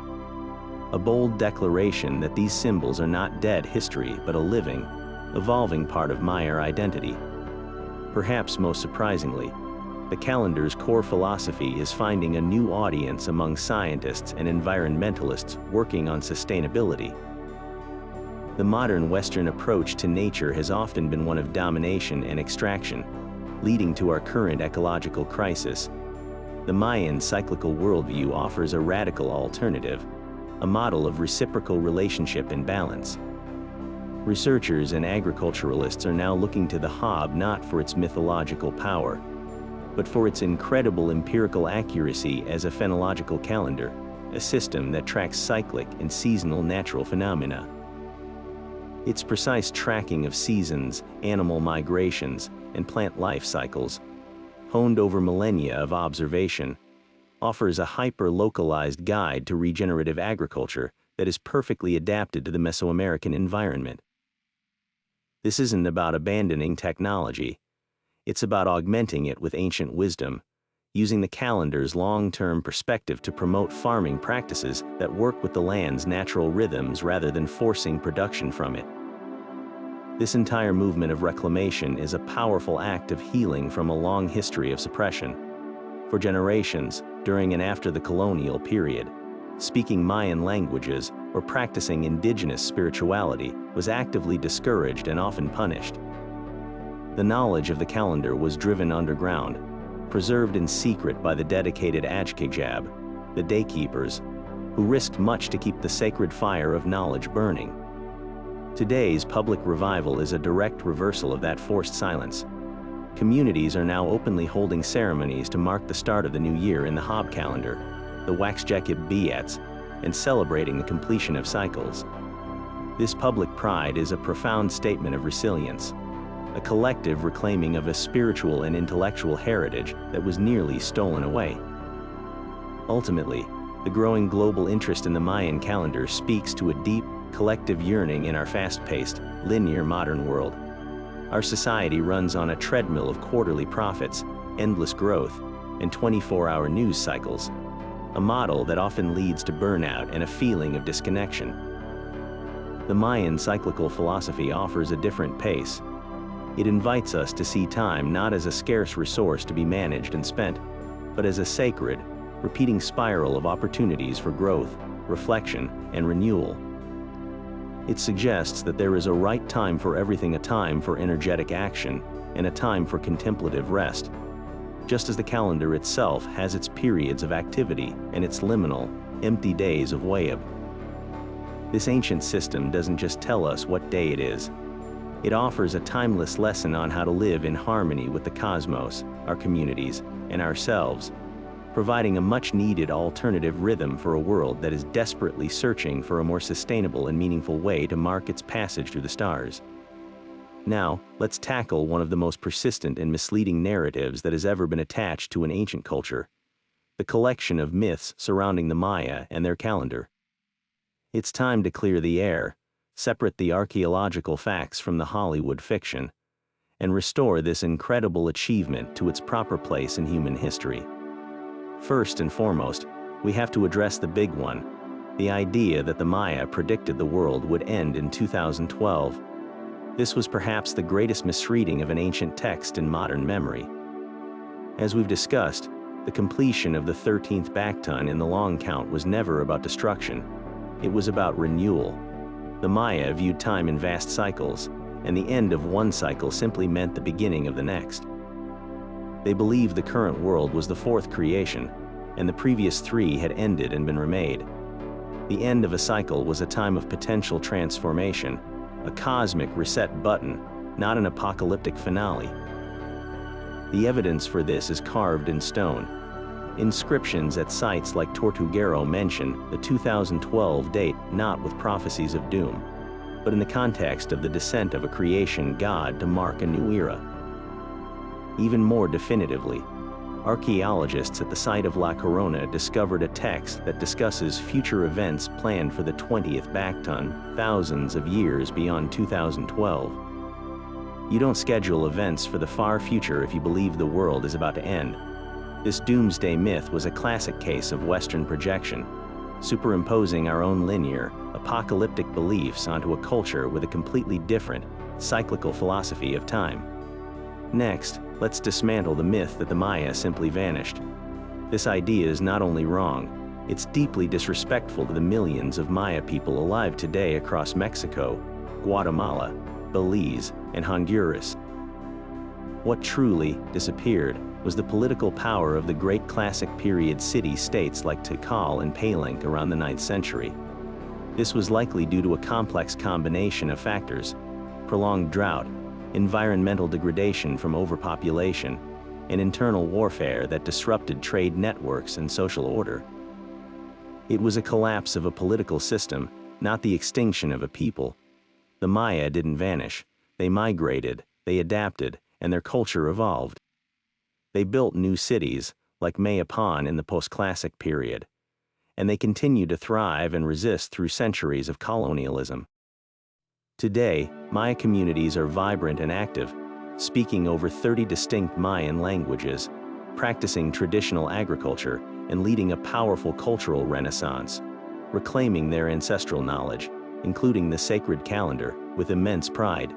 A bold declaration that these symbols are not dead history but a living, evolving part of Maya identity. Perhaps most surprisingly, the calendar's core philosophy is finding a new audience among scientists and environmentalists working on sustainability. The modern Western approach to nature has often been one of domination and extraction, leading to our current ecological crisis. The Mayan cyclical worldview offers a radical alternative, a model of reciprocal relationship and balance. Researchers and agriculturalists are now looking to the Haab not for its mythological power, but for its incredible empirical accuracy as a phenological calendar, a system that tracks cyclic and seasonal natural phenomena. Its precise tracking of seasons, animal migrations, and plant life cycles, honed over millennia of observation, offers a hyper-localized guide to regenerative agriculture that is perfectly adapted to the Mesoamerican environment. This isn't about abandoning technology. It's about augmenting it with ancient wisdom, using the calendar's long-term perspective to promote farming practices that work with the land's natural rhythms rather than forcing production from it. This entire movement of reclamation is a powerful act of healing from a long history of suppression. For generations, during and after the colonial period, speaking Mayan languages, or practicing indigenous spirituality was actively discouraged and often punished. The knowledge of the calendar was driven underground, preserved in secret by the dedicated Ajkajab, the daykeepers, who risked much to keep the sacred fire of knowledge burning. Today's public revival is a direct reversal of that forced silence. Communities are now openly holding ceremonies to mark the start of the new year in the Haab calendar, the Waxjekib Biets, and celebrating the completion of cycles. This public pride is a profound statement of resilience, a collective reclaiming of a spiritual and intellectual heritage that was nearly stolen away. Ultimately, the growing global interest in the Mayan calendar speaks to a deep, collective yearning in our fast-paced, linear modern world. Our society runs on a treadmill of quarterly profits, endless growth, and 24-hour news cycles, a model that often leads to burnout and a feeling of disconnection. The Mayan cyclical philosophy offers a different pace. It invites us to see time not as a scarce resource to be managed and spent, but as a sacred, repeating spiral of opportunities for growth, reflection, and renewal. It suggests that there is a right time for everything, a time for energetic action, and a time for contemplative rest, just as the calendar itself has its periods of activity and its liminal, empty days of Wayab. This ancient system doesn't just tell us what day it is. It offers a timeless lesson on how to live in harmony with the cosmos, our communities, and ourselves, providing a much-needed alternative rhythm for a world that is desperately searching for a more sustainable and meaningful way to mark its passage through the stars. Now, let's tackle one of the most persistent and misleading narratives that has ever been attached to an ancient culture: the collection of myths surrounding the Maya and their calendar. It's time to clear the air, separate the archaeological facts from the Hollywood fiction, and restore this incredible achievement to its proper place in human history. First and foremost, we have to address the big one, the idea that the Maya predicted the world would end in 2012. This was perhaps the greatest misreading of an ancient text in modern memory. As we've discussed, the completion of the 13th Bacton in the long count was never about destruction. It was about renewal. The Maya viewed time in vast cycles, and the end of one cycle simply meant the beginning of the next. They believed the current world was the fourth creation, and the previous three had ended and been remade. The end of a cycle was a time of potential transformation, a cosmic reset button, not an apocalyptic finale. The evidence for this is carved in stone. Inscriptions at sites like Tortuguero mention the 2012 date not with prophecies of doom, but in the context of the descent of a creation god to mark a new era. Even more definitively, archaeologists at the site of La Corona discovered a text that discusses future events planned for the 20th Bacton, thousands of years beyond 2012. You don't schedule events for the far future if you believe the world is about to end. This doomsday myth was a classic case of Western projection, superimposing our own linear, apocalyptic beliefs onto a culture with a completely different, cyclical philosophy of time. Next, let's dismantle the myth that the Maya simply vanished. This idea is not only wrong, it's deeply disrespectful to the millions of Maya people alive today across Mexico, Guatemala, Belize, and Honduras. What truly disappeared was the political power of the great classic period city-states like Tikal and Palenque around the 9th century. This was likely due to a complex combination of factors: prolonged drought, environmental degradation from overpopulation, and internal warfare that disrupted trade networks and social order. It was a collapse of a political system, not the extinction of a people. The Maya didn't vanish. They migrated, they adapted, and their culture evolved. They built new cities, like Mayapan in the post-classic period, and they continued to thrive and resist through centuries of colonialism. Today, Maya communities are vibrant and active, speaking over 30 distinct Mayan languages, practicing traditional agriculture, and leading a powerful cultural renaissance, reclaiming their ancestral knowledge, including the sacred calendar, with immense pride.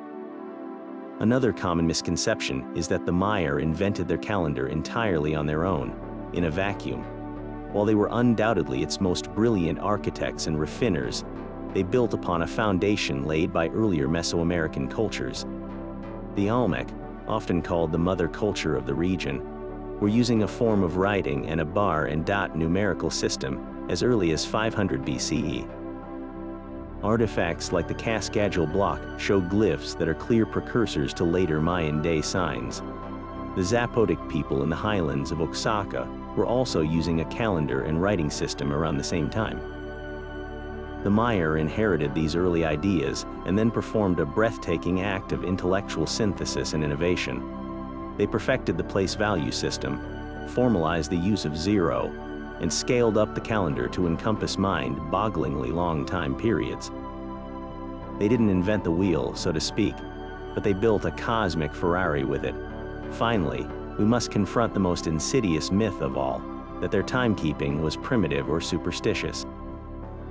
Another common misconception is that the Maya invented their calendar entirely on their own, in a vacuum. While they were undoubtedly its most brilliant architects and raffiners, they built upon a foundation laid by earlier Mesoamerican cultures. The Olmec, often called the mother culture of the region, were using a form of writing and a bar and dot numerical system as early as 500 BCE. Artifacts like the Cascadule block show glyphs that are clear precursors to later Mayan day signs. The Zapotec people in the highlands of Oaxaca were also using a calendar and writing system around the same time. The Maya inherited these early ideas and then performed a breathtaking act of intellectual synthesis and innovation. They perfected the place value system, formalized the use of zero, and scaled up the calendar to encompass mind-bogglingly long time periods. They didn't invent the wheel, so to speak, but they built a cosmic Ferrari with it. Finally, we must confront the most insidious myth of all, that their timekeeping was primitive or superstitious.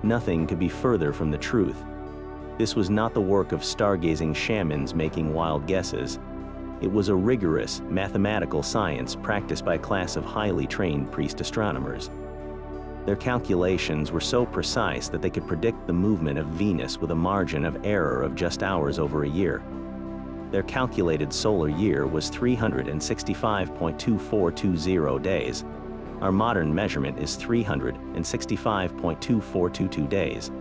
Nothing could be further from the truth. This was not the work of stargazing shamans making wild guesses. It was a rigorous, mathematical science practiced by a class of highly trained priest astronomers. Their calculations were so precise that they could predict the movement of Venus with a margin of error of just hours over a year. Their calculated solar year was 365.2420 days. Our modern measurement is 365.2422 days.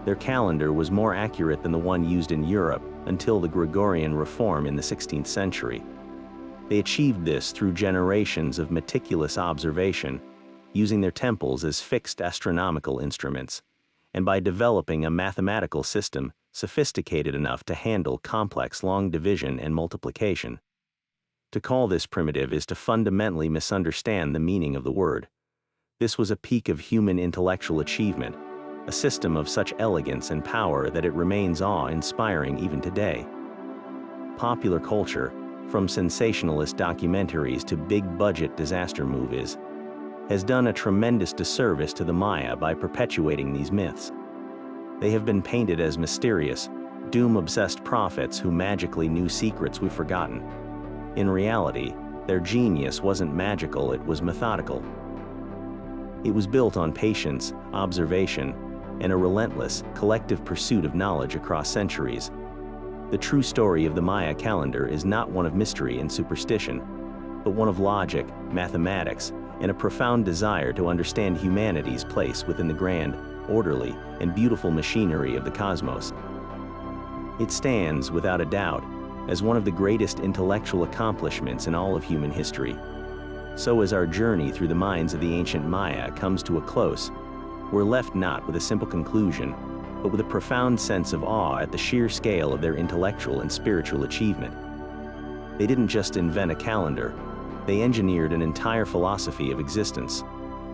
Their calendar was more accurate than the one used in Europe until the Gregorian reform in the 16th century. They achieved this through generations of meticulous observation, using their temples as fixed astronomical instruments, and by developing a mathematical system sophisticated enough to handle complex long division and multiplication. To call this primitive is to fundamentally misunderstand the meaning of the word. This was a peak of human intellectual achievement, a system of such elegance and power that it remains awe-inspiring even today. Popular culture, from sensationalist documentaries to big-budget disaster movies, has done a tremendous disservice to the Maya by perpetuating these myths. They have been painted as mysterious, doom-obsessed prophets who magically knew secrets we've forgotten. In reality, their genius wasn't magical, it was methodical. It was built on patience, observation, and a relentless, collective pursuit of knowledge across centuries. The true story of the Maya calendar is not one of mystery and superstition, but one of logic, mathematics, and a profound desire to understand humanity's place within the grand, orderly, and beautiful machinery of the cosmos. It stands, without a doubt, as one of the greatest intellectual accomplishments in all of human history. So as our journey through the minds of the ancient Maya comes to a close, we're left not with a simple conclusion, but with a profound sense of awe at the sheer scale of their intellectual and spiritual achievement. They didn't just invent a calendar, they engineered an entire philosophy of existence,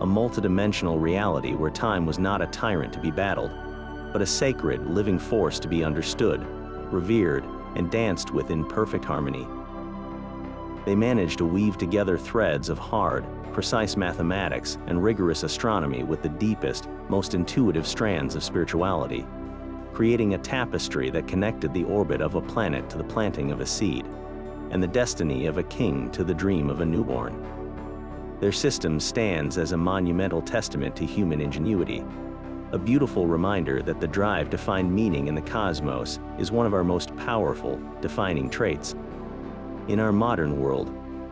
a multidimensional reality where time was not a tyrant to be battled, but a sacred, living force to be understood, revered, and danced with in perfect harmony. They managed to weave together threads of hard, precise mathematics and rigorous astronomy with the deepest, most intuitive strands of spirituality, creating a tapestry that connected the orbit of a planet to the planting of a seed, and the destiny of a king to the dream of a newborn. Their system stands as a monumental testament to human ingenuity, a beautiful reminder that the drive to find meaning in the cosmos is one of our most powerful, defining traits. In our modern world,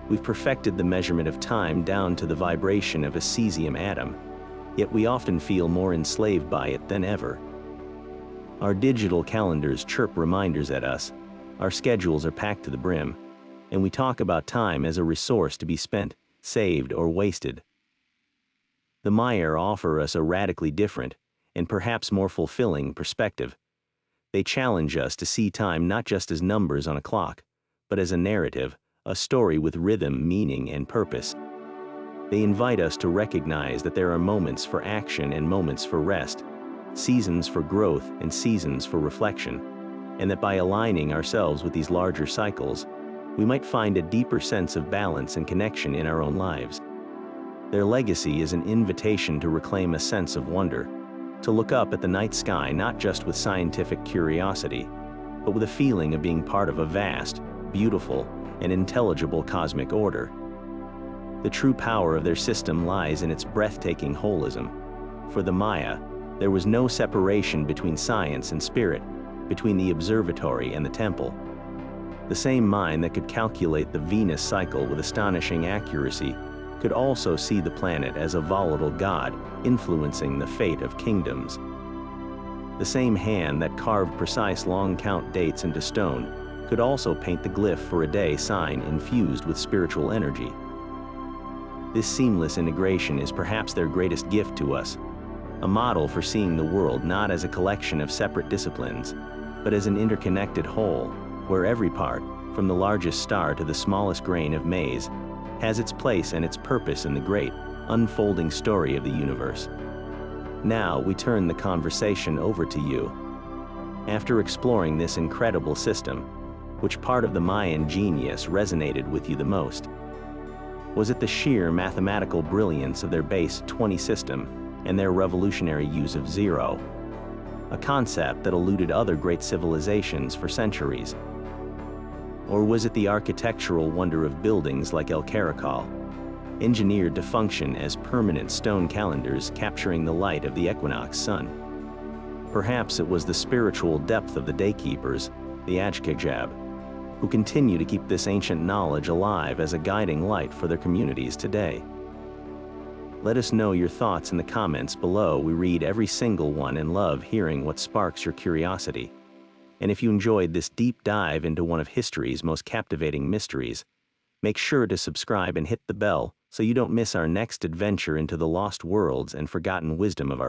we've perfected the measurement of time down to the vibration of a cesium atom, yet we often feel more enslaved by it than ever. Our digital calendars chirp reminders at us, our schedules are packed to the brim, and we talk about time as a resource to be spent, saved, or wasted. The Maya offer us a radically different, and perhaps more fulfilling, perspective. They challenge us to see time not just as numbers on a clock, but as a narrative, a story with rhythm, meaning, and purpose. They invite us to recognize that there are moments for action and moments for rest, seasons for growth and seasons for reflection, and that by aligning ourselves with these larger cycles, we might find a deeper sense of balance and connection in our own lives. Their legacy is an invitation to reclaim a sense of wonder, to look up at the night sky not just with scientific curiosity, but with a feeling of being part of a vast, beautiful, and intelligible cosmic order. The true power of their system lies in its breathtaking holism. For the Maya, There was no separation between science and spirit, between the observatory and the temple. The same mind that could calculate the Venus cycle with astonishing accuracy could also see the planet as a volatile god influencing the fate of kingdoms. The same hand that carved precise long count dates into stone could also paint the glyph for a day sign infused with spiritual energy. This seamless integration is perhaps their greatest gift to us, a model for seeing the world not as a collection of separate disciplines, but as an interconnected whole, where every part, from the largest star to the smallest grain of maize, has its place and its purpose in the great, unfolding story of the universe. Now we turn the conversation over to you. After exploring this incredible system, which part of the Mayan genius resonated with you the most? Was it the sheer mathematical brilliance of their base 20 system and their revolutionary use of zero, a concept that eluded other great civilizations for centuries? Or was it the architectural wonder of buildings like El Caracol, engineered to function as permanent stone calendars capturing the light of the equinox sun? Perhaps it was the spiritual depth of the daykeepers, the Kingship, who continue to keep this ancient knowledge alive as a guiding light for their communities today. Let us know your thoughts in the comments below. We read every single one and love hearing what sparks your curiosity. And if you enjoyed this deep dive into one of history's most captivating mysteries, make sure to subscribe and hit the bell so you don't miss our next adventure into the lost worlds and forgotten wisdom of our